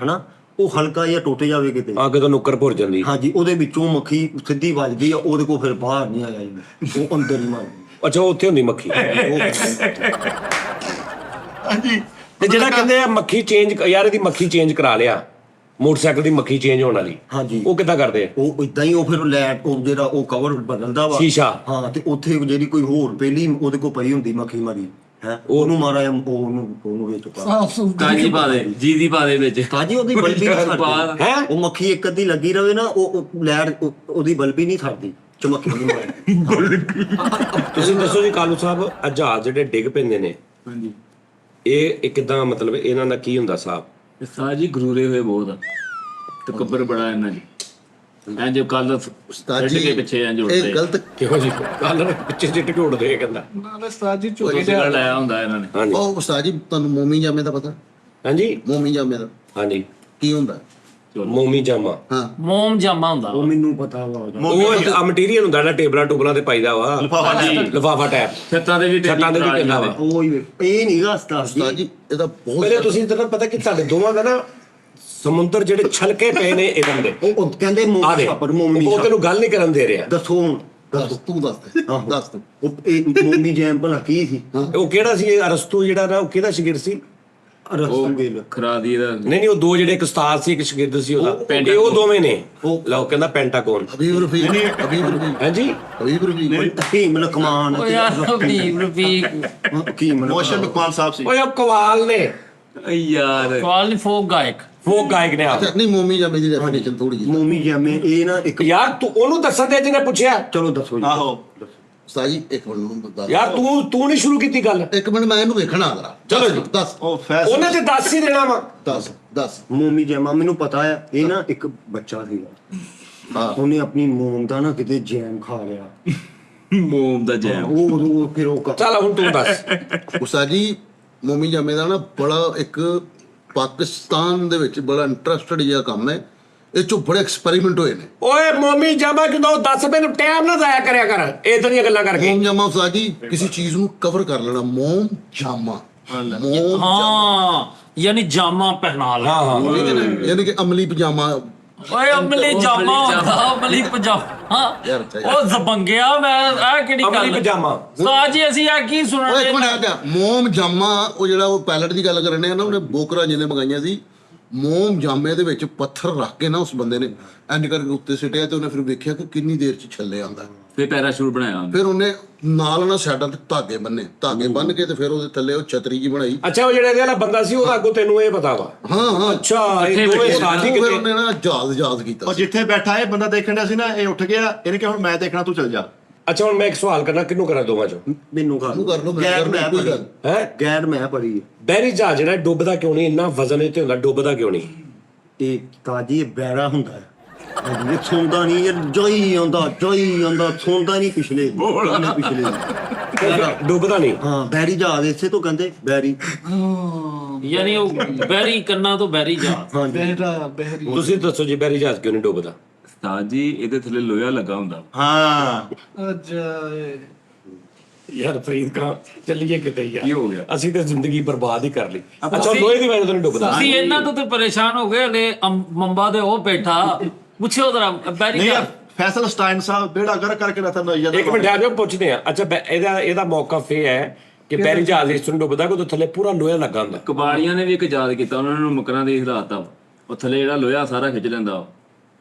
ਹਨਾ, ਉਹ ਹਲਕਾ ਜਿਹਾ ਟੁੱਟ ਜਾਵੇ ਕਿਤੇ, ਅੱਗੇ ਤੋਂ ਨੁੱਕਰ ਭੁਰ ਜਾਂਦੀ। ਹਾਂਜੀ, ਉਹਦੇ ਵਿੱਚੋਂ ਮੱਖੀ ਸਿੱਧੀ ਵੱਜਦੀ ਆ, ਉਹਦੇ ਕੋਲ ਫਿਰ ਬਾਹਰ ਨਹੀਂ ਆਇਆ ਜਾਂਦਾ, ਉਹ ਅੰਦਰ ਹੀ ਮਾਰ ਅੱਛਾ, ਉੱਥੇ ਹੁੰਦੀ ਮੱਖੀ। ਹਾਂਜੀ। ਤੇ ਜਿਹੜਾ ਕਹਿੰਦੇ ਆ ਮੱਖੀ ਚੇਂਜ, ਯਾਰ ਇਹਦੀ ਮੱਖੀ ਚੇਂਜ ਕਰਾ ਲਿਆ, ਮੋਟਰਸਾਈਕਲ ਦੀ ਮੱਖੀ ਚੇਂਜ ਹੋਣ ਵਾਲੀ, ਹਾਂਜੀ, ਉਹ ਕਿੱਦਾਂ ਕਰਦੇ ਆ? ਉਹ ਇਦਾਂ ਹੀ, ਉਹ ਫਿਰ ਲਾਈਟ, ਉਹ ਜਿਹੜਾ ਉਹ ਕਵਰ ਬਦਲਦਾ ਵਾ ਸ਼ੀਸ਼ਾ। ਹਾਂ, ਤੇ ਉੱਥੇ ਜਿਹੜੀ ਕੋਈ ਹੋਰ ਪਹਿਲੀ ਉਹਦੇ ਕੋਲ ਪਈ ਹੁੰਦੀ ਮੱਖੀ ਮਰੀ ਹੈ, ਉਹਨੂੰ ਮਾਰਾ, ਉਹਨੂੰ ਵਿੱਚ ਪਾ ਸਾਫ ਸੁਥਰੀ ਕਾਜੀ ਪਾ ਦੇ, ਜੀ ਦੀ ਪਾ ਦੇ ਵਿੱਚ। ਤਾਜੀ ਉਹਦੀ ਬਲਬੀ ਨਹੀਂ ਛੱਡਦੀ ਹੈ। ਉਹ ਮੱਖੀ ਇੱਕ ਅੱਧੀ ਲੱਗੀ ਰਵੇ ਨਾ, ਉਹ ਲਾਈਟ ਉਹਦੀ ਬਲਬੀ ਨਹੀਂ ਛੱਡਦੀ, ਚਮਕੀ ਨਹੀਂ ਮਾਰਦੀ। ਤੁਸੀਂ ਦੱਸੋ ਜੀ ਕਾਲੂ ਸਾਹਿਬ, ਆਹ ਜਹਾਜ਼ ਜਿਹੜੇ ਡਿੱਗ ਪੈਂਦੇ ਨੇ, ਹਾਂਜੀ, ਇਹ ਕਿੱਦਾਂ, ਮਤਲਬ ਇਹਨਾਂ ਦਾ ਕੀ ਹੁੰਦਾ ਹਿਸਾਬ? ਉਸਤਾਦ ਜੀ ਗਰੂਰੇ ਹੋਏ ਬਹੁਤ ਆ, ਤਕੱਬਰ ਬੜਾ ਇਹਨਾਂ ਜੀ। ਐਂ ਜੋ ਕੱਲ ਉਸਤਾਦ ਜੀ ਕੇ ਪਿੱਛੇ ਐਂ ਇਹ ਜੁੜਦੇ ਗਲਤ ਕਿਹੋ ਜੀ ਕੱਲ ਪਿੱਛੇ ਜਿੱਟ ਢੋੜਦੇ ਕਹਿੰਦਾ। ਨਾਲੇ ਉਸਤਾਦ ਜੀ ਉਹ ਝੋਲੇ ਜਿਹੜਾ ਲਾਇਆ ਹੁੰਦਾ ਇਹਨਾਂ ਨੇ। ਹਾਂਜੀ ਉਹ ਉਸਤਾਦ ਜੀ ਤੁਹਾਨੂੰ ਮੋਮੀ ਜਾਮੇ ਦਾ ਪਤਾ? ਹਾਂਜੀ ਮੋਮੀ ਜਾਮੇ ਦਾ ਹਾਂਜੀ। ਕੀ ਹੁੰਦਾ? ਮੋਮੀ ਜਾਮਾ, ਹਾਂ, ਮੋਮ ਜਾਮਾ ਹੁੰਦਾ ਉਹ ਮੈਨੂੰ ਪਤਾ ਵਾ ਉਹ ਆ ਮਟੀਰੀਅਲ ਹੁੰਦਾ ਜਿਹੜਾ ਟੇਬਲਾਂ ਟੂਬਲਾਂ ਤੇ ਪਾਈਦਾ ਵਾ, ਲਿਫਾਫਾ ਟੈਪ, ਛੱਤਾਂ ਦੇ ਵੀ ਛੱਤਾਂ ਦੇ ਵੀ ਪੈਂਦਾ ਵਾ। ਉਹ ਹੀ ਇਹ ਨਹੀਂ ਗਾ ਉਸਤਾਦ ਉਸਤਾਦ ਜੀ, ਜੀ ਇਹਦਾ ਬਹੁਤ ਪਹਿਲੇ ਤੁਸੀਂ ਤੈਨੂੰ ਪਤਾ ਕਿ ਤੁਹਾਡੇ ਦੋਵਾਂ ਦਾ ਨਾ ਸਮੁੰਦਰ ਜਿਹੜੇ ਛਲਕੇ ਪਏ ਨੇ ਇਹਨਾਂ ਦੇ, ਉਹ ਕਹਿੰਦੇ ਆ ਮੋਮੀ ਦੇ, ਛਾਪਰ, ਮੋਮੀ ਉਹ ਤੈਨੂੰ ਗੱਲ ਨਹੀਂ ਕਰਨ ਦੇ ਰਿਹਾ। ਦੱਸੋ ਹੁਣ, ਦੱਸ ਤੂੰ ਦੱਸ ਦੇ, ਦੱਸ ਤੂੰ। ਉਹ ਇਹ ਮੋਮੀ ਜੈਮ ਭਲਾ ਕੀ ਸੀ? ਉਹ ਕਿਹੜਾ ਸੀ ਅਰਸਤੂ ਜਿਹੜਾ ਨਾ, ਉਹ ਕਿਹਦਾ ਸ਼ਾਗਿਰਦ ਸੀ? ਰਸੂਲ ਖਰਾ ਦੀ ਦਾ ਨਹੀਂ ਉਹ ਦੋ ਜਿਹੜੇ ਇੱਕ ਉਸਤਾਦ ਸੀ ਇੱਕ ਸ਼ਾਗਿਰਦ ਸੀ ਉਹਦਾ, ਪੈਂਟਾਗੋਨ। ਉਹ ਦੋਵੇਂ ਨੇ। ਲਓ ਕਹਿੰਦਾ ਪੈਂਟਾਗੋਨ। ਹਬੀਬ ਰਫੀਕ, ਹਬੀਬ ਰਫੀਕ, ਹਾਂਜੀ ਹਬੀਬ ਰਫੀਕ। ਹਕੀਮ ਲਕਮਾਨ, ਉਹ ਯਾਰ ਹਬੀਬ ਰਫੀਕ ਹਕੀਮ ਮੋਸ਼ਨ ਲਕਮਾਨ ਸਾਹਿਬ ਸੀ। ਓਏ ਉਹ ਕਵਾਲ ਨੇ, ਯਾਰ ਕਵਾਲ ਨਹੀਂ, ਫੋਕ ਗਾਇਕ। ਫੋਕ ਗਾਇਕ ਨੇ ਆਪ। ਅੱਛਾ ਨਹੀਂ, ਮੋਮੀ ਜਾਮੇ ਦੀ ਡੈਫੀਨੇਸ਼ਨ ਥੋੜੀ ਜਿਹੀ। ਮੋਮੀ ਜੈਮੇ ਇਹ ਨਾ ਇੱਕ, ਯਾਰ ਤੂੰ ਉਹਨੂੰ ਦੱਸਣ ਦੇ ਜਿਹਨੇ ਪੁੱਛਿਆ। ਚਲੋ ਦੱਸੋ ਜੀ। ਆਹੋ। ਉਸਤਾਦ ਜੀ ਇੱਕ ਮਿੰਟ ਨੂੰ ਦੱਸ। ਯਾਰ ਤੂੰ ਨਹੀਂ ਸ਼ੁਰੂ ਕੀਤੀ ਗੱਲ। ਇੱਕ ਮਿੰਟ ਮੈਂ ਇਹਨੂੰ ਵੇਖਣਾ ਜਰਾ। ਚਲੋ ਜੀ। ਦੱਸ ਉਹ ਫੈਸਲਾ ਉਹਨੇ ਤੇ ਦੱਸ ਹੀ ਦੇਣਾ ਵਾ। ਦੱਸ। ਮੋਮੀ ਜੈਮਾ ਮੈਨੂੰ ਪਤਾ ਆ, ਇਹ ਨਾ ਇੱਕ ਬੱਚਾ ਸੀਗਾ, ਹਾਂ, ਉਹਨੇ ਆਪਣੀ ਮੋਮ ਦਾ ਨਾ ਕਿਤੇ ਜੈਮ ਖਾ ਲਿਆ, ਮੋਮ ਦਾ ਜੈਮ। ਉਹ ਫਿਰ ਉਹ ਚੱਲ ਹੁਣ ਤੂੰ ਦੱਸ। ਉਸਤਾਦ ਜੀ ਮੋਮੀ ਜਾਮੇ ਦਾ ਨਾ ਬੜਾ ਇੱਕ ਪਾਕਿਸਤਾਨ ਦੇ ਵਿੱਚ ਬੜਾ ਇੰਟਰਸਟਡ ਜਿਹਾ ਕੰਮ ਹੈ। ਇਹ ਚੋਂ ਬੜੇ ਐਕਸਪੈਰੀਮੈਂਟ ਹੋਏ ਨੇ। ਓਏ ਮੋਮੀ ਜਾਮਾ ਕਿਦੋਂ ਦੱਸ, ਮੈਨੂੰ ਟਾਈਮ ਨਾ ਜ਼ਾਇਆ ਕਰਿਆ ਕਰ ਇਦਾਂ ਦੀਆਂ ਗੱਲਾਂ ਕਰਕੇ। ਮੋਮ ਜਾਮਾ ਉਸਤਾਦ ਜੀ ਕਿਸੇ ਚੀਜ਼ ਨੂੰ ਕਵਰ ਕਰ ਲੈਣਾ, ਮੋਮ ਜਾਮਾ। ਮੋਮ ਹਾਂ, ਯਾਨੀ ਜਾਮਾ ਪਹਿਨਾ ਲਾ। ਹਾਂ ਹਾਂ ਯਾਨੀ ਕਿ ਅਮਲੀ ਪਜਾਮਾ। ਓਏ ਅਮਲੀ ਜਾਮਾ ਹੁੰਦਾ, ਅਮਲੀ ਪਜਾਮਾ। ਯਾਰ ਉਹ ਜ਼ਬੰਗਿਆ, ਮੈਂ ਆ ਕਿਹੜੀ ਗੱਲ ਅਮਲੀ ਪਜਾਮਾ। ਉਸਤਾਦ ਜੀ ਅਸੀਂ ਆ ਕੀ ਓਏ ਸੁਣਨ ਇੱਕ ਮਿੰਟ ਹਟ ਜਾ। ਮੋਮ ਜਾਮਾ, ਉਹ ਜਿਹੜਾ ਉਹ ਪੈਲਟ ਦੀ ਗੱਲ ਕਰਨੇ ਆ ਨਾ, ਉਹਨੇ ਬੋਕਰਾ ਜਿਹਨੇ ਮੰਗਾਈਆਂ ਸੀ, ਮੋਮ ਜਾਮੇ ਦੇ ਵਿੱਚ ਪੱਥਰ ਰੱਖ ਕੇ ਨਾ ਉਸ ਬੰਦੇ ਨੇ ਇੰਜ ਕਰਕੇ ਉੱਤੇ ਸਿੱਟਿਆ, ਤੇ ਉਹਨੇ ਫਿਰ ਵੇਖਿਆ ਕਿ ਕਿੰਨੀ ਦੇਰ ਚ ਛੱਲੇ ਆਉਂਦਾ। ਫਿਰ ਪੈਰਾਸ਼ੂਟ ਬਣਾਇਆ ਉਹਨੇ। ਫਿਰ ਉਹਨੇ ਨਾਲ ਸਾਈਡਾਂ ਤੇ ਧਾਗੇ ਬੰਨ ਕੇ ਤੇ ਫਿਰ ਉਹਦੇ ਥੱਲੇ ਉਹ ਛਤਰੀ ਜੀ ਬਣਾਈ। ਅੱਛਾ, ਉਹ ਜਿਹੜਾ ਇਹਦੇ ਵਾਲਾ ਬੰਦਾ ਸੀ ਉਹਦਾ ਅੱਗੋਂ ਤੈਨੂੰ ਇਹ ਪਤਾ ਵਾ? ਹਾਂ ਅੱਛਾ, ਇਹ ਦੋਵੇਂ ਸਾਥੀ ਫਿਰ ਕਿਤੇ। ਉਹਨੇ ਨਾ ਜਹਾਜ਼ ਕੀਤਾ ਉਹ ਜਿੱਥੇ ਬੈਠਾ ਇਹ ਬੰਦਾ ਦੇਖਣ ਡਿਆ ਸੀ ਨਾ, ਇਹ ਉੱਠ ਗਿਆ, ਇਹਨੇ ਕਿਹਾ ਹੁਣ ਮੈਂ ਦੇਖਣਾ, ਤੂੰ ਚੱਲ ਜਾ। ਅੱਛਾ, ਹੁਣ ਮੈਂ ਇੱਕ ਸਵਾਲ ਕਰਨਾ, ਕਿਹਨੂੰ ਕਰਾਂ ਦੋਵਾਂ ਚੋਂ? ਮੈਨੂੰ ਤੂੰ ਕਰ ਲਓ, ਮੈਂ ਗੈਰ ਕਰ ਮੈਂ ਕੋਈ ਪੜੀ ਗੱਲ। ਹੈ ਗੈਰ ਮੈਂ ਪੜੀ ਬਹਿਰੀ ਜਹਾਜ਼ ਜਿਹੜਾ ਡੁੱਬਦਾ ਕਿਉਂ ਨਹੀਂ? ਇੰਨਾ ਵਜ਼ਨ ਇਹ ਤੇ ਹੁੰਦਾ, ਡੁੱਬਦਾ ਕਿਉਂ ਨਹੀਂ? ਇਹ ਤਾਜੀ ਇਹ ਬੈਰਾ ਹੁੰਦਾ ਹੈ, ਇਹ ਸੌਂਦਾ ਨਹੀਂ, ਇਹ ਜੋਈ ਆਉਂਦਾ ਸੌਂਦਾ ਨਹੀਂ, ਪਿਛਲੇ ਡੁੱਬਦਾ ਨਹੀਂ। ਹਾਂ, ਬੈਰੀ ਜਹਾਜ਼ ਇਸੇ ਤੋਂ ਕਹਿੰਦੇ ਬੈਰੀ। ਯਾਨੀ ਉਹ ਬਹਿਰੀ ਕੰਨਾਂ ਤੋਂ ਬਹਿਰੀ ਜਾ। ਹਾਂਜੀ, ਬਹਿਰਾ ਬਹਿਰੀ। ਤੁਸੀਂ ਦੱਸੋ ਜੀ, ਬਹਿਰੀ ਜਹਾਜ਼ ਕਿਉਂ ਨਹੀਂ ਡੁੱਬਦਾ? ਉਸਤਾਦ ਜੀ ਇਹਦੇ ਥੱਲੇ ਲੋਹਾ ਲੱਗਾ ਹੁੰਦਾ। ਹਾਂ, ਅਜੇ ਯਾਰ ਫਰੀਦ ਖਾਨ ਚੱਲੀਏ ਕਿਤੇ ਯਾਰ। ਕੀ ਹੋ ਗਿਆ? ਅਸੀਂ ਤੇ ਜ਼ਿੰਦਗੀ ਬਰਬਾਦ ਹੀ ਕਰ ਲਈ। ਅੱਛਾ, ਲੋਹੇ ਦੀ ਵਜ੍ਹਾ ਤੋਂ ਨਹੀਂ ਡੁੱਬਦਾ। ਅਸੀਂ ਇਹਨਾਂ ਤੋਂ ਤੇ ਪਰੇਸ਼ਾਨ ਹੋ ਗਏ, ਹਲੇ ਮੰਬਾ ਦੇ ਉਹ ਬੈਠਾ, ਪੁੱਛਿਓ ਜ਼ਰਾ ਬਹਿਰੀ ਨਹੀਂ ਜਾ। ਯਾਰ, ਫੈਸਲ ਸਟਾਈਨ ਸਾਹਿਬ ਬੇੜਾ ਗਰ ਕਰਕੇ ਰਤਾ ਨਜ਼ਰ। ਇੱਕ ਮਿੰਟ ਆ ਜਾਓ, ਪੁੱਛਦੇ ਆ। ਅੱਛਾ, ਇਹਦਾ ਮੌਕਾ ਇਹ ਹੈ ਕਿ ਬਹਿਰੀ ਜਹਾਜ਼ ਇਸ ਨੂੰ ਡੁੱਬਦਾ ਕਿ ਉਹਦੇ ਥੱਲੇ ਪੂਰਾ ਲੋਹਾ ਲੱਗਾ ਹੁੰਦਾ। ਕਬਾੜੀਆਂ ਨੇ ਵੀ ਇੱਕ ਯਾਦ ਕੀਤਾ, ਉਹਨਾਂ ਨੂੰ ਮੁਕਰਾਂ ਦੇ ਹਿਲਾਤਾ। ਉਹ ਥੱਲੇ ਜਿਹੜਾ ਲੋਹਾ ਸਾਰਾ ਖਿੱਚ ਲੈਂਦਾ ਉਹ,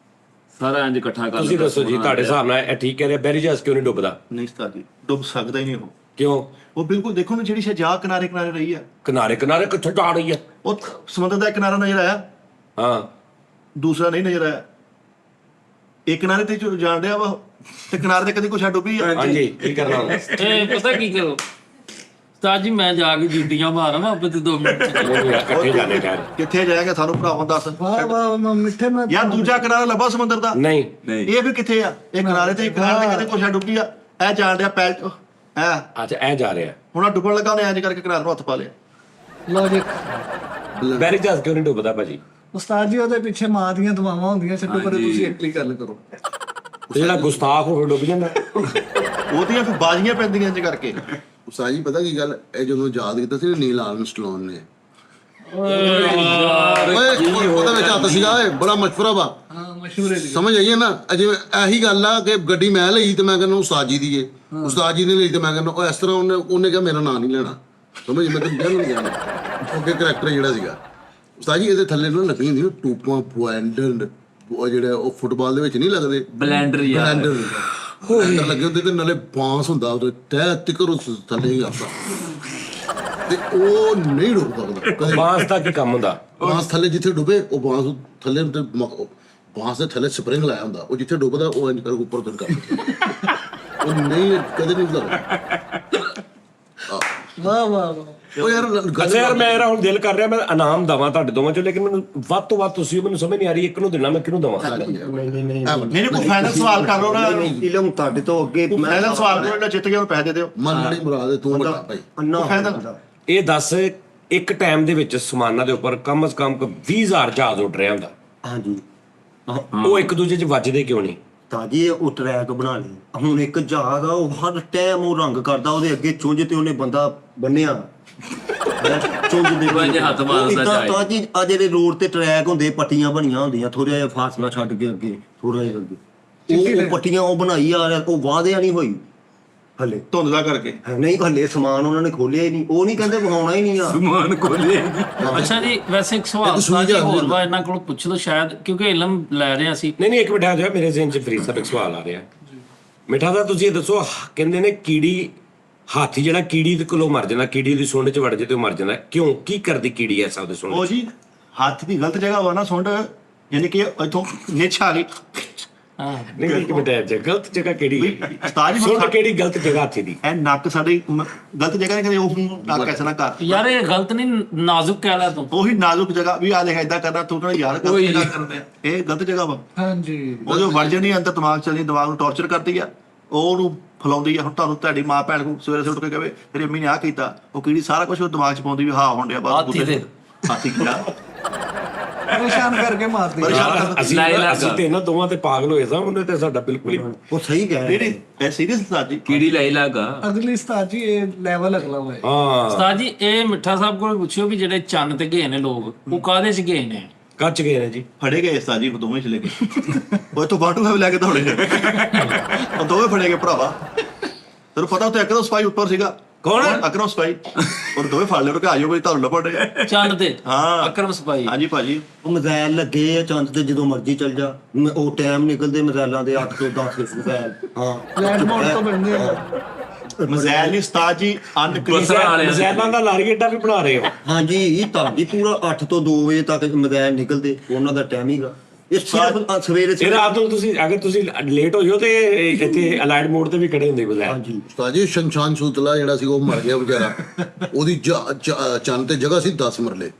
ਸਾਰਾ ਇੰਜ ਇਕੱਠਾ ਕਰ ਤੁਸੀਂ ਦੱਸੋ ਜੀ, ਤੁਹਾਡੇ ਹਿਸਾਬ ਨਾਲ ਇਹ ਠੀਕ ਕਹਿ ਰਿਹਾ, ਬਹਿਰੀ ਜਹਾਜ਼ ਕਿਉਂ ਨਹੀਂ ਡੁੱਬਦਾ? ਨਹੀਂ ਉਸਤਾਦ ਜੀ, ਡੁੱਬ ਸਕਦਾ ਹੀ ਨਹੀਂ ਉਹ। ਕਿਉਂ? ਉਹ ਬਿਲਕੁਲ ਦੇਖੋ ਨਾ, ਜਿਹੜੀ ਸ਼ਜਾ ਕਿਨਾਰੇ ਰਹੀ ਆ, ਕਿਨਾਰੇ ਕਿੱਥੇ ਜਾ ਰਹੀ ਹੈ? ਉਹ ਸਮੁੰਦਰ ਦਾ ਇੱਕ ਕਿਨਾਰਾ ਨਜ਼ਰ ਆਇਆ, ਹਾਂ, ਦੂਸਰਾ ਨਹੀਂ ਨਜ਼ਰ ਆਇਆ। ਇੱਕ ਕਿਨਾਰੇ ਤੇ ਜੋ ਜਾਣ ਡਿਆ ਵਾ, ਤੇ ਕਿਨਾਰੇ ਤੇ ਕਦੀ ਕੁਛ ਡੁੱਬੀ ਆ। ਹਾਂਜੀ, ਕੀ ਕਰਨਾ ਹੁਣ? ਇਹ ਪਤਾ ਕੀ ਕਰੋ ਉਸਤਾਦ ਜੀ, ਮੈਂ ਜਾ ਕੇ ਡਿਊਟੀਆਂ ਮਾਰਾਂ ਮੈਂ ਆਪੇ ਤੇ 2 ਮਿੰਟ ਚ। ਉਹ ਯਾਰ ਇਕੱਠੇ ਜਾਣੇ ਕਹਿ ਰਹੇ। ਕਿੱਥੇ ਜਾਏਗਾ ਸਾਨੂੰ ਭਰਾਵਾਂ ਦੱਸ। ਵਾਹ ਵਾਹ ਮਿੱਠੇ ਮੈਂ ਯਾਰ ਦੂਜਾ ਕਿਨਾਰਾ ਲੱਭਾ ਸਮੁੰਦਰ ਦਾ, ਨਹੀਂ ਇਹ ਵੀ ਕਿੱਥੇ ਆ? ਇਹ ਕਿਨਾਰੇ ਤੇ ਕਦੇ ਕੁਛ ਡੁੱਬੀ ਆ, ਇਹ ਜਾਣ ਡਿਆ ਪੈਲ ਹੈ। ਅੱਛਾ, ਇਹ ਜਾ ਰਿਹਾ। ਹੁਣ ਆਹ ਡੁੱਬਣ ਲੱਗਾ, ਉਹਨੇ ਇੰਜ ਕਰਕੇ ਕਿਨਾਰੇ ਨੂੰ ਹੱਥ ਪਾ ਲਿਆ। ਲੌਜਿਕ। ਬਹਿਰੀ ਜਹਾਜ਼ ਕਿਉਂ ਨਹੀਂ ਡੁੱਬਦਾ ਭਾਜੀ? ਉਸਤਾਦ ਜੀ ਉਹਦੇ ਪਿੱਛੇ ਮਾਂ ਦੀਆਂ ਦੁਆਵਾਂ ਹੁੰਦੀਆਂ, ਛੱਡੋ ਪਰੇ, ਤੁਸੀਂ ਇਕੱਲੀ ਗੱਲ ਕਰੋ। ਤੇ ਜਿਹੜਾ ਗੁਸਤਾਖ ਹੋਵੇ ਡੁੱਬ ਜਾਂਦਾ। ਉਹਦੀਆਂ ਫਿਰ ਬਾਜ਼ੀਆਂ ਪੈਂਦੀਆਂ ਇੰਜ ਕਰਕੇ। ਉਸਤਾਦ ਜੀ ਪਤਾ ਕੀ ਗੱਲ, ਇਹ ਜਦੋਂ ਯਾਦ ਕੀਤਾ ਸੀ ਨੀਲ ਆਰਮਸਟਰੌਂਗ ਨੇ, ਓਏ ਉਹਦੇ ਵਿੱਚ ਹੱਥ ਸੀਗਾ, ਓਏ ਬੜਾ ਮਸ਼ਵਰਾ ਵਾ। ਹਾਂ ਮਸ਼ਹੂਰ ਹੈ ਜੀ। ਸਮਝ ਆਈਏ ਨਾ, ਜਿਵੇਂ ਇਹੀ ਗੱਲ ਆ ਕਿ ਗੱਡੀ ਮੈਂ ਲਈ ਤੇ ਮੈਂ ਕਹਿੰਦਾ ਉਸਤਾਦ ਜੀ ਦੀ ਏ, ਉਸਤਾਦ ਜੀ ਨੇ ਲਈ ਤੇ ਮੈਂ ਕਹਿੰਦਾ ਉਹ ਇਸ ਤਰ੍ਹਾਂ ਉਹਨੇ ਕਿਹਾ ਮੇਰਾ ਨਾਂ ਨਹੀਂ ਲੈਣਾ, ਸਮਝ ਮੈਂ ਤਾਂ ਬਿਲਕੁਲ ਨਹੀਂ ਜਾਣਾ। ਅੱਗੇ ਕਰੈਕਟਰ ਜਿਹੜਾ ਸੀਗਾ ਉਸਤਾਦ ਜੀ, ਇਹਦੇ ਥੱਲੇ ਨਾ ਲੱਗੀ ਹੁੰਦੀ ਟੂਪਾਂ ਪੁਆਇੰਟ, ਉਹ ਜਿਹੜੇ ਉਹ ਫੁੱਟਬਾਲ ਦੇ ਵਿੱਚ ਨਹੀਂ ਲੱਗਦੇ ਬਲੈਂਡਰ ਯਾਰ, ਬਲੈਂਡਰ ਲੱਗੇ ਹੁੰਦੇ ਤੇ ਨਾਲੇ ਬਾਂਸ ਹੁੰਦਾ ਉਹਦੇ ਤਹਿ ਤਿਕਰ ਉਸ ਥੱਲੇ ਹੀ ਆਪਦਾ, ਤੇ ਉਹ ਨਹੀਂ ਡੁੱਬ ਸਕਦਾ ਕਦੇ। ਬਾਂਸ ਦਾ ਕੀ ਕੰਮ ਹੁੰਦਾ? ਬਾਂਸ ਥੱਲੇ ਜਿੱਥੇ ਡੁੱਬੇ ਉਹ ਬਾਂਸ ਥੱਲੇ ਤੇ ਬਾਂਸ ਦੇ ਥੱਲੇ ਸਪਰਿੰਗ ਲਾਇਆ ਹੁੰਦਾ, ਉਹ ਜਿੱਥੇ ਡੁੱਬਦਾ ਉਹ ਇੰਜ ਕਰਕੇ ਉੱਪਰ ਉੱਧਰ ਕਰਦਾ, ਉਹ ਨਹੀਂ ਕਦੇ ਨਹੀਂ ਲੱਗਦਾ। ਵਾਹ ਵਾਹ ਵਾਹ। ਉਹ ਯਾਰ ਅੱਛਾ ਯਾਰ, ਮੇਰਾ ਹੁਣ ਦਿਲ ਕਰ ਰਿਹਾ ਮੈਂ ਇਨਾਮ ਦਵਾਂ ਤੁਹਾਡੇ ਦੋਵਾਂ ਚੋਂ, ਲੇਕਿਨ ਮੈਨੂੰ ਵੱਧ ਤੋਂ ਵੱਧ ਤੁਸੀਂ, ਮੈਨੂੰ ਸਮਝ ਨਹੀਂ ਆ ਰਹੀ ਇੱਕ ਨੂੰ ਦੇਣਾ ਮੈਂ ਕਿਹਨੂੰ ਦਵਾਂ? ਨਹੀਂ ਕੋਈ ਫਾਈਨਲ ਸਵਾਲ ਕਰ ਲਓ ਨਾ, ਇਲਮ ਤੁਹਾਡੇ ਤੋਂ ਅੱਗੇ ਫਾਈਨਲ ਸਵਾਲ ਕਰੋ, ਜਿਹੜਾ ਜਿੱਤ ਗਿਆ ਉਹਨੂੰ ਪੈਸੇ ਦੇ ਦਿਓ। ਮਨ ਜਿਹੜੀ ਮੁਰਾਦ ਹੈ ਤੂੰ ਵੱਡਾ ਭਾਈ। ਅੰਨਾ ਫਾਈਨਲ ਇਹ ਦੱਸ, ਇੱਕ ਟਾਈਮ ਦੇ ਵਿੱਚ ਸਮਾਨਾਂ ਦੇ ਉੱਪਰ ਕਮ ਸੇ ਕਮ 20,000 ਜਹਾਜ਼ ਉੱਡ ਰਿਹਾ ਹੁੰਦਾ, ਹਾਂਜੀ ਉਹ ਇੱਕ ਦੂਜੇ 'ਚ ਵੱਜਦੇ ਕਿਉਂ ਨਹੀਂ? ਤਾਂ ਜੀ ਉਹ ਟਰੈਕ ਬਣਾ ਲਏ। ਹੁਣ ਇੱਕ ਜਹਾਜ਼ ਆ, ਉਹ ਹਰ ਟਾਈਮ ਉਹ ਰੰਗ ਕਰਦਾ, ਉਹਦੇ ਅੱਗੇ ਚੁੰਝ ਤੇ ਉਹਨੇ ਬੰਦਾ ਬੰਨਿਆ ਚੁੰਝ ਦੇ ਬੰਜ ਹੱਥ ਮਾਰਦਾ ਤਾਂ ਤਾਂ ਜੀ ਆ ਜਿਹੜੇ ਰੋਡ ਤੇ ਟਰੈਕ ਹੁੰਦੇ, ਪੱਟੀਆਂ ਬਣੀਆਂ ਹੁੰਦੀਆਂ, ਥੋੜਾ ਜਿਹਾ ਫਾਸਲਾ ਛੱਡ ਕੇ ਅੱਗੇ, ਥੋੜਾ ਜਿਹਾ ਅੱਗੇ ਉਹ ਪੱਟੀਆਂ ਉਹ ਬਣਾਈ ਆ ਰਿਹਾ, ਉਹ ਵਾਅਦਿਆਂ ਨਹੀਂ ਹੋਈ ਹਲੇ, ਧੁੰਦ ਦਾ ਕਰਕੇ। ਨਹੀਂ ਹਲੇ ਸਮਾਨ ਉਹਨਾਂ ਨੇ ਖੋਲਿਆ ਹੀ ਨਹੀਂ, ਉਹ ਨਹੀਂ ਕਹਿੰਦੇ ਵਿਖਾਉਣਾ ਹੀ ਨਹੀਂ ਆ। ਸਮਾਨ ਖੋਲੇ ਅੱਛਾ ਜੀ, ਵੈਸੇ ਇੱਕ ਸਵਾਲ ਸੀ ਜੀ ਹੋਰ ਵਾ, ਇਹਨਾਂ ਕੋਲ ਪੁੱਛ ਲਓ ਸ਼ਾਇਦ, ਕਿਉਂਕਿ ਇਲਮ ਲੈ ਰਹੇ ਅਸੀਂ। ਨਹੀਂ ਇੱਕ ਮਿੰਟ ਆ ਜਾਓ, ਮੇਰੇ ਜ਼ਿਹਨ 'ਚ ਫਰੀਦ ਸਾਹਿਬ ਇੱਕ ਸਵਾਲ ਆ ਰਿਹਾ। ਮਿੱਠਾ ਦਾ ਤੁਸੀਂ ਇਹ ਦੱਸੋ, ਕਹਿੰਦੇ ਨੇ ਕੀੜੀ, ਹਾਥੀ ਜਿਹੜਾ ਕੀੜੀ ਦੇ ਕੋਲੋਂ ਮਰ ਜਾਂਦਾ, ਕੀੜੀ ਦੀ ਸੁੰਡ 'ਚ ਵੜ ਜੇ ਤੇ ਉਹ ਮਰ ਜਾਂਦਾ, ਕਿਉਂ? ਕੀ ਕਰਦੀ ਕੀੜੀ ਐਸਾ ਉਹਦੇ ਸੁੰਡ 'ਚ? ਉਹ ਜੀ ਹੱਥ ਦੀ ਗਲਤ ਜਗ੍ਹਾ ਵਾ ਨਾ ਸੁੰਡ, ਯਾਨੀ ਕਿ ਇੱਥੋਂ ਨਿਛ ਆ ਗਈ। ਨਹੀਂ ਇੱਕ ਮਿੰਟ ਆ ਜਾ, ਗਲਤ ਜਗ੍ਹਾ ਕਿਹੜੀ? ਉਸਤਾਦ ਜੀ ਸੁੰਡ ਕਿਹੜੀ ਗਲਤ ਜਗ੍ਹਾ ਹਾਥੀ ਦੀ? ਇਹ ਨੱਕ ਸਾਡੀ ਗਲਤ ਜਗ੍ਹਾ ਨਹੀਂ, ਕਦੇ ਉਹ ਨੱਕ ਐਸਾ ਨਾ ਕਰ। ਯਾਰ ਇਹ ਗਲਤ ਨਹੀਂ, ਨਾਜ਼ੁਕ ਕਹਿ ਲੈ ਤੂੰ। ਉਹੀ ਨਾਜ਼ੁਕ ਜਗ੍ਹਾ ਵੀ ਆ ਦੇਖ ਏਦਾਂ ਕਰਨਾ, ਤੂੰ ਕਹਿੰਦਾ ਯਾਰ ਗਲਤ ਜਗ੍ਹਾ ਕਰਦੇ ਆ, ਇਹ ਗਲਤ ਜਗ੍ਹਾ ਵਾ। ਹਾਂਜੀ ਉਹ ਜੋ ਵੜ ਜਾਂਦੀ ਅੰਦਰ ਦਿਮਾਗ ਚੱਲਦੀ, ਦਿਮਾਗ ਨੂੰ ਟੌਰਚਰ ਕਰਦੀ ਆ, ਉਹਨੂੰ ਫਲਾਉਂਦੀ ਆ। ਹੁਣ ਤੁਹਾਨੂੰ ਤੁਹਾਡੀ ਮਾਂ ਭੈਣ ਨੂੰ ਸਵੇਰੇ ਉੱਠ ਕੇ ਕਹੇ ਤੇਰੀ ਅੰਮੀ ਨੇ ਆਹ ਕੀਤਾ, ਉਹ ਕਿਹੜੀ ਸਾਰਾ ਕੁਝ ਉਹ ਦਿਮਾਗ 'ਚ ਪਾਉਂਦੀ ਵੀ ਹਾਂ ਹੋਣ ਡਿਆ ਬਸ ਹਾਥੀ ਤੇ। ਹਾਥੀ ਕਿਹੜਾ ਪਰੇਸ਼ਾਨ ਕਰਕੇ ਮਾਰਦੀ ਅਸੀਂ ਤੇ ਇਹਨਾਂ ਦੋਵਾਂ ਤੇ ਪਾਗਲ ਹੋਏ ਸਾਂ, ਉਹਨੇ ਤੇ ਸਾਡਾ ਬਿਲਕੁਲ ਹੀ ਉਹ ਸਹੀ ਕਹਿ ਰਹੇ ਨਹੀਂ ਇਹ ਸੀਰੀਅਸ ਉਸਤਾਦ ਜੀ। ਕੀੜੀ ਲੈ ਲਾਗਾ। ਅਗਲੀ ਉਸਤਾਦ ਜੀ ਇਹ ਲੈਵਲ ਅਗਲਾ ਹੋਏ। ਹਾਂ। ਉਸਤਾਦ ਜੀ ਇਹ ਮਿੱਠਾ ਸਾਹਿਬ ਕੋਲ ਪੁੱਛਿਓ ਵੀ ਜਿਹੜੇ ਚੰਨ ਤੇ ਗਏ ਨੇ ਲੋਕ, ਉਹ ਕਾਹਦੇ 'ਚ ਗਏ ਨੇ? ਕੱਚ ਗਏ ਨੇ ਜੀ। ਫੜੇ ਗਏ ਉਸਤਾਦ ਜੀ, ਦੋਵੇਂ ਚਲੇ ਗਏ। ਉਹ ਤੋਂ ਬਾਟੂ ਹੈ ਲੈ ਕੇ ਦੌੜੇ ਉਹ ਦੋਵੇਂ ਫੜੇ ਗਏ ਭਰਾਵਾ। ਤੈਨੂੰ ਪਤਾ ਉੱਥੇ ਅਕਰਮ ਸਪਾਈ ਉੱਪਰ ਸੀਗਾ। ਕੌਣ? ਅਕਰਮ ਸਪਾਈ। ਔਰ ਦੋਵੇਂ ਫੜ ਲਏ, ਆਜੋ ਬਈ ਤੁਹਾਨੂੰ ਲੱਭਣ ਚੰਨ ਤੇ ਹਾਂ ਅਕਰਮ ਸਪਾਈ। ਹਾਂਜੀ ਭਾਜੀ। ਉਹ ਮਜ਼ਾਇਲ ਲੱਗੇ ਆ ਚੰਦ ਤੇ, ਜਦੋਂ ਮਰਜ਼ੀ ਚੱਲ ਜਾ, ਉਹ ਟਾਈਮ ਨਿਕਲਦੇ ਮਜ਼ਾਇਲਾਂ ਦੇ 8 ਤੋਂ 10 ਮਜ਼ਾਇਲ। ਹਾਂ ਲੈਂਡ ਮੋਡ ਤੋਂ ਬਣਦੇ ਆ। ਮਜ਼ੈਲ ਨਹੀਂ ਉਸਤਾਦ ਜੀ, ਮਜ਼ੈਲਾਂ ਦਾ ਲਾਰੀਏਟਾ ਵੀ ਬਣਾ ਰਹੇ ਹੋ? ਹਾਂਜੀ, ਇਹ ਤੁਹਾਡੀ ਪੂਰਾ 8 ਤੋਂ 2 ਵਜੇ ਤੱਕ ਮਜ਼ਾਇਲ ਨਿਕਲਦੇ, ਉਹਨਾਂ ਦਾ ਟਾਈਮ ਹੀਗਾ। ਇਹ ਸਿਰਫ ਸਵੇਰੇ ਇਹ ਰਾਤ ਨੂੰ ਤੁਸੀਂ ਅਗਰ ਤੁਸੀਂ ਲੇਟ ਹੋ ਜਾਓ ਤੇ ਇੱਥੇ ਅਲਾਈਡ ਮੋਡ ਤੇ ਵੀ ਖੜੇ ਹੁੰਦੇ ਬਜ਼ਾਰ। ਹਾਂਜੀ ਉਸਤਾਦ ਜੀ ਸ਼ਮਸ਼ਾਨ ਸੂਤਲਾ ਜਿਹੜਾ ਸੀ ਉਹ ਮਰ ਗਿਆ ਵਿਚਾਰਾ, ਉਹਦੀ ਚੰਨ ਤੇ ਜਗ੍ਹਾ ਸੀ 10 ਮਰਲੇ।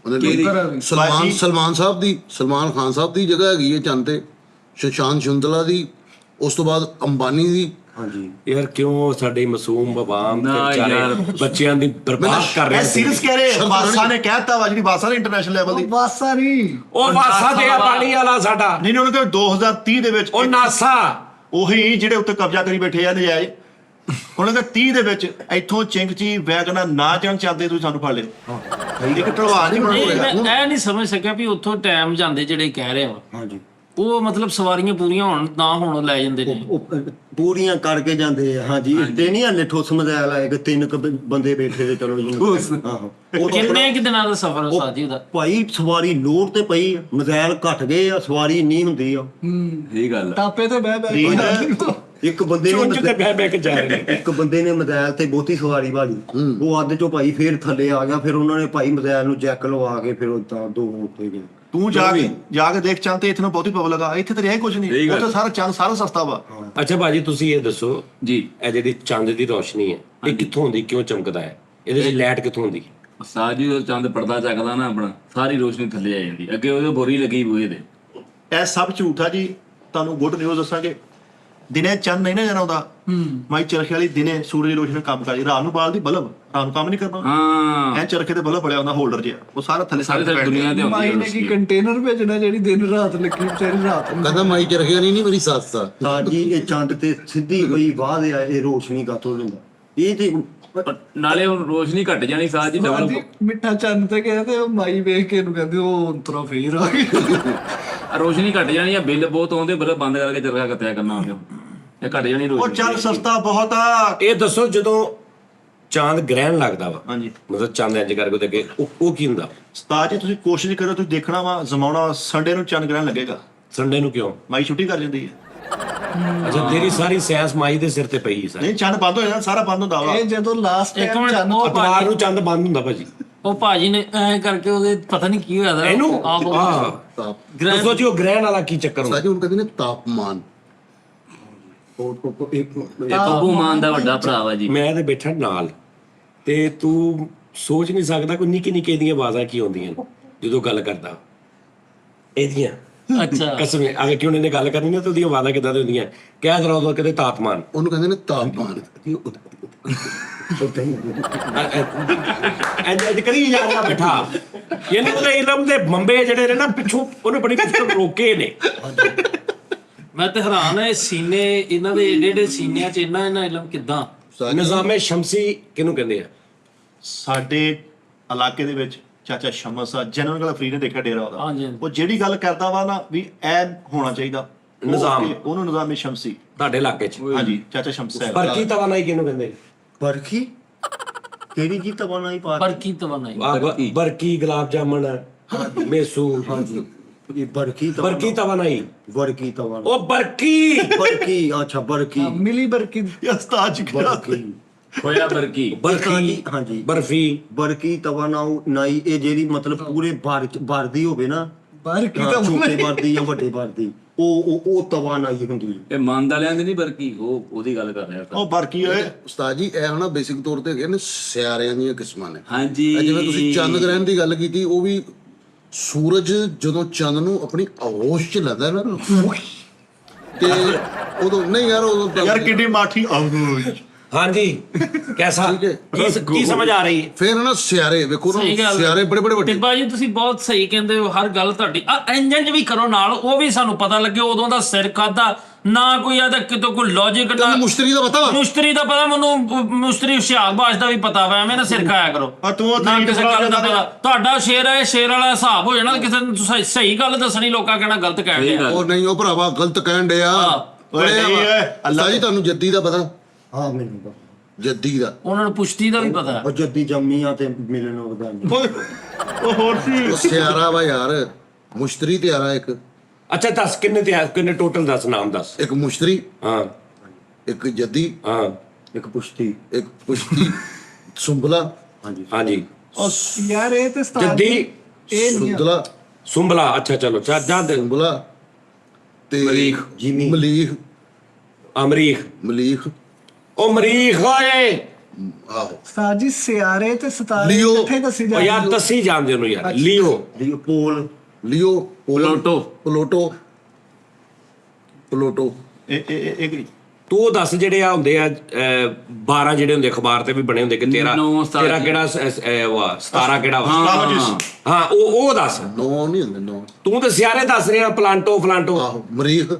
ਉਹਨੇ ਸਲਮਾਨ ਖਾਨ ਸਾਹਿਬ ਦੀ ਜਗ੍ਹਾ ਹੈਗੀ ਹੈ ਚੰਨ ਤੇ, ਸ਼ਮਸ਼ਾਨ ਸ਼ੁੰਤਲਾ ਦੀ, ਉਸ ਤੋਂ ਬਾਅਦ ਅੰਬਾਨੀ ਦੀ। ਹਾਂਜੀ ਯਾਰ ਕਿਉਂ ਸਾਡੇ ਮਾਸੂਮ ਆਵਾਮ ਤੇ ਵਿਚਾਰੇ ਬੱਚਿਆਂ ਦੀ ਬਰਬਾਦ ਕਰ ਰਹੇ ਇਹ ਸੀਰੀਅਸ ਕਹਿ ਰਹੇ, ਬਾਸਾ ਨੇ ਕਹਿਤਾ ਵਾ, ਜਿਹੜੀ ਬਾਸਾ ਨੇ ਇੰਟਰਨੈਸ਼ਨਲ ਲੈਵਲ ਦੀ। ਵਾਸਾ ਨਹੀਂ, ਉਹ ਮਾਸਾ ਤੇ ਪਾਣੀ ਵਾਲਾ ਸਾਡਾ ਨਹੀਂ ਉਹਨੇ ਕਿਹਾ 2030 ਦੇ ਵਿੱਚ ਉਹ ਨਾਸਾ, ਉਹੀ ਜਿਹੜੇ ਉੱਤੇ ਕਬਜ਼ਾ ਕਰੀ ਬੈਠੇ ਆ ਨਜਾਇਜ਼। ਉਹਨਾਂ ਦਾ 30 ਦੇ ਵਿੱਚ ਇੱਥੋਂ ਚਿੰਗਚੀ ਵੈਗਨਾ ਨਾ ਚੜਨ ਚੱਲਦੇ, ਤੁਸੀਂ ਸਾਨੂੰ ਫੜ ਲਿਓ। ਇੱਕ ਢਲਵਾ ਨਹੀਂ ਬਣੂਗਾ। ਮੈਂ ਇਹ ਨਹੀਂ ਸਮਝ ਸਕਿਆ ਵੀ ਉੱਥੋਂ ਟਾਈਮ ਜਾਂਦੇ ਜਿਹੜੇ ਕਹਿ ਰਹੇ ਹੋ, ਹਾਂਜੀ ਉਹ ਮਤਲਬ ਸਵਾਰੀਆਂ ਪੂਰੀਆਂ ਹੋਣ ਨਾ ਹੋਣ, ਉਹ ਲੈ ਜਾਂਦੇ ਨੇ। ਉਹ ਪੂਰੀਆਂ ਕਰਕੇ ਜਾਂਦੇ ਆ। ਹਾਂਜੀ ਤੇ ਨਹੀਂ ਹਲੇ ਠੋਸ ਮਜ਼ਾਇਲ ਆਏ ਕਿ 3 ਬੰਦੇ ਬੈਠੇ ਤੇ ਚਲੋ ਜੀ। ਆਹੋ ਉਹ ਕਿੰਨੇ ਕਿ ਦਿਨਾਂ ਦਾ ਸਫ਼ਰ ਉਸਤਾਦ ਜੀ ਉਹਦਾ? ਭਾਈ ਸਵਾਰੀ ਲੋਡ ਤੇ ਪਈ, ਮਜ਼ਾਇਲ ਘਟ ਗਏ ਆ, ਸਵਾਰੀ ਇੰਨੀ ਹੁੰਦੀ ਆ। ਇਹ ਗੱਲ ਆ। ਟਾਪੇ ਤੇ ਬਹਿ ਇੱਕ ਬੰਦੇ ਚੁੰਝ ਤੇ ਨੇ ਬਹਿ ਬਹਿ ਕੇ ਜਾ ਰਹੇ ਨੇ। ਇੱਕ ਬੰਦੇ ਨੇ ਮਜ਼ਾਇਲ ਤੇ ਬਹੁਤੀ ਸਵਾਰੀ ਵਾਲੀ, ਉਹ ਅੱਧ ਚੋਂ ਭਾਈ ਫੇਰ ਥੱਲੇ ਆ ਗਿਆ, ਫਿਰ ਉਹਨਾਂ ਨੇ ਭਾਈ ਮਜ਼ਾਇਲ ਨੂੰ ਜੈਕ ਲਵਾ ਕੇ ਫਿਰ ਉਦਾਂ 2 ਉੱਤੇ ਗਏ। ਤੂੰ ਜਾ ਕੇ ਦੇਖ ਚੰਦ ਤੇ, ਇੱਥੇ ਨੂੰ ਬਹੁਤੀ ਪਬਲਿਕ ਆ, ਇੱਥੇ ਤੇ ਰਿਹਾ ਕੁਝ ਨਹੀਂ, ਉੱਥੇ ਸਾਰਾ ਚੰਦ ਸਾਰਾ ਸਸਤਾ ਵਾ। ਅੱਛਾ ਭਾਜੀ ਤੁਸੀਂ ਇਹ ਦੱਸੋ ਜੀ, ਇਹ ਜਿਹੜੀ ਚੰਦ ਦੀ ਰੋਸ਼ਨੀ ਹੈ ਇਹ ਕਿੱਥੋਂ ਹੁੰਦੀ, ਕਿਉਂ ਚਮਕਦਾ ਹੈ? ਇਹਦੇ ਵਿੱਚ ਲਾਈਟ ਕਿੱਥੋਂ ਹੁੰਦੀ? ਉਸਤਾਦ ਜੀ ਉਹ ਚੰਦ ਪਰਦਾ ਚੱਕਦਾ ਨਾ ਆਪਣਾ, ਸਾਰੀ ਰੋਸ਼ਨੀ ਥੱਲੇ ਆ ਜਾਂਦੀ, ਅੱਗੇ ਉਹਦੇ ਬੋਰੀ ਲੱਗੀ ਬੂਹੇ ਤੇ। ਇਹ ਸਭ ਝੂਠ ਆ ਜੀ। ਤੁਹਾਨੂੰ ਗੁੱਡ ਨਿਊਜ਼ ਦੱਸਾਂਗੇ, ਦਿਨੇ ਚੰਨ ਨਹੀਂ ਨਾ ਜਨਾਉਂਦਾ ਮਾਈ ਚਰਖੇ ਵਾਲੀ ਦਿਨੇ ਸੂਰਜ ਦੀ ਰੋਸ਼ਨੀ ਨਾਲ ਕੰਮ ਕਰਦੀ, ਰਾਤ ਨੂੰ ਬਾਲਦੀ ਬਲਬ, ਰਾਤ ਨੂੰ ਕੰਮ ਨਹੀਂ ਕਰਨਾ ਹਾਂ ਐ ਚਰਖੇ ਤੇ ਬਲਬ ਬੜਿਆ ਹੁੰਦਾ ਹੋਲਡਰ ਜਿਹਾ, ਉਹ ਸਾਰਾ ਥੱਲੇ ਸਾਰੇ ਬੈਠ ਦੁਨੀਆ ਤੇ ਮਾਈ ਨੇ ਕੀ ਕੰਟੇਨਰ ਭੇਜਣਾ ਜਿਹੜੀ ਦਿਨ ਰਾਤ ਲੱਗੀ ਵਿਚਾਰੀ ਰਾਤ ਨੂੰ। ਕਹਿੰਦਾ ਮਾਈ ਚ ਰੱਖਿਆ ਨਹੀਂ ਮੇਰੀ ਸੱਸ ਦਾ। ਤਾਂ ਜੀ ਇਹ ਚੰਦ ਤੇ ਸਿੱਧੀ ਹੋਈ ਵਾਹ ਆ, ਇਹ ਰੋਸ਼ਨੀ ਕਾਤੋਂ ਦਿੰਦਾ ਇਹ ਤੇ ਨਾਲੇ ਹੁਣ ਰੋਸ਼ਨੀ ਘਟ ਜਾਣੀ ਸਾਹ ਜੀ ਡਬਲ ਹਾਂਜੀ, ਮਿੱਠਾ ਚੰਨ ਤੇ ਗਿਆ ਤੇ ਉਹ ਮਾਈ ਵੇਖ ਕੇ ਇਹਨੂੰ ਕਹਿੰਦੇ ਉਹ ਅੰਤਰਾ ਫੇਰ ਆ ਗਈ। ਰੋਸ਼ਨੀ ਘਟ ਜਾਣੀ ਆ, ਬਿੱਲ ਬਹੁਤ ਆਉਂਦੇ, ਬਲਬ ਬੰਦ ਕਰਕੇ ਚਰਖਾ ਕੱਤਿਆ ਕਰਨਾ ਉਹਨੇ, ਇਹ ਘਟ ਜਾਣੀ ਉਹ ਰੋਸ਼ਨੀ। ਚੱਲ ਸਸਤਾ ਬਹੁਤ ਆ। ਇਹ ਦੱਸੋ ਜਦੋਂ ਚਾਂਦ ਗ੍ਰਹਿਣ ਲੱਗਦਾ ਵਾ, ਹਾਂਜੀ ਮਤਲਬ ਚੰਦ ਇੰਜ ਕਰਕੇ ਉਹਦੇ ਅੱਗੇ ਉਹ ਕੀ ਹੁੰਦਾ? ਉਸਤਾਦ ਜੀ ਤੁਸੀਂ ਕੋਸ਼ਿਸ਼ ਕਰੋ, ਤੁਸੀਂ ਦੇਖਣਾ ਵਾ ਜ਼ਮਾਉਣਾ, ਸੰਡੇ ਨੂੰ ਚੰਨ ਗ੍ਰਹਿਣ ਲੱਗੇਗਾ, ਸੰਡੇ ਨੂੰ ਕਿਉਂ? ਮਾਈ ਛੁੱਟੀ ਕਰ ਜਾਂਦੀ ਹੈ। ਅੱਛਾ, ਤੇਰੀ ਸਾਰੀ ਸਿਆਸ ਮਾਈ ਦੇ ਸਿਰ ਤੇ ਪਈ ਸਾਰੀ। ਨਹੀਂ ਚੰਨ ਬੰਦ ਹੋ ਜਾਂਦਾ, ਸਾਰਾ ਬੰਦ ਹੁੰਦਾ ਵਾ। ਇਹ ਜਦੋਂ ਲਾਸਟ ਇੱਕ ਟਾਈਮ ਮਿੰਟ, ਚੰਨ ਉਹ ਅਤਵਾਰ ਨੂੰ ਚੰਦ ਬੰਦ ਹੁੰਦਾ ਭਾਜੀ। ਉਹ ਭਾਜੀ ਨੇ ਐ ਕਰਕੇ ਉਹਦੇ ਪਤਾ ਨਹੀਂ ਕੀ ਹੋਇਆ ਦਾ ਇਹਨੂੰ ਆਪ ਹਾਂ ਤਾਪ ਦੱਸੋ ਜੀ ਉਹ ਗ੍ਰਹਿਣ ਵਾਲਾ ਕੀ ਚੱਕਰ ਹੁੰਦਾ? ਸਾਜੀ ਹੁਣ ਕਹਿੰਦੇ ਨੇ ਤਾਪਮਾਨ। ਬੱਬੂ ਮਾਨ ਦਾ ਵੱਡਾ ਭਰਾ ਵਾ ਜੀ। ਮੈਂ ਤੇ ਬੈਠਾ ਨਾਲ, ਤੇ ਤੂੰ ਸੋਚ ਨਹੀਂ ਸਕਦਾ ਕੋਈ ਨਿੱਕੀ ਨਿੱਕੀ ਦੀਆਂ ਆਵਾਜ਼ਾਂ ਕੀ ਹੁੰਦੀਆਂ ਨੇ ਜਦੋਂ ਗੱਲ ਕਰਦਾ ਇਹਦੀਆਂ। ਅੱਛਾ ਕਸਮ ਅਗੇ ਕਿਉਂ ਇਹਨੇ ਗੱਲ ਕਰਨੀ ਨਾ ਤੇ ਉਹਦੀਆਂ ਆਵਾਜ਼ਾਂ ਕਿੱਦਾਂ ਦੀਆਂ ਹੁੰਦੀਆਂ? ਕਹਿ ਦਰਾ ਉਦੋਂ ਕਿਤੇ ਤਾਪਮਾਨ ਉਹਨੂੰ ਕਹਿੰਦੇ ਨੇ ਤਾਪਮਾਨ। ਅੱਜ ਕਰੀ ਜਾ ਰਿਹਾ ਬੈਠਾ ਇਹਨੇ ਉਹਦੇ ਇਲਮ ਦੇ ਬੰਬੇ ਜਿਹੜੇ ਨੇ ਨਾ ਪਿੱਛੋਂ ਉਹਨੇ ਬੜੀ ਕਿਤੇ ਰੋਕੇ ਨੇ। ਮੈਂ ਤੇ ਹੈਰਾਨ ਹੈ ਸੀਨੇ ਇਹਨਾਂ ਦੇ ਏਡੇ ਏਡੇ ਸੀਨਿਆਂ ਚ ਇਹਨਾਂ ਇਲਮ ਕਿਦਾਂ? ਨਿਜ਼ਾਮੇ ਸ਼ਮਸੀ ਕਿਹਨੂੰ ਕਹਿੰਦੇ ਆ? ਸਾਡੇ ਇਲਾਕੇ ਦੇ ਵਿੱਚ ਚਾਚਾ ਸ਼ਮਸ ਆ, ਜਨਰਲ ਵਾਲਾ ਫਰੀ ਨੇ ਦੇਖਿਆ ਡੇਰਾ ਉਹਦਾ, ਹਾਂਜੀ। ਉਹ ਜਿਹੜੀ ਗੱਲ ਕਰਦਾ ਵਾ ਨਾ ਵੀ ਐ ਹੋਣਾ ਚਾਹੀਦਾ ਉਹ ਨਿਜ਼ਾਮ। ਉਹਨੂੰ ਨਿਜ਼ਾਮੇ ਸ਼ਮਸੀ। ਤੁਹਾਡੇ ਇਲਾਕੇ 'ਚ ਹਾਂਜੀ ਚਾਚਾ ਸ਼ਮਸ ਸਾਹਿਬ। ਬਰਕੀ ਤਵਾਨਾਈ ਕਿਹਨੂੰ ਕਹਿੰਦੇ? ਬਰਖੀ ਕਿਹੜੀ ਜੀ ਤਵਾਨਾਈ ਪਾ ਪਰ ਕੀ ਤਵਨਾਈ ਬਰਕੀ ਗੁਲਾਬ ਜਾਮਣ ਮੇਸੂ ਹਾਂਜੀ ਇਹ ਬਰਖੀ ਬਰਕੀ ਤਵਾਨਾਈ ਬਰਕੀ ਤਵਾਨਾ ਉਹ ਬਰਕੀ ਬਰਕੀ ਅੱਛਾ ਬਰਕੀ ਮਿਲੀ ਬਰਕੀ ਉਸਤਾਦ ਜੀ ਬਰਕੀ ਹੋਇਆ ਬਰਕੀ ਬਰਕੀ ਹਾਂਜੀ ਬਰਫੀ ਬਰਕੀ ਤਵਾਨਾਉ ਨਾਈ ਇਹ ਜਿਹੜੀ ਮਤਲਬ ਪੂਰੇ ਭਰਦੀ ਹੋਵੇ ਨਾ, ਬਰਕੀ ਹਾਂ, ਤਾਂ ਛੋਟੇ ਭਰਦੀ ਜਾਂ ਵੱਡੇ ਭਰਦੀ, ਉਹ ਤਵਾਨਾਈ ਹੁੰਦੀ ਹੈ। ਇਹ ਮੰਦ ਵਾਲਿਆਂ ਦੀ ਨਹੀਂ ਬਰਕੀ, ਉਹ ਉਹਦੀ ਗੱਲ ਕਰ ਰਿਹਾ ਉਹ ਬਰਕੀ ਓਏ ਉਸਤਾਦ ਜੀ ਇਹ ਹੁਣ ਬੇਸਿਕ ਤੌਰ ਤੇ ਹੈਗੇ ਨੇ ਸਿਆਰਿਆਂ ਦੀਆਂ ਕਿਸਮਾਂ ਨੇ। ਹਾਂਜੀ। ਇਹ ਜਿਵੇਂ ਤੁਸੀਂ ਚੰਦ ਗ੍ਰਹਿਣ ਦੀ ਗੱਲ ਕੀਤੀ, ਉਹ ਵੀ ਸੂਰਜ ਜਦੋਂ ਚੰਦ ਨੂੰ ਆਪਣੀ ਆਗੋਸ਼ ਚ ਲੈਂਦਾ ਨਾ ਤੇ ਉਦੋਂ ਨਹੀਂ ਯਾਰ ਉਦੋਂ ਯਾਰ ਕਿੱਡੀ ਮਾਠੀ ਆਉਂਦੀ। ਹਾਂਜੀ ਕੈਸਾ ਕੀ ਸਮਝ ਆ ਰਹੀ ਹੈ? ਫਿਰ ਨਾ ਸਿਆਰੇ ਵੇਖੋ ਨਾ, ਸਹੀ ਗੱਲ ਹੈ। ਸਿਆਰੇ ਬੜੇ ਬੜੇ ਵੱਡੇ। ਟਿੱਬਾ ਜੀ ਤੁਸੀਂ ਬਹੁਤ ਸਹੀ ਕਹਿੰਦੇ ਹੋ, ਹਰ ਗੱਲ ਤੁਹਾਡੀ ਇੰਜਨ ਵੀ ਕਰੋ ਨਾਲ, ਉਹ ਵੀ ਸਾਨੂੰ ਪਤਾ ਲੱਗੇ ਉਦੋਂ ਦਾ ਸਿਰ ਖਾਦਾ ਨਾ ਕੋਈ ਆਦਾ ਕਿਤੋਂ ਕੋਈ ਲੌਜੀਕ ਨਾ ਤੈਨੂੰ ਮੁਸ਼ਤਰੀ ਦਾ ਪਤਾ ਵਾ? ਮੁਸ਼ਤਰੀ ਦਾ ਪਤਾ ਮੈਨੂੰ, ਮੁਸ਼ਤਰੀ ਹੁਸ਼ਿਆਰ ਬਾਸ਼ ਦਾ ਵੀ ਪਤਾ ਵਾ, ਐਵੇਂ ਨਾ ਸਿਰ ਖਾਇਆ ਕਰੋ। ਆ ਤੂੰ ਉਹ ਨਾ ਤੀਰ ਕਿਸੇ ਫੜਾ ਗੱਲ ਦਾ ਜਾਂਦਾ ਪਤਾ, ਤੁਹਾਡਾ ਸ਼ੇਰ ਹੈ, ਸ਼ੇਰ ਵਾਲਾ ਹਿਸਾਬ ਹੋ ਜਾਣਾ, ਕਿਸੇ ਨੂੰ ਸਹੀ ਗੱਲ ਦੱਸਣੀ, ਲੋਕਾਂ ਕਹਿਣਾ ਗਲਤ ਕਹਿ ਸਹੀ ਰਿਹਾ। ਗੱਲ। ਉਹ ਨਹੀਂ ਉਹ ਭਰਾਵਾ ਗਲਤ ਕਹਿਣ ਡਿਆ। ਓਏ ਨਹੀਂ ਓਏ ਅੱਲਾ ਜੀ ਤੁਹਾਨੂੰ ਜੱਦੀ ਦਾ ਪਤਾ? ਹਾਂ ਮੈਨੂੰ ਪਤਾ। ਜੱਦੀ ਦਾ ਉਹਨਾਂ ਨੂੰ ਪੁਸ਼ਤੀ ਦਾ ਵੀ ਪਤਾ ਹੈ। ਉਹ ਜੱਦੀ ਜੰਮੀਆਂ ਤੇ ਮਿਲਣ ਉਹਦਾ ਨਹੀਂ। ਉਹ ਹੋਰ ਸੀ ਉਹ ਸਿਆਰਾ ਵਾ ਯਾਰ, ਮੁਸ਼ਤਰੀ ਤੇ ਆਰਾ ਇੱਕ ਅੱਛਾ ਦੱਸ ਕਿੰਨੇ ਟੋਟਲ ਦੱਸ, ਨਾਮ ਦੱਸ। ਇੱਕ ਮੁਸ਼ਤਰੀ, ਹਾਂ ਇੱਕ ਜੱਦੀ, ਹਾਂ ਇੱਕ ਪੁਸ਼ਤੀ। ਇੱਕ ਪੁਸ਼ਤੀ, ਸੁੰਬਲਾ, ਹਾਂਜੀ ਹਾਂਜੀ ਯਾਰ ਇਹ ਤੇ ਉਸਤਾਦ ਜੱਦੀ ਇਹ ਨਹੀਂ ਆ। ਸੁੰਦਲਾ, ਸੁੰਬਲਾ। ਅੱਛਾ ਚਲੋ ਜਾ ਦੇ ਸੁੰਬਲਾ ਤੇ ਮਲੀਖ। ਜਿਮੀ ਮਲੀਖ, ਅਮਰੀਖ। ਮਲੀਖ, ਉਹ ਮਰੀਖ ਓਏ ਆਹੋ ਉਸਤਾਦ ਜੀ ਸਿਆਰੇ ਤੇ ਸਿਤਾਰੇ ਲਿਓ। ਇਕੱਠੇ ਦੱਸੀ ਉਹ ਜਾਂਦੇ ਯਾਰ ਦੱਸੀ ਜਾਂਦੇ ਉਹਨੂੰ ਯਾਰ। ਲੀਓ ਪੋਲ ਲਿਓ, ਪਲੋਟੋ। ਪਲੋਟੋ, ਪਲੋਟੋ। ਇਹ ਤੂੰ ਦੱਸ ਜਿਹੜੇ ਆ ਹੁੰਦੇ ਆ 12 ਜਿਹੜੇ ਹੁੰਦੇ ਅਖਬਾਰ ਤੇ ਵੀ ਬਣੇ ਹੁੰਦੇ ਕਿ ਤੇਰਾ ਨੌ, ਸਤਾਰਾਂ। ਤੇਰਾ ਕਿਹੜਾ 17 ਕਿਹੜਾ ਵਾ? ਹਾਂ ਹਾਂ ਉਹ ਦੱਸ। ਨੌ ਨਹੀਂ ਹੁੰਦੇ ਨੌ। ਤੂੰ ਤੇ ਸਿਆਰੇ ਦੱਸ ਰਿਹਾ, ਪਲਾਂਟੋ ਫਲਾਂਟੋ। ਆਹੋ ਮਰੀਖ,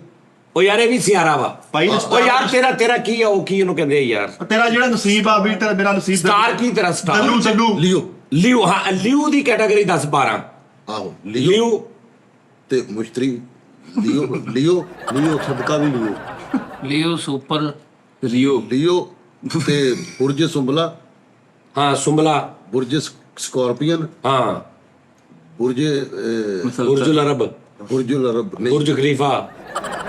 ਉਹ ਯਾਰ ਇਹ ਵੀ ਸਿਆਰਾ ਵਾ। ਭਾਈ ਉਹ ਯਾਰ ਤੇਰਾ ਕੀ ਆ, ਉਹ ਕੀ ਉਹਨੂੰ ਕਹਿੰਦੇ ਆ ਯਾਰ? ਤੇਰਾ ਜਿਹੜਾ ਨਸੀਬ ਆ ਵੀ ਤੇਰਾ ਮੇਰਾ ਨਸੀਬ ਸਟਾਰ ਕੀ ਤੇਰਾ ਸਟਾਰ? ਚੱਲੂ ਲਿਓ, ਲਿਓ। ਹਾਂ ਲਿਓ ਦੀ ਕੈਟਾਗਰੀ ਦੱਸ 12। ਆਹੋ ਲਿਓ ਲਿਓ ਤੇ ਮੁਸ਼ਤਰੀ, ਲਿਓ, ਲਿਓ, ਲਿਓ ਸਦਕਾ ਵੀ ਲਿਓ। ਲਿਓ ਸੁਪਰ ਰਿਓ। ਲਿਓ ਤੇ ਬੁਰਜ ਸੁੰਬਲਾ, ਹਾਂ ਸੁੰਬਲਾ। ਬੁਰਜ ਸਕਾਰਪੀਅਨ, ਹਾਂ ਬੁਰਜ ਬੁਰਜੁਲ ਅਰਬ, ਬੁਰਜੁਲ ਅਰਬ ਨਹੀਂ, ਬੁਰਜ ਖਲੀਫਾ।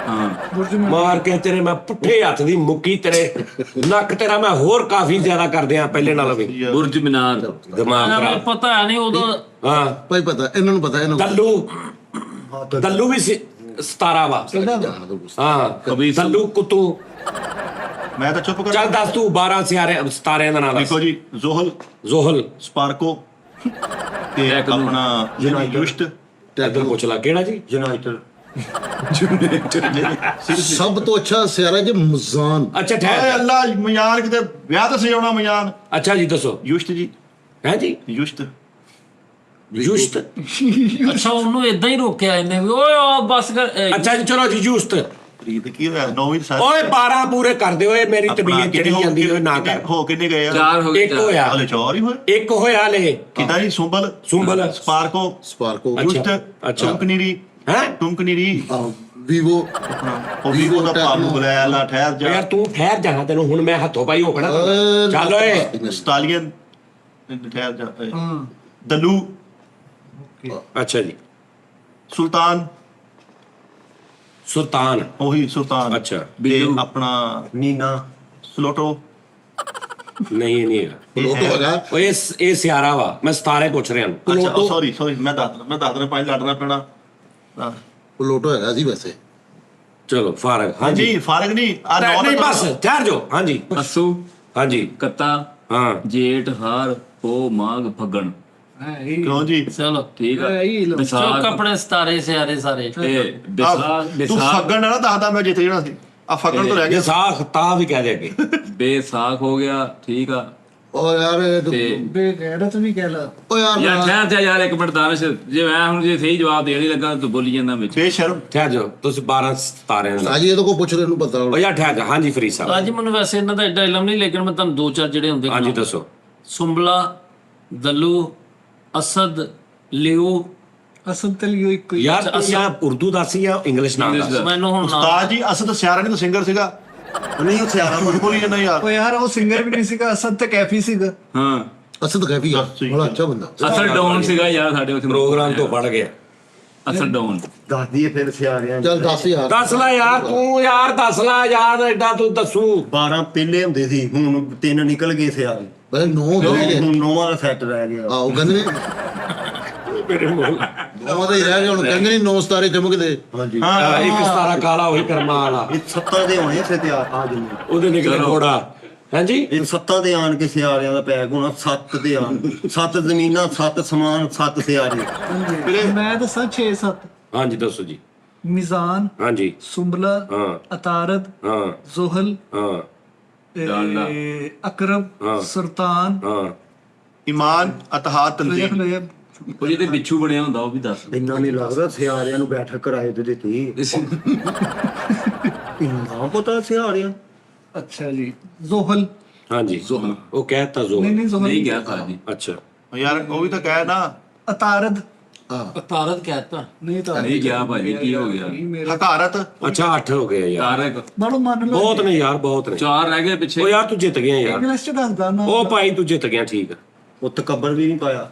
ਹਾਂ ਮਾਰ ਕੇ ਤੇਰੇ ਮੈਂ ਪੁੱਠੇ ਹੱਥ ਦੀ ਮੁੱਕੀ, ਤੇਰੇ ਨੱਕ ਤੇਰਾ ਮੈਂ ਹੋਰ ਕਾਫੀ ਜ਼ਿਆਦਾ ਕਰ ਦਿਆਂ ਪਹਿਲੇ ਨਾਲ ਵੀ। ਬੁਰਜ ਮਿਨਾਰ। ਦਿਮਾਗ ਮੈਨੂੰ ਖਰਾਬ। ਪਤਾ ਨਹੀਂ ਉਦੋਂ ਹਾਂ ਭਾਈ ਪਤਾ ਇਹਨਾਂ ਨੂੰ, ਪਤਾ ਇਹਨਾਂ ਨੂੰ। ਦੱਲੂ ਵੀ 17 ਵਾ। ਜਾਣ ਦਿਓ। ਹਾਂ ਦੱਲੂ ਕੁੱਤੂ। ਮੈਂ ਤਾਂ ਚੁੱਪ ਕਰ। ਚੱਲ ਦੱਸ ਤੂੰ 12 ਸਿਤਾਰਿਆਂ ਦਾ ਨਾਮ ਦੱਸ। ਦੇਖੋ ਜੀ ਜ਼ੋਹਲ, ਜ਼ੋਹਲ। ਸਪਾਰਕੋ ਤੇ ਟੈਕਨੋ। ਆਪਣਾ ਯੂਸ਼ਟ, ਇੱਧਰ ਪੁੱਛ ਲਾ ਕਿਹੜਾ ਜੀ? ਯੂਨਾਈਟਡ ਸਭ ਤੋਂ ਅੱਛਾ ਸਿਆਰਾ ਜੀ ਮਜ਼ਾਨ। ਅੱਛਾ ਓਏ ਠਹਿਰ ਅੱਲਾ ਮਜ਼ਾਨ ਕਿਤੇ ਵਿਆਹ ਤੇ ਸਜਾਉਣਾ ਮਜ਼ਾਨ। ਅੱਛਾ ਜੀ ਦੱਸੋ ਯੁਸ਼ਤ ਜੀ, ਹੈ ਜੀ ਯੁਸ਼ਤ ਯੂਸਤ ਅੱਛਾ ਉਹਨੂੰ ਇਦਾਂ ਹੀ ਰੋਕਿਆ ਇਹਨੇ ਵੀ ਓਏ ਆ ਬਸ ਕਰ ਅੱਛਾ ਜੀ ਚਲੋ ਜੀ ਯੂਸਤ ਰੀਤ ਕੀ ਹੋਇਆ 9ਵੀਂ ਸਾਲ ਓਏ 12 ਪੂਰੇ ਕਰ ਦਿਓ ਏ ਮੇਰੀ ਤਬੀਅਤ ਚੜੀ ਜਾਂਦੀ ਓਏ ਨਾ ਕਰ ਹੋ ਕਿੰਨੇ ਗਏ ਆ? 4 ਹੋ ਗਏ ਇੱਕ ਹੋਇਆ ਹਲੇ 4 ਹੀ ਹੋਏ। ਇੱਕ ਹੋਇਆ ਲੈ ਕਿਦਾਂ ਜੀ ਸੁੰਬਲ ਸਪਾਰਕੋ ਸਪਾਰਕੋ ਅੱਛਾ ਅੱਛਾ ਟੁਮਕਨੀਰੀ ਹੈ ਟੁਮਕਨੀਰੀ ਵੀਵੋ ਉਹ ਵੀ ਉਹਦਾ ਭਾਲੂ ਬੁਲਾਇਆ ਲਾ ਠਹਿਰ ਯਾਰ ਜਾ ਤੂੰ ਠਹਿਰ ਜਾਣਾ ਤੈਨੂੰ ਹੁਣ ਮੈਂ ਹੱਥੋਂ ਪਾਈ ਹੋਕਣਾ ਚੱਲ ਓਏ ਸਟਾਲੀਅਨ ਠਹਿਰ ਜਾ ਦਲੂ ਅੱਛਾ ਜੀ ਸੁਲਤਾਨ ਸੁਲਤਾਨ ਉਹੀ ਸੁਲਤਾਨ ਅੱਛਾ ਤੇ ਆਪਣਾ ਨੀਨਾ ਸਲੋਟੋ ਨਹੀਂ ਇਹ ਨਹੀਂ ਹੈਗਾ ਲੋਟੋ ਹੈਗਾ। ਓਏ ਇਹ ਸਿਆਰਾ ਵਾ ਮੈਂ ਸਤਾਰੇ ਪੁੱਛ ਰਿਹਾ ਨੂੰ ਅੱਛਾ ਸੌਰੀ ਮੈਂ ਦੱਸਦਾ ਪੰਜ ਲੜਨਾ ਪੈਣਾ ਹਾਂ। ਲੋਟੋ ਹੈਗਾ ਸੀ ਵੈਸੇ। ਚਲੋ ਫਾਰਗ ਹਾਂਜੀ ਜੀ ਫਾਰਗ ਨਹੀਂ ਆ ਨਹੀਂ ਬਸ ਠਹਿਰ ਜਾਓ ਹਾਂਜੀ ਅਸੂ ਹਾਂਜੀ ਕੱਤਾ ਹਾਂ ਜੇਠ ਹਾਰ ਪੋ ਮਾਘ ਫੱਗਣ। ਕਿਉਂ ਜੀ ਚਲੋ ਠੀਕ ਆ ਚੁੱਕ ਵਿਸਾਖ ਆਪਣੇ ਸਤਾਰੇ ਸਿਆਰੇ ਸਾਰੇ ਤੇ ਵਿਸਾਖ ਤੂੰ ਵਿਸਾਖ ਫੱਗਣ ਨਾ ਦੱਸਦਾ ਮੈਂ ਜਿੱਥੇ ਜਾਣਾ ਸੀ ਆ ਫੱਗਣ ਤੋਂ ਰਹਿ ਇਹ ਗਿਆ ਸਾਖ ਤਾਂ ਵੀ ਕਹਿ ਦੇ ਅੱਗੇ ਬੇਸਾਖ ਹੋ ਗਿਆ ਠੀਕ ਆ ਓ ਯਾਰ ਤੇ ਬੇਗੈਰਤ ਵੀ ਕਹਿ ਲਾ। ਓ ਯਾਰ ਯਾਰ ਠਹਿਰ ਜਾ ਯਾਰ ਇੱਕ ਮਿੰਟ ਦਾਨਿਸ਼ ਜੇ ਮੈਂ ਹੁਣ ਜੇ ਸਹੀ ਜਵਾਬ ਦੇਣ ਹੀ ਲੱਗਾ ਤੂੰ ਬੋਲੀ ਜਾਂਦਾ ਵਿੱਚ ਬੇਸ਼ਰਮ ਠਹਿਰ ਜਾਓ ਤੁਸੀਂ 12 ਸਤਾਰਿਆਂ ਦਾ ਸਾਜੀ ਇਹਦੇ ਕੋ ਪੁੱਛ ਰਹੇ ਨੂੰ ਪਤਾ ਓ ਯਾਰ ਠਹਿਰ ਜਾ ਹਾਂਜੀ ਫਰੀਦ ਸਾਹਿਬ ਅੱਜ ਮੈਨੂੰ ਵੈਸੇ ਇਹਨਾਂ ਦਾ ਐਡਾ ਇਲਮ ਨਹੀਂ ਲੇਕਿਨ ਮੈਂ ਤੁਹਾਨੂੰ ਦੋ ਚਾਰ ਜਿਹੜੇ ਹੁੰਦੇ ਹਾਂਜੀ ਗਿਣਾਵਾਂ। ਦੱਸੋ ਸੁੰਬਲਾ ਦਲੂ ਅਸਦ ਲਿਓ ਅਸਲ ਤੇ ਲਿਓ ਇੱਕੋ ਹੀ। ਯਾਰ ਤੂੰ ਜਾਂ ਉਰਦੂ ਦੱਸ ਜਾਂ ਇੰਗਲਿਸ਼ ਨਾਮ ਦੱਸ ਮੈਨੂੰ ਹੁਣ ਨਾਮ ਉਸਤਾਦ ਜੀ ਅਸਦ ਸਿਆਰਾ ਨਹੀਂ ਤਾਂ ਸਿੰਗਰ ਸੀਗਾ ਨਹੀਂ ਉਹ ਸਿਆਰਾ ਬਿਲਕੁਲ ਹੀ ਜਾਂਦਾ ਯਾਰ ਓ ਯਾਰ ਉਹ ਸਿੰਗਰ ਵੀ ਨਹੀਂ ਸੀਗਾ, ਅਸਲ ਤੇ ਕੈਫੀ ਸੀਗਾ। ਹਾਂ ਅਸਦ ਕੈਫੀ ਆ ਦੱਸ ਜੀ। ਬੜਾ ਅੱਛਾ ਬੰਦਾ। ਅਸਲ ਡਾਊਨ ਸੀਗਾ ਯਾਰ ਸਾਡੇ ਉੱਥੇ ਪ੍ਰੋਗਰਾਮ ਤੋਂ ਪੜ ਗਿਆ ਅਸਲ ਡਾਊਨ ਦੱਸ ਦਈਏ ਫਿਰ ਸਿਆਰਿਆਂ ਚੱਲ ਦੱਸ ਯਾਰ। ਦੱਸ ਲੈ ਯਾਰ ਤੂੰ ਯਾਰ ਦੱਸ ਲੈ ਯਾਰ ਐਡਾ ਤੂੰ ਦੱਸੂ 12 ਪਹਿਲੇ ਹੁੰਦੇ ਸੀ ਹੁਣ 3 ਨਿਕਲ ਗਏ ਸਿਆਰੇ ਬਈ 9 ਰਹਿ ਗਏ। ਹੁਣ 9ਵਾਂ ਦਾ ਸੈੱਟ ਰਹਿ ਗਿਆ ਆਹ ਉਹ ਕਹਿੰਦੇ ਨੇ ਮੇਰੇ ਮੂੰਹ 9 ਦੇ ਹੀ ਰਹਿ ਗਏ ਹੁਣ ਕਹਿੰਦੇ ਨਹੀਂ 9 ਸਤਾਰੇ ਚਮਕਦੇ। ਹਾਂਜੀ ਇੱਕ ਸਤਾਰਾ ਕਾਲਾ ਉਹੀ ਕਰਮਾ ਵਾਲਾ ਇਹ 7 ਦੇ ਹੋਣੇ ਸੇ ਤੇ ਆ ਜੰਨੇ ਉਹਦੇ ਨਿਕਲੇ ਘੋੜਾ ਹਾਂਜੀ ਇਹ 7 ਦੇ ਆਣ ਕੇ ਸਿਆਰਿਆਂ ਦਾ ਪੈਕ ਹੋਣਾ 7 ਦੇ ਆਣ 7 ਜ਼ਮੀਨਾਂ 7 ਸਮਾਨ 7 ਸਿਆਰੇ ਮੈਂ ਦੱਸਾਂ 6-7 ਹਾਂਜੀ ਦੱਸੋ ਜੀ ਮਿਜ਼ਾਨ, ਹਾਂਜੀ ਸੁੰਬਲਾ, ਹਾਂ ਅਤਾਰਦ, ਹਾਂ ਜ਼ੁਹਲ, ਹਾਂ ਡਾਲਡਾ। ਅਕਰਬ, ਹਾਂ। ਸੁਲਤਾਨ, ਹਾਂ ਇਮਾਨ ਅਤਹਾਦ ਤਨਜ਼ੀਮ ਰਜਬ। ਉਹ ਜਿਹਦੇ ਬਿੱਛੂ ਬਣਿਆ ਹੁੰਦਾ ਉਹ ਵੀ ਦੱਸ ਇੰਨਾ ਨਹੀਂ ਲੱਗਦਾ ਸਿਆਰਿਆਂ ਨੂੰ ਬੈਠਕ ਕਰਾਏ ਤੇ ਦਿੱਤੀ ਇੰਨਾ ਪਤਾ ਸਿਆਰਿਆਂ ਅੱਛਾ ਜੀ ਜ਼ੁਹਲ। ਹਾਂਜੀ ਉਹ ਕਹਿਤਾ ਜ਼ੋ ਨਹੀਂ ਨਹੀਂ ਜ਼ੁਹਲ ਨਹੀਂ ਗਿਆ ਸਾਜੀ ਅੱਛਾ ਯਾਰ ਉਹ ਵੀ ਤਾਂ ਕਹਿ ਨਾ ਅਤਾਰਦ ਤਾਰਤ ਕਹਿਤਾ ਨਹੀਂ ਤਾਂ ਨਹੀਂ ਗਿਆ ਭਾਜੀ ਕੀ ਹੋ ਗਿਆ ਹਕਾਰਤ ਅੱਛਾ 8 ਹੋ ਗਏ ਯਾਰ ਤਾਰਕ ਬੜੋ ਮੰਨ ਲਓ ਬਹੁਤ ਨੇ ਯਾਰ ਬਹੁਤ ਨੇ 4 ਰਹਿ ਗਏ ਪਿੱਛੇ ਉਹ ਯਾਰ ਤੂੰ ਜਿੱਤ ਗਿਆ ਯਾਰ ਇੰਗਲਿਸ਼ ਚ ਦੱਸਦਾ ਨਾ। ਉਹ ਭਾਈ ਤੂੰ ਜਿੱਤ ਗਿਆ ਠੀਕ ਆ ਉਹ ਤਕੱਬਰ ਵੀ ਨਹੀਂ ਪਾਇਆ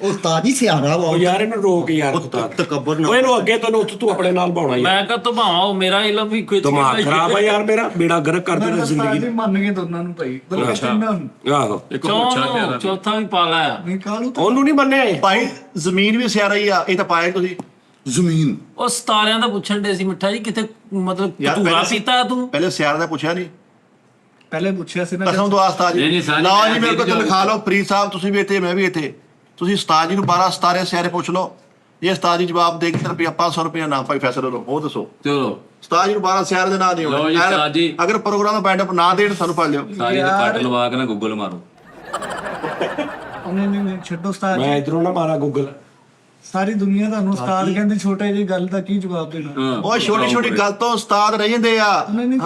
ਉਹ ਤਾਜੀ ਸਿਆਰਾ ਵਾ ਉਹ ਯਾਰ ਇਹਨੂੰ ਰੋਕ ਯਾਰ ਉਹ ਤਕੱਬਰ ਨਾ ਉਹ ਇਹਨੂੰ ਅੱਗੇ ਤੂੰ ਆਪਣੇ ਨਾਲ ਬਾਉਣਾ ਯਾਰ ਮੈਂ ਕਹ ਤੁਮਾਵਾ ਉਹ ਮੇਰਾ ਇਲਮ ਵੀ ਕੋਈ ਦਿਮਾਗ ਖਰਾਬ ਆ ਯਾਰ ਮੇਰਾ ਬੇੜਾ ਗਰਕ ਕਰ ਮੈਂ ਦੇਣਾ ਉਸਤਾਦ ਜ਼ਿੰਦਗੀ ਹੀ ਮੰਨ ਗਏ ਦੋਨਾਂ ਨੂੰ ਭਾਈ ਬਲਕਿ ਤਿੰਨਾਂ ਨੂੰ। ਦਾ ਆਹੋ ਇੱਕ ਪੁੱਛਾ ਪਿਆ ਚੌਥਾ ਵੀ ਪਾ ਲਿਆ ਨਹੀਂ ਕਾਲੂ ਉਹਨੂੰ ਨਹੀਂ ਮੰਨੇ ਭਾਈ ਜ਼ਮੀਨ ਵੀ ਸਿਆਰਾ ਹੀ ਆ ਇਹ ਤਾਂ ਪਾਇਆ ਤੁਸੀਂ ਜ਼ਮੀਨ ਉਹ ਸਤਾਰਿਆਂ ਦਾ ਪੁੱਛਣ ਦੇ ਸੀ ਮਿੱਠਾ ਜੀ ਕਿਤੇ ਮਤਲਬ ਯਾਰ ਧੂਰਾ ਪਹਿਲੇ ਪੀਤਾ ਤੂੰ ਪਹਿਲੇ ਸਿਆਰਾ ਦਾ ਪੁੱਛਿਆ ਨਹੀਂ ਪਹਿਲੇ ਪੁੱਛਿਆ ਸੀ ਨਾ ਕਸਮ ਤੋਂ ਉਸਤਾਦ ਨਹੀਂ, ਜੀ ਨਹੀਂ, ਸਾਰੀ ਲਓ ਜੀ ਮੈਂ ਮੇਰੇ ਕੋਲ ਜੋ- ਲਿਖਾ ਲਓ ਫਰੀਦ ਸਾਹਿਬ ਤੁਸੀਂ ਵੀ ਇੱਥੇ ਮੈਂ ਵੀ ਇੱਥੇ ਤੁਸੀਂ ਉਸਤਾਦ ਜੀ ਨੂੰ 12 ਸਤਾਰੇ ਸਿਆਰੇ ਪੁੱਛ ਲਓ ਜੇ ਉਸਤਾਦ ਜੀ ਜਵਾਬ ਦੇ ਕੇ ਤੇ ਰੁਪਿਆ 500 ਰੁਪਿਆ ਨਾ ਭਾਈ ਫੈਸਲਾ ਲਓ ਉਹ ਦੱਸੋ ਚਲੋ ਉਸਤਾਦ ਜੀ ਨੂੰ 12 ਸਿਆਰੇ ਦੇ ਨਾਂ ਨਹੀਂ ਲਓ ਜੀ ਉਸਤਾਦ ਜੀ। ਅਗਰ ਪ੍ਰੋਗਰਾਮ ਦਾ ਬੈਂਡ ਅਪ ਨਾ ਦੇਣ ਸਾਨੂੰ ਪੜ ਲਿਓ ਸਾਰੀ ਦਾ ਕੱਟ ਲਵਾ ਕੇ ਨਾ ਗੂਗਲ ਮਾਰੋ ਉਹਨੇ ਨਹੀਂ ਛੱਡੋ ਉਸਤਾਦ ਮੈਂ ਜੀ। ਇਧਰੋਂ ਨਾ ਮਾਰਾ ਗੂਗਲ ਸਾਰੀ ਦੁਨੀਆ ਤੁਹਾਨੂੰ ਉਸਤਾਦ ਕਹਿੰਦੀ ਛੋਟੇ ਜਿਹੀ ਗੱਲ ਦਾ ਕੀ ਜਵਾਬ ਦੇਣਾ। ਹਾਂ ਉਹ ਛੋਟੀ ਛੋਟੀ ਗੱਲ ਤੋਂ ਉਸਤਾਦ ਰਹਿ ਜਾਂਦੇ ਆ ਨਹੀਂ ਨਹੀਂ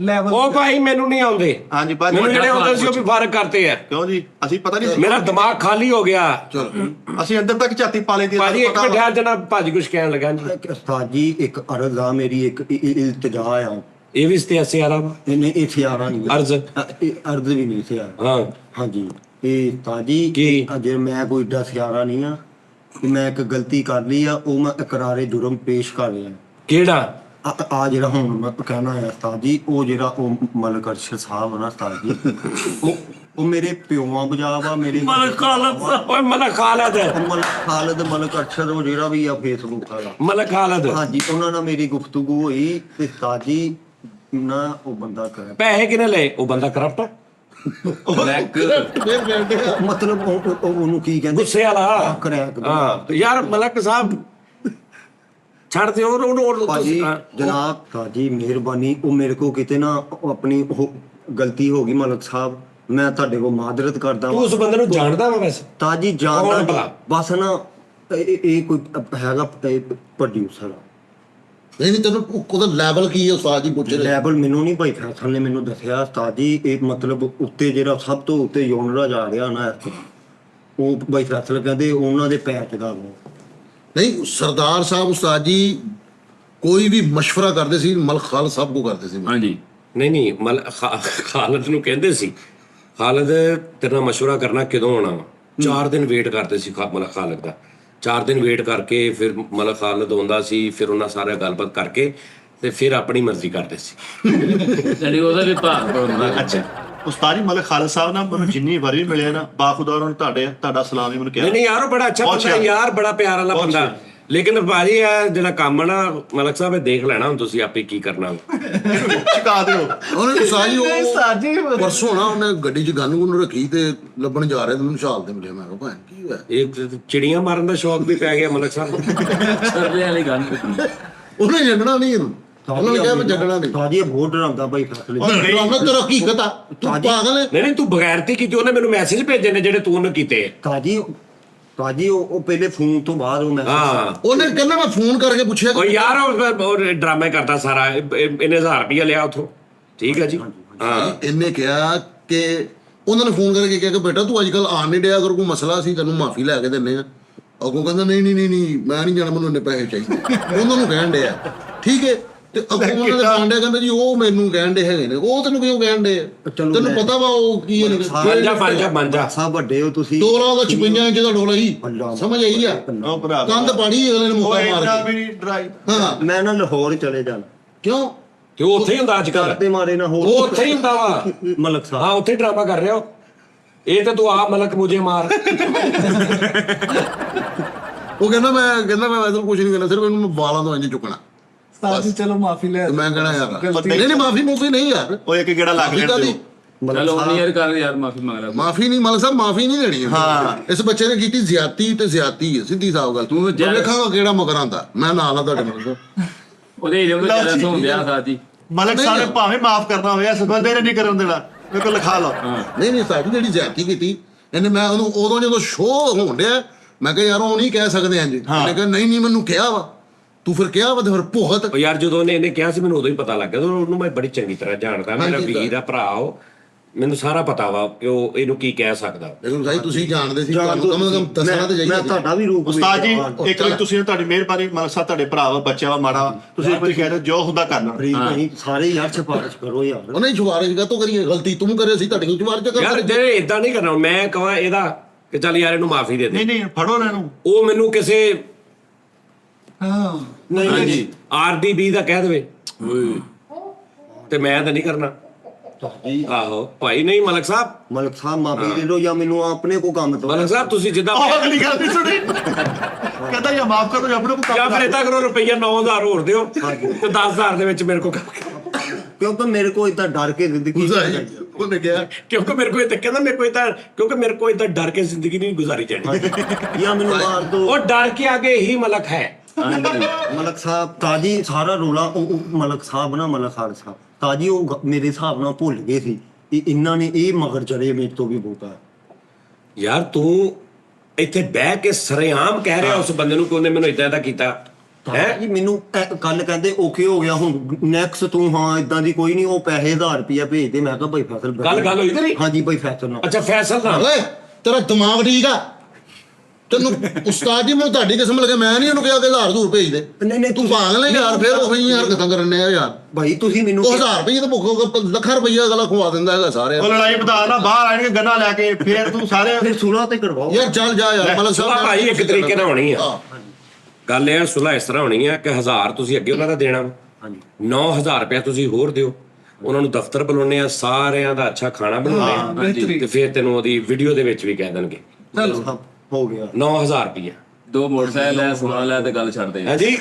ਲੈਵਲ ਉਹ ਭਾਈ ਮੈਨੂੰ ਨਹੀਂ ਆਉਂਦੇ ਹਾਂਜੀ ਬਾਜੀ ਮੈਨੂੰ ਜਿਹੜੇ ਆਉਂਦੇ ਸੀ ਉਹ ਵੀ ਫਰਕ ਕਰਤੇ ਆ ਕਿਉਂ ਜੀ ਅਸੀਂ ਪਤਾ ਨਹੀਂ ਮੇਰਾ ਦਿਮਾਗ ਖਾਲੀ ਹੋ ਗਿਆ ਅਸੀਂ ਅੰਦਰ ਤੱਕ ਝਾਤੀ ਪਾ ਲਈ ਦੀ ਭਾਜੀ ਇੱਕ ਮਿੰਟ ਯਾਰ ਜਨਾ ਭਾਜੀ ਕੁਝ ਕਹਿਣ ਲੱਗਾ ਜੀ ਉਸਤਾਦ ਜੀ ਇੱਕ ਅਰਜ਼ ਆ ਮੇਰੀ ਇੱਕ ਇਲਤਜਾ ਆ ਇਹ ਵੀ ਤੇ ਅਸੀਂ ਆਰਾ ਇਹਨੇ ਇਹ ਸਿਆਰਾ ਨਹੀਂ ਅਰਜ਼ ਇਹ ਅਰਜ਼ ਵੀ ਨਹੀਂ ਸਿਆਰਾ ਹਾਂ ਹਾਂਜੀ ਇਹ ਤਾਜੀ ਕੀ? ਜੇ ਮੈਂ ਕੋਈ ਏਡਾ ਸਿਆਰਾ ਨਹੀਂ ਆ ਕਿ ਮੈਂ ਇੱਕ ਗਲਤੀ ਕਰ ਲਈ ਆ ਉਹ ਮੈਂ ਇਕਰਾਰੇ ਜੁਰਮ ਪੇਸ਼ ਕਰ ਰਿਹਾ ਕਿਹੜਾ ਆ ਜਿਹੜਾ ਹੁਣ ਮੈਂ ਕਹਿਣਾ ਆ ਉਸਤਾਦ ਜੀ ਉਹ ਜਿਹੜਾ ਉਹ ਮਲਕ ਅਰਸ਼ਦ ਸਾਹਿਬ ਆ ਨਾ ਉਸਤਾਦ ਜੀ ਉਹ ਮੇਰੇ ਪਿਓਾਂ ਬਜਾਬ ਆ ਮੇਰੇ ਮਲਕ ਖਾਲਦ ਓਏ ਮਲਕ ਖਾਲਦ ਉਹ ਮਲਕ ਖਾਲਦ ਮਲਕ ਅਰਸ਼ਦ ਉਹ ਜਿਹੜਾ ਵੀ ਆ ਫੇਸਬੁੱਕ ਵਾਲਾ ਮਲਕ ਖਾਲਦ ਹਾਂਜੀ ਉਹਨਾਂ ਨਾਲ ਮੇਰੀ ਗੁਫ਼ਤਗੂ ਹੋਈ ਤੇ ਉਸਤਾਦ ਜੀ ਨਾ ਉਹ ਬੰਦਾ ਕਰ ਪੈਸੇ ਕਿਨੇ ਲਏ ਉਹ ਬੰਦਾ ਕਰਪਟ ਬਲੈਕ ਫੇਰ ਕਹਿੰਦੇ ਆ ਮਤਲਬ ਉਹਨੂੰ ਕੀ ਕਹਿੰਦੇ ਗੁੱਸੇ ਵਾਲਾ ਕਰੈਕ ਹਾਂ ਤੇ ਯਾਰ ਮਲਕ ਸਾਹਿਬ ਛੱਡ ਦਿਓ ਉਹਨੂੰ ਭਾਜੀ ਜਨਾਬ ਭਾਜੀ ਮਿਹਰਬਾਨੀ ਉਹ ਮੇਰੇ ਕੋ ਕਿਤੇ ਨਾ ਉਹ ਆਪਣੀ ਉਹ ਗਲਤੀ ਹੋ ਗਈ ਮਲਕ ਸਾਹਿਬ ਮੈਂ ਤੁਹਾਡੇ ਕੋ ਮਾਦਰਤ ਕਰਦਾ ਤੂੰ ਉਸ ਬੰਦੇ ਨੂੰ ਜਾਣਦਾ ਵਾ ਵੈਸੇ ਤਾਜੀ ਕੌਣ ਜਾਣਦਾ ਭਲਾ? ਬਸ ਨਾ ਇਹ ਕੋਈ ਹੈਗਾ ਪ੍ਰੋਡਿਊਸਰ ਨਹੀਂ ਤੈਨੂੰ ਉਹਦਾ ਲੈਵਲ ਕੀ ਹੈ ਉਸਤਾਦ ਜੀ ਪੁੱਛ ਰਹੇ ਲੈਵਲ ਮੈਨੂੰ ਨਹੀਂ ਭਾਈ ਫੈਸਲ ਨੇ ਮੈਨੂੰ ਦੱਸਿਆ ਉਸਤਾਦ ਜੀ ਇਹ ਮਤਲਬ ਉੱਤੇ ਜਿਹੜਾ ਸਭ ਤੋਂ ਉੱਤੇ ਯੂਨਰਾ ਜਾ ਰਿਹਾ ਨਾ ਇਸ ਤੋਂ, ਉਹ ਭਾਈ ਫੈਸਲ ਕਹਿੰਦੇ ਉਹਨਾਂ ਦੇ ਪੈਰ ਚ ਦਾ ਨਹੀਂ ਸਰਦਾਰ ਸਾਹਿਬ ਉਸਤਾਦ ਜੀ ਕੋਈ ਵੀ ਮਸ਼ਵਰਾ ਕਰਦੇ ਸੀ ਮਲਕ ਖਾਲਦ ਸਾਹਿਬ ਕੋ ਕਰਦੇ ਸੀ ਹਾਂਜੀ ਨਹੀਂ ਖਾਲਦ ਨੂੰ ਕਹਿੰਦੇ ਸੀ ਖਾਲਦ ਤੇਰੇ ਨਾਲ ਮਸ਼ਵਰਾ ਕਰਨਾ ਕਦੋਂ ਆਉਣਾ ਵਾ 4 ਦਿਨ ਵੇਟ ਕਰਦੇ ਸੀ ਮਲਕ ਖਾਲਦ ਦਾ 4 ਦਿਨ ਵੇਟ ਕਰਕੇ ਫਿਰ ਮਲਕ ਖਾਲਦ ਆਉਂਦਾ ਸੀ ਫਿਰ ਉਹਨਾਂ ਸਾਰਾ ਗੱਲਬਾਤ ਕਰਕੇ ਤੇ ਫਿਰ ਆਪਣੀ ਮਰਜ਼ੀ ਕਰਦੇ ਸੀ ਜਿਹੜੀ ਉਹਦਾ ਵੀ ਭਾਗ ਹੁੰਦਾ ਅੱਛਾ ਉਸਤਾਦ ਜੀ ਮਲਕ ਖਾਲਦ ਸਾਹਿਬ ਨਾਲ ਮੈਨੂੰ ਜਿੰਨੀ ਵਾਰੀ ਵੀ ਮਿਲਿਆ ਨਾ ਬਾਖੁਦਾ ਉਹਨਾਂ ਨੂੰ ਤੁਹਾਡਾ ਸਲਾਮ ਹੀ ਮੈਨੂੰ ਕਿਹਾ ਨਹੀਂ ਯਾਰ ਉਹ ਬੜਾ ਅੱਛਾ ਬਹੁਤ ਬੰਦਾ ਅੱਛਾ। ਯਾਰ ਬੜਾ ਪਿਆਰ ਵਾਲਾ ਬਹੁਤ ਬੰਦਾ ਅੱਛਾ। ਲੇਕਿਨ ਭਾਜੀ ਇਹ ਜਿਹੜਾ ਕੰਮ ਨਾ ਮਲਕ ਸਾਹਿਬ ਇਹ ਦੇਖ ਲੈਣਾ ਹੁਣ ਤੁਸੀਂ ਆਪੇ ਕੀ ਕਰਨਾ ਚੁਕਾ ਦਿਓ ਉਹਨੇ ਉਸਤਾਦ ਜੀ ਨਹੀਂ ਉਸਤਾਦ ਜੀ ਉਹ ਪਰਸੋਂ ਨਾ ਉਹਨੇ ਗੱਡੀ 'ਚ ਗਨ ਗੁੰਨ ਰੱਖੀ ਤੇ ਲੱਭਣ ਜਾ ਰਹੇ ਤੇ ਮੈਨੂੰ ਛਾਲ ਤੇ ਮਿਲਿਆ ਮੈਂ ਕਿਹਾ ਭੈਣ ਕੀ ਹੋਇਆ ਇਹ ਚਿੜੀਆਂ ਮਾਰਨ ਦਾ ਸ਼ੌਕ ਵੀ ਪੈ ਗਿਆ ਮਲਕ ਸਾਹਿਬ ਸਰਲੇ ਵਾਲੀ ਗੱਲ ਕੀਤੀ ਉਹਨੇ ਛੱਡਣਾ ਨਹੀਂ ਇਹਨੂੰ ਉਹਨਾਂ ਨੇ ਕਿਹਾ ਮੈਂ ਛੱਡਣਾ ਨਹੀਂ ਤਾਜੀ ਇਹ ਬਹੁਤ ਡਰਾਉਂਦਾ ਭਾਈ ਫੈਸਲੇ ਡਰਾਉਣਾ ਤੇਰਾ ਹਕੀਕਤ ਆ ਤੂੰ ਪਾਗਲ ਹੈ ਨਹੀਂ ਤੂੰ ਬਗੈਰਤੀ ਕੀਤੀ ਉਹਨੇ ਮੈਨੂੰ ਮੈਸੇਜ ਭੇਜੇ ਨੇ ਜਿਹੜੇ ਤੂੰ ਉਹਨੂੰ ਕੀਤੇ ਤਾਜੀ ਉਹ ਪਹਿਲੇ ਫੋਨ ਤੋਂ ਬਾਅਦ ਉਹ ਮੈਸੇਜ ਹਾਂ ਉਹਨੇ ਕਹਿੰਦਾ ਮੈਂ ਫੋਨ ਕਰਕੇ ਪੁੱਛਿਆ ਉਹ ਯਾਰ ਉਹ ਡਰਾਮਾ ਕਰਦਾ ਸਾਰਾ ਇਹਨੇ 1000 ਰੁਪਇਆ ਲਿਆ ਉਥੋਂ ਠੀਕ ਹੈ ਜੀ ਹਾਂ ਇਹਨੇ ਕਿਹਾ ਕਿ ਉਹਨਾਂ ਨੇ ਫੋਨ ਕਰਕੇ ਕਿਹਾ ਕਿ ਬੇਟਾ ਤੂੰ ਅੱਜ ਕੱਲ ਆਣ ਨਹੀਂ ਡਿਆ ਅਗਰ ਕੋਈ ਮਸਲਾ ਸੀ ਤੈਨੂੰ ਮਾਫੀ ਲੈ ਕੇ ਦਿੰਨੇ ਆ ਅੱਗੋਂ ਕਹਿੰਦਾ ਨਹੀਂ ਮੈਂ ਨਹੀਂ ਜਾਣਾ ਮੈਨੂੰ ਇੰਨੇ ਪੈਸੇ ਚਾਹੀਦੇ ਉਹਨਾਂ ਨੂੰ ਕਹਿਣ ਡਿਆ ਠੀਕ ਹੈ ਤੇ ਅੱਗੋਂ ਉਹਨਾਂ ਦੇ ਕਾਂਡੇ ਕਹਿੰਦੇ ਜੀ ਉਹ ਮੈਨੂੰ ਕਹਿਣ ਡੇ ਹੈਗੇ ਨੇ ਉਹ ਤੈਨੂੰ ਕਿਉਂ ਕਹਿਣ ਡੇ ਤੈਨੂੰ ਪਤਾ ਵਾ ਉਹ ਕੀ ਨੇ ਮੰਜਾ ਸਾਹਿਬ ਵੱਡੇ ਹੋ ਤੁਸੀਂ ਡੋਲਾ ਦਾ 56 ਇੰਚ ਦਾ ਡੋਲਾ ਹੀ ਸਮਝ ਆਈ ਆ ਉਹ ਭਰਾ ਕੰਧ ਪਾੜੀ ਅਗਲੇ ਨੇ ਉਹ ਮੁੱਕਾ ਇੰਨਾ ਮਾਰ ਵੀ ਕੇ ਨਹੀਂ ਡਰਾਈ ਹਾਂ ਮੈਂ ਨਾ ਲਾਹੌਰ ਚਲੇ ਜਾਣਾ ਕਿਉਂ ਤੇ ਉਹ ਉੱਥੇ ਹੀ ਹੁੰਦਾ ਅੱਜ ਕੱਲ ਤੇ ਮਾਰੇ ਨਾ ਹੋਰ ਉਹ ਉੱਥੇ ਹੀ ਹੁੰਦਾ ਵਾ ਮਲਕ ਸਾਹਿਬ ਹਾਂ ਉੱਥੇ ਡਰਾਮਾ ਕਰ ਰਿਹਾ ਇਹ ਤੇ ਤੂੰ ਆਪ ਮਲਕ ਮੁਝੇ ਮਾਰ ਉਹ ਕਹਿੰਦਾ ਮੈਂ ਵੈਸੇ ਕੁਝ ਨਹੀਂ ਕਰਨਾ ਸਿਰਫ ਇਹਨੂੰ ਵਾਲਾਂ ਤੋਂ ਇੰਜ ਚੁੱਕਣਾ ਉਸਤਾਦ ਜੀ ਚਲੋ ਮਾਫੀ ਲੈ ਤੇ ਮੈਂ ਕਹਿਣਾ ਯਾਰ ਗਲਤੀ ਨਹੀਂ ਮਾਫੀ ਨਹੀਂ ਯਾਰ ਉਹ ਇੱਕ ਗੇੜਾ ਲੱਗ ਲੈਣ ਦਿਓ ਚਲੋ ਹੁਣ ਯਾਰ ਕਰ ਯਾਰ ਮਾਫੀ ਮੰਗ ਲੈ ਮਾਫੀ ਨਹੀਂ ਮਲਕ ਸਾਹਿਬ ਮਾਫੀ ਨਹੀਂ ਦੇਣੀ ਹਾਂ। ਇਸ ਬੱਚੇ ਨੇ ਕੀਤੀ ਜ਼ਿਆਦਤੀ ਤੇ ਜ਼ਿਆਦਤੀ ਹੈ ਸਿੱਧੀ ਸਾਫ ਗੱਲ ਤੂੰ ਜੈ- ਵੇਖਾਂਗਾ ਕਿਹੜਾ ਮਗਰ ਆਂਦਾ ਮੈਂ ਨਾਲ ਆ ਤੁਹਾਡੇ ਮਗਰ ਉਹਦੇ ਇਲਮ ਦਾ ਜਰਾ ਹੁੰਦਿਆ ਸਾਜੀ ਮਲਕ ਸਾਹਿਬ ਨੇ ਭਾਵੇਂ ਮਾਫ ਕਰਨਾ ਹੋਇਆ ਇਸ ਬੰਦੇ ਨੇ ਨਹੀਂ ਕਰਨ ਦੇਣਾ ਮੇਰੇ ਕੋਲ ਲਿਖਾ ਲਓ ਨਹੀਂ ਸਾਡੀ ਜਿਹੜੀ ਜ਼ਿਆਦਤੀ ਕੀਤੀ ਇਹਨੇ ਮੈਂ ਉਹਨੂੰ ਉਦੋਂ ਜਦੋਂ ਸ਼ੋਅ ਹੋਣ ਡਿਆ ਮੈਂ ਕਿਹਾ ਯਾਰ ਉਹ ਨਹੀਂ ਕਹਿ ਸਕਦੇ ਇੰਜ ਇਹਨੇ ਕਿਹਾ ਨਹੀਂ ਮੈਨੂੰ ਕਿਹਾ ਵਾ ਤੂੰ ਫਿਰ ਕਿਹਾ ਵਾ ਤੇ ਫਿਰ ਭੁਗਤ ਉਹ ਯਾਰ ਜਦੋਂ ਇਹਨੇ ਕਿਹਾ ਸੀ ਮੈਨੂੰ ਉਦੋਂ ਹੀ ਪਤਾ ਲੱਗ ਗਿਆ ਉਹਨੂੰ ਮੈਂ ਬੜੀ ਚੰਗੀ ਤਰ੍ਹਾਂ ਜਾਣਦਾ ਮੇਰਾ ਵੀਰ ਦਾ ਭਰਾ ਉਹ ਮੈਨੂੰ ਸਾਰਾ ਪਤਾ ਵਾ ਕਿ ਉਹ ਇਹਨੂੰ ਕੀ ਕਹਿ ਸਕਦਾ ਲੇਕਿਨ ਸਾਈ ਤੁਸੀਂ ਜਾਣਦੇ ਸੀ ਤੁਹਾਨੂੰ ਕਮ ਸੇ ਕਮ ਦੱਸਣਾ ਤੇ ਮੈਂ ਚਾਹੀਦਾ ਤੁਹਾਡਾ ਵੀ ਰੂਪ ਉਸਤਾਦ ਜੀ ਵੇਖਿਆ। ਇੱਕ ਵਾਰੀ ਤੁਸੀਂ ਤੁਹਾਡੀ ਮਿਹਰਬਾਨੀ ਮਲਕ ਸਾਹਿਬ ਤੁਹਾਡੇ ਭਰਾ ਵਾ ਬੱਚਾ ਵਾ ਮਾੜਾ ਵਾ ਤੁਸੀਂ ਇੱਕ ਵਾਰੀ ਕਹਿ ਦਿਓ ਜੋ ਹੁੰਦਾ ਕਰਨਾ ਫਰੀਦ ਨਹੀਂ ਸਾਰੇ ਯਾਰ ਸਿਫਾਰਿਸ਼ ਕਰੋ ਯਾਰ ਉਹਨੇ ਸ਼ੁਵਾਰਿਸ਼ ਕਾ ਕਰੀਏ ਗਲਤੀ ਤੂੰ ਕਰੇ ਸੀ ਤੁਹਾਡੀ ਸ਼ੁਵਾਰਿਸ਼ ਕਰ ਯਾਰ ਜੇ ਇਦਾਂ ਨਹੀਂ ਕਰਨਾ ਮੈਂ ਕਹਾਂ ਇਹਦਾ ਕਿ ਚੱਲ ਯਾਰ ਇਹਨੂੰ ਮਾਫੀ ਦੇ ਦੇ ਨਹੀਂ ਫੜੋ ਇਹਨਾਂ ਨੂੰ ਉਹ ਮੈਨੂੰ ਕਿਸੇ ਹਾਂ ਹਾਂਜੀ ਆਰਡੀਬੀ ਦਾ ਕਹਿ ਦੇਵੇ ਤੇ ਮੈਂ ਤਾਂ ਨਹੀਂ ਕਰਨਾ ਆਹੋ ਭਾਈ ਨਹੀਂ ਮਲਕ ਸਾਹਿਬ ਮਲਕ ਸਾਹਿਬ ਮਾਫੀ ਦੇ ਦਿਓ ਜਾਂ ਮੈਨੂੰ ਆਪਣੇ ਕੋ ਕੰਮ ਤੋਂ ਮਲਕ ਸਾਹਿਬ ਤੁਸੀਂ ਜਿੱਦਾਂ ਉਹ ਅਗਲੀ ਗੱਲ ਨਹੀਂ ਸੁਣੀ ਕਹਿੰਦਾ ਜਾਂ ਮਾਫ ਕਰੋ ਜਾਂ ਆਪਣੇ ਕੋ ਜਾਂ ਕੰਮ ਫਿਰ ਇਦਾਂ ਕਰੋ ਰੁਪਈਆ 9000 ਹੋਰ ਦਿਓ ਤੇ 10000 ਦੇ ਵਿੱਚ ਮੇਰੇ ਕੋ ਕਿਉਂਕਿ ਮੇਰੇ ਕੋ ਇਦਾਂ ਡਰ ਕੇ ਜ਼ਿੰਦਗੀ ਉਹਨੇ ਕਿਹਾ ਕਿਉਂਕਿ ਮੇਰੇ ਕੋਲ ਤਾਂ ਕਹਿੰਦਾ ਮੇਰੇ ਕੋਲ ਤਾਂ ਕਿਉਂਕਿ ਮੇਰੇ ਕੋਲ ਤਾਂ ਡਰ ਕੇ ਜ਼ਿੰਦਗੀ ਨਹੀਂ ਗੁਜ਼ਾਰੀ ਜਾਣੀ ਜਾਂ ਮੈਨੂੰ ਮਾਰ ਦੋ ਉਹ ਡਰ ਕੇ ਆਗੇ ਹੀ ਮਲਕ ਹੈ ਮਲਕ ਸਾਹਿਬ ਤਾਜੀ ਸਾਰਾ ਰੋਲਾ ਉਹ ਮਲਕ ਸਾਹਿਬ ਨਾ ਮਲਕ ਖਾਨ ਸਾਹਿਬ ਤਾਜੀ ਉਹ ਮੇਰੇ ਹਿਸਾਬ ਨਾਲ ਭੁੱਲ ਗਏ ਸੀ ਇਹਨਾਂ ਨੇ ਇਹ ਮਗਰ ਚੜੇ ਮੇਰੇ ਤੋਂ ਵੀ ਬਹੁਤਾ ਯਾਰ ਤੂੰ ਇੱਥੇ ਬਹਿ ਕੇ ਸਰੇਆਮ ਕਹਿ ਰਿਹਾ ਉਸ ਬੰਦੇ ਨੂੰ ਕਿ ਉਹਨੇ ਮੈਨੂੰ ਇਦਾਂ ਦਾ ਕੀਤਾ ਹੈ ਜੀ ਮੈਨੂੰ ਕੱਲ ਕਹਿੰਦੇ ਓਕੇ ਹੋ ਗਿਆ ਹੁਣ ਨੈਕਸਟ ਤੂੰ ਹਾਂ ਇਦਾਂ ਦੀ ਕੋਈ ਨਹੀਂ ਉਹ ਪੈਸੇ 1000 ਰੁਪਇਆ ਭੇਜ ਦੇ ਮੈਂ ਕਿਹਾ ਭਾਈ ਫੈਸਲ ਗੱਲ ਹੋਈ ਤੇਰੀ ਹਾਂਜੀ ਭਾਈ ਫੈਸਲ ਨਾਲ ਅੱਛਾ ਫੈਸਲ ਨਾ ਓਏ ਤੇਰਾ ਦਿਮਾਗ ਠੀਕ ਆ ਤੈਨੂੰ ਉਸਤਾਦ ਜੀ ਮੈਨੂੰ ਤੁਹਾਡੀ ਕਿਸਮ ਲੱਗੇ ਮੈਂ ਨਹੀਂ ਉਹਨੂੰ ਕਿਹਾ ਕਿ 1000 ਭੇਜ ਦੇ ਨਹੀਂ ਤੂੰ ਪਾਗਲ ਹੈ ਯਾਰ ਫਿਰ ਉਹ ਹੀ ਹਰਕਤਾਂ ਕਰਨੇ ਆ ਯਾਰ ਭਾਈ ਤੁਸੀਂ ਮੈਨੂੰ ਉਹ 1000 ਰੁਪਏ ਤਾਂ ਭੁੱਖੋ ਲੱਖਾਂ ਰੁਪਈਆ ਅਗਲਾ ਖਵਾ ਦਿੰਦਾ ਹੈਗਾ ਸਾਰੇ ਉਹ ਲੜਾਈ ਵਧਾ ਨਾ ਬਾਹਰ ਆਣਗੇ ਗੰਨਾ ਲੈ ਕੇ ਫੇਰ ਤੂੰ ਸਾਰੇ ਫਿਰ ਸੁਲਾ ਤੇ ਕਰਵਾਓ ਯਾਰ ਚੱਲ ਜਾ ਯਾਰ ਮਤਲਬ ਸੁਲਾ ਭਾਈ ਇੱਕ ਤਰੀਕੇ ਨਾਲ ਹੋਣੀ ਆ ਹਾਂ। ਗੱਲ ਇਹ ਆ ਸੁਲਾ ਇਸ ਤਰ੍ਹਾਂ ਹੋਣੀ ਆ ਕਿ 1000 ਤੁਸੀਂ ਅੱਗੇ ਉਹਨਾਂ ਦਾ ਦੇਣਾ ਵਾ। ਹਾਂਜੀ 9000 ਰੁਪਇਆ ਤੁਸੀਂ ਹੋਰ ਦਿਓ ਉਹਨਾਂ ਨੂੰ ਦਫ਼ਤਰ ਬੁਲਾਉਣੇ ਆ ਸਾਰਿਆਂ ਦਾ ਅੱਛਾ ਖਾਣਾ ਬਣਾਉਣੇ ਆ ਤੇ ਫਿਰ ਤੈਨੂੰ ਉਹਦੀ ਵੀਡੀਓ ਦੇ ਵਿੱਚ ਵੀ ਕਹਿ ਦੇਣਗੇ ਚਲੋ ਹੋ ਗਿਆ 9000 ਰੁਪਇਆ 2 ਮੋਟਰਸਾਈਕਲ ਲੈ ਸੋਨਾ ਲੈ ਤੇ ਗੱਲ ਛੱਡ ਦੇ ਹਾਂਜੀ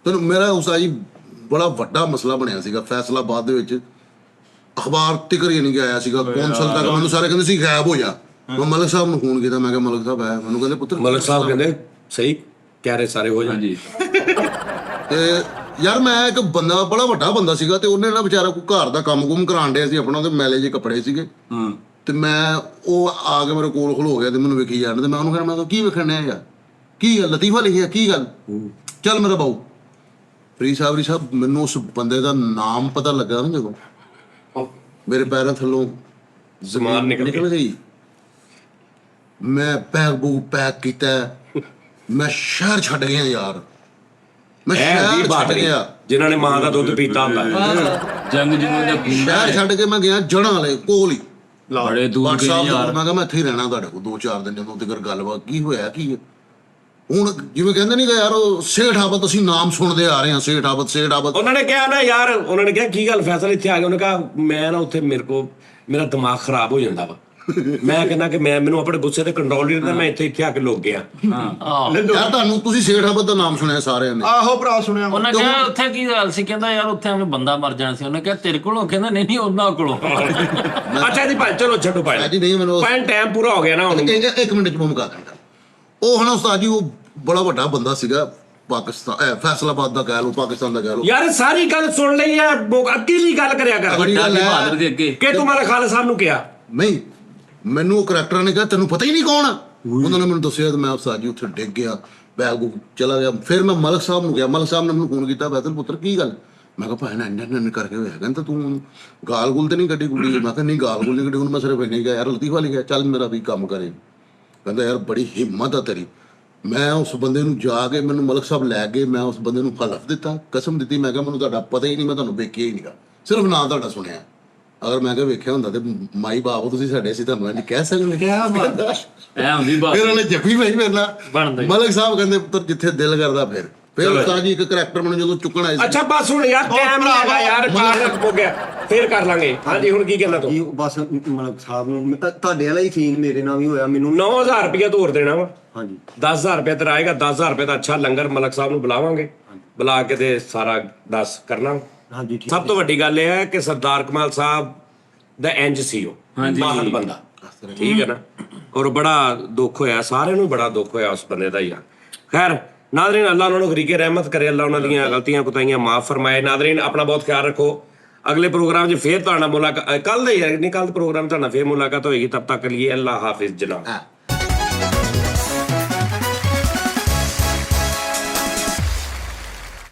ਤੈਨੂੰ ਮੇਰਾ ਉਸਤਾਦ ਜੀ ਬੜਾ ਵੱਡਾ ਮਸਲਾ ਬਣਿਆ ਸੀਗਾ ਫੈਸਲਾਬਾਦ ਦੇ ਵਿੱਚ ਅਖਬਾਰ ਤੱਕ ਹੀ ਨਹੀਂ ਗਿਆ ਸੀਗਾ, ਕੌਂਸਲ ਤੱਕ ਮੈਨੂੰ ਸਾਰੇ ਕਹਿੰਦੇ ਸੀ ਗਾਇਬ ਹੋ ਜਾ। ਮੈਂ ਮਲਕ ਸਾਹਿਬ ਨੂੰ ਫੋਨ ਕੀਤਾ, ਮੈਂ ਕਿਹਾ ਮਲਕ ਸਾਹਿਬ ਆਇਆ, ਮੈਨੂੰ ਕਹਿੰਦੇ ਪੁੱਤਰ ਮਲਕ ਸਾਹਿਬ ਕਹਿੰਦੇ ਸਹੀ ਕਹਿ ਰਹੇ ਸਾਰੇ ਹੋ ਜਾਣ। ਹਾਂਜੀ ਤੇ ਯਾਰ ਮੈਂ ਇੱਕ ਬੰਦਾ ਬੜਾ ਵੱਡਾ ਬੰਦਾ ਸੀਗਾ ਤੇ ਉਹਨੇ ਨਾ ਵਿਚਾਰਾ ਕੋਈ ਘਰ ਦਾ ਕੰਮ-ਕੁਮ ਕਰਾਉਣ ਡਿਆ ਸੀ ਆਪਣਾ, ਤੇ ਮੈਲੇ ਜਿਹੇ ਕੱਪੜੇ ਸੀਗੇ ਤੇ ਮੈਂ ਉਹ ਆ ਕੇ ਮੇਰੇ ਕੋਲ ਖਲੋ ਗਿਆ ਤੇ ਮੈਨੂੰ ਵੇਖੀ ਜਾਣ ਤੇ ਮੈਂ ਉਹਨੂੰ ਕਿਹਾ, ਮੈਂ ਕਿਹਾ ਕੀ ਵੇਖਣ ਡਿਆ ਯਾਰ, ਕੀ ਗੱਲ ਲਤੀਫਾ ਲਿਖਿਆ, ਕੀ ਗੱਲ, ਚੱਲ ਮੇਰਾ ਬਾਊ ਫਰੀਦ ਸਾਹਿਬ ਮੈਨੂੰ ਉਸ ਬੰਦੇ ਦਾ ਨਾਮ ਪਤਾ ਲੱਗਾ ਨਾ ਜਦੋਂ ਮੇਰੇ ਪੈਰਾਂ ਥੱਲੋਂ ਜ਼ਮਾਨ ਨਿਕਲ ਗਈ। ਮੈਂ ਪੈਕ ਕੀਤਾ, ਮੈਂ ਸ਼ਹਿਰ ਛੱਡ ਗਿਆ ਯਾਰ, ਮੈਂ ਸ਼ਹਿਰ ਛੱਡ ਗਿਆ। ਜਿਨ੍ਹਾਂ ਨੇ ਮਾਂ ਦਾ ਦੁੱਧ ਪੀਤਾ ਹੁੰਦਾ ਜੰਗ ਜਨੂਨ ਦਾ ਸ਼ਹਿਰ ਛੱਡ ਕੇ ਮੈਂ ਗਿਆ ਜੜਾਂ ਵਾਲੇ ਕੋਲ ਹੀ, ਬੜੇ ਦੂਰ ਗਏ ਯਾਰ। ਮੈਂ ਕਿਹਾ ਮੈਂ ਇੱਥੇ ਹੀ ਰਹਿਣਾ ਤੁਹਾਡੇ ਕੋਲ 2-4 ਦਿਨ, ਜਦੋਂ ਤੱਕ ਗੱਲਬਾਤ ਕੀ ਹੋਇਆ ਕੀ ਹੈ। ਹੁਣ ਜਿਵੇਂ ਕਹਿੰਦੇ ਨਹੀਂ ਕਿ ਯਾਰ ਉਹ ਸੇਠ ਆਬਦ ਅਸੀਂ ਨਾਮ ਸੁਣਦੇ ਆ ਰਹੇ ਹਾਂ, ਸੇਠ ਆਬਦ। ਉਹਨਾਂ ਨੇ ਕਿਹਾ ਨਾ ਯਾਰ, ਉਹਨਾਂ ਨੇ ਕਿਹਾ ਕੀ ਗੱਲ ਫੈਸਲਾ ਇੱਥੇ ਆ ਗਿਆ, ਉਹਨੇ ਕਿਹਾ ਮੈਂ ਨਾ ਉੱਥੇ ਮੇਰਾ ਦਿਮਾਗ ਖਰਾਬ ਹੋ ਜਾਂਦਾ ਵਾ। ਮੈਂ ਕਹਿੰਦਾ ਕਿ ਮੈਨੂੰ ਆਪਣੇ ਗੁੱਸੇ ਤੇ ਕੰਟਰੋਲ ਨਹੀਂ ਰਹਿੰਦਾ, ਮੈਂ ਇੱਥੇ ਆ ਕੇ ਲੁੱਕ ਗਿਆ। ਯਾਰ ਤੁਹਾਨੂੰ ਤੁਸੀਂ ਸੇਠ ਆਬਦ ਦਾ ਨਾਮ ਸੁਣਿਆ ਸਾਰਿਆਂ ਨੇ? ਆਹੋ ਭਰਾ ਸੁਣਿਆ ਮੈਂ। ਉਹਨੇ ਕਿਹਾ ਉੱਥੇ ਕੀ ਗੱਲ ਸੀ, ਕਹਿੰਦਾ ਯਾਰ ਉੱਥੇ ਐਵੇਂ ਬੰਦਾ ਮਰ ਜਾਣਾ ਸੀ। ਉਹਨੇ ਕਿਹਾ ਤੇਰੇ ਕੋਲੋਂ, ਕਹਿੰਦਾ ਨਹੀਂ ਉਹਨਾਂ ਕੋਲੋਂ। ਅੱਛਾ ਜੀ ਭਾਈ ਚਲੋ ਛੱਡੋ ਭਾਈ ਜੀ ਨਹੀਂ ਮੈਨੂੰ ਟਾਈਮ ਪੂਰਾ ਹੋ ਗਿਆ ਨਾ ਹੁਣ। ਇੱਕ ਮਿੰਟ ਚ ਮੈਂ ਮੁਕਾ ਦਿੰਦਾ। ਉਹ ਹਨਾ ਉਸਤਾਦ ਜੀ ਉਹ ਬੜਾ ਵੱਡਾ ਬੰਦਾ ਸੀਗਾ, ਪਾਕਿਸਤਾਨ ਫੈਸਲਾਬਾਦ ਦਾ ਕਹਿ ਲਓ, ਪਾਕਿਸਤਾਨ ਦਾ ਕਹਿ ਲਓ। ਯਾਰ ਸਾਰੀ ਗੱਲ ਸੁਣ ਲਈ ਆ, ਅਕੀਲੀ ਗੱਲ ਕਰਿਆ ਕਰ ਬੜੀ ਗੱਲ ਹੈ ਬਹਾਦਰ ਦੇ ਅੱਗੇ ਕਿ ਤੂੰ ਮਾਰੇ ਖਾਲਸਾ ਸਾਹਿਬ ਨੂੰ ਕਿਹਾ ਨਹੀਂ, ਮੈਨੂੰ ਉਹ ਕਰੈਕਟਰ ਨੇ ਕਿਹਾ ਤੈਨੂੰ ਪਤਾ ਹੀ ਨਹੀਂ ਕੌਣ ਆ। ਉਹਨਾਂ ਨੇ ਮੈਨੂੰ ਦੱਸਿਆ ਤੇ ਮੈਂ ਉਸਤਾਦ ਜੀ ਉੱਥੇ ਡਿੱਗ ਗਿਆ, ਬੈਗ ਚਲਾ ਗਿਆ। ਫਿਰ ਮੈਂ ਮਲਕ ਸਾਹਿਬ ਨੂੰ ਗਿਆ, ਮਲਕ ਸਾਹਿਬ ਨੇ ਮੈਨੂੰ ਫੋਨ ਕੀਤਾ, ਫੈਸਲ ਪੁੱਤਰ ਕੀ ਗੱਲ। ਮੈਂ ਕਿਹਾ ਭਾਈ ਨਾ ਇੰਜਨ ਕਰਕੇ ਹੋਇਆ। ਕਹਿੰਦਾ ਤੂੰ ਗਾਲ ਗੁਲ ਤੇ ਨਹੀਂ ਕੱਢੀ ਗੁੱਡੀ। ਮੈਂ ਕਿਹਾ ਨਹੀਂ ਗਾਲ ਗੁਲ ਨਹੀਂ ਕੱਢੀ, ਹੁਣ ਮੈਂ ਸਿਰਫ ਇੰਨੀ ਕਿਹਾ ਯਾਰ ਲਤੀਫਾ ਲਿਖਿਆ, ਚੱਲ ਮੇਰਾ ਵੀ ਕੰਮ ਕਰੇ। ਕਹਿੰਦਾ ਯਾਰ ਬੜੀ ਹਿੰਮਤ ਆ ਤੇਰੀ। ਮੈਂ ਉਸ ਬੰਦੇ ਨੂੰ ਜਾ ਕੇ, ਮੈਨੂੰ ਮਲਕ ਸਾਹਿਬ ਲੈ ਗਏ, ਮੈਂ ਉਸ ਬੰਦੇ ਨੂੰ ਹਲਫ ਦਿੱਤਾ, ਕਸਮ ਦਿੱਤੀ। ਮੈਂ ਕਿਹਾ ਮੈਨੂੰ ਤੁਹਾਡਾ ਪਤਾ ਹੀ ਨਹੀਂ, ਮੈਂ ਤੁਹਾਨੂੰ ਵੇਖਿਆ ਹੀ ਨਹੀਂਗਾ, ਸਿਰਫ ਨਾਂ ਤੁਹਾਡਾ ਸੁਣਿਆ। ਅਗਰ ਮੈਂ ਕਿਹਾ ਵੇਖਿਆ ਹੁੰਦਾ ਤੇ ਮਾਈ ਬਾਪ ਤੁਸੀਂ ਸਾਡੇ ਸੀ, ਤੁਹਾਨੂੰ ਇੰਝ ਕਹਿ ਸਕਦੇ। ਐ ਹੁੰਦੀ ਬਾਤ। ਫਿਰ ਉਹਨੇ ਜੱਫੀ ਭਾਈ ਮੇਰੇ ਨਾਲ। ਮਲਕ ਸਾਹਿਬ ਕਹਿੰਦੇ ਪੁੱਤਰ ਜਿੱਥੇ ਦਿਲ ਕਰਦਾ ਫਿਰ ਉਸਤਾਦ ਜੀ ਇੱਕ ਕਰੈਕਟਰ ਮੈਨੂੰ ਜਦੋਂ ਚੁੱਕਣ ਆਏ ਸੀ। ਅੱਛਾ ਬਸ ਹੁਣ ਯਾਰ ਟਾਈਮ ਨਹੀਂ ਹੈਗਾ ਯਾਰ, ਕਾਰਡ ਹੋ ਗਿਆ, ਫੇਰ ਕਰ ਲਾਂਗੇ। ਹਾਂਜੀ ਹੁਣ ਕੀ ਕਹਿਣਾ ਤੂੰ? ਜੀ ਬਸ ਮਲਕ ਸਾਹਿਬ ਨੂੰ ਤੁਹਾਡੇ ਵਾਲਾ ਹੀ ਸੀਨ ਮੇਰੇ ਨਾਲ ਵੀ ਹੋਇਆ। ਮੈਨੂੰ 9000 ਰੁਪਇਆ ਤੋਰ ਦੇਣਾ ਵਾ। ਹਾਂਜੀ 10,000 ਰੁਪਇਆ ਤੇਰਾ ਆਏਗਾ, 10,000 ਰੁਪਏ ਦਾ ਅੱਛਾ ਲੰਗਰ ਮਲਕ ਸਾਹਿਬ ਨੂੰ ਬੁਲਾਵਾਂਗੇ, ਬੁਲਾ ਕੇ ਤੇ ਸਾਰਾ ਦੱਸ ਕਰਨਾ। ਹਾਂਜੀ ਠੀਕ ਸਭ ਤੋਂ ਵੱਡੀ ਗੱਲ ਇਹ ਹੈ ਕਿ ਸਰਦਾਰ ਕਮਾਲ ਸਾਹਿਬ ਦਾ ਇੰਜ ਸੀ ਉਹ ਬਾਹਰ ਬੰਦਾ, ਠੀਕ ਹੈ ਨਾ। ਔਰ ਬੜਾ ਦੁੱਖ ਹੋਇਆ, ਸਾਰਿਆਂ ਨੂੰ ਬੜਾ ਦੁੱਖ ਹੋਇਆ ਉਸ ਬੰਦੇ ਦਾ ਹੀ ਆ। ਖੈਰ ਨਾਜ਼ਰੀਨ, ਅੱਲਾਹ ਉਹਨਾਂ ਨੂੰ ਗਰੀਕੇ ਰਹਿਮਤ ਕਰੇ, ਅੱਲਾਹ ਉਹਨਾਂ ਦੀਆਂ ਗਲਤੀਆਂ ਕੁਤਾਈਆਂ ਮਾਫ ਫਰਮਾਏ। ਨਾਜ਼ਰੀਨ ਆਪਣਾ ਬਹੁਤ ਖਿਆਲ ਰੱਖੋ। ਅਗਲੇ ਪ੍ਰੋਗਰਾਮ 'ਚ ਫੇਰ ਤੁਹਾਡਾ ਮੁਲਾਕਾਤ, ਕੱਲ ਦਾ ਹੀ ਹੈ ਨਹੀਂ, ਕੱਲ ਪ੍ਰੋਗਰਾਮ ਤੁਹਾਡਾ ਫੇਰ ਮੁਲਾਕਾਤ ਹੋਏਗੀ। ਤਬ ਤੱਕ ਲਈ ਅੱਲਾਹ ਹਾਫਿਜ਼ ਜਨਾਬ।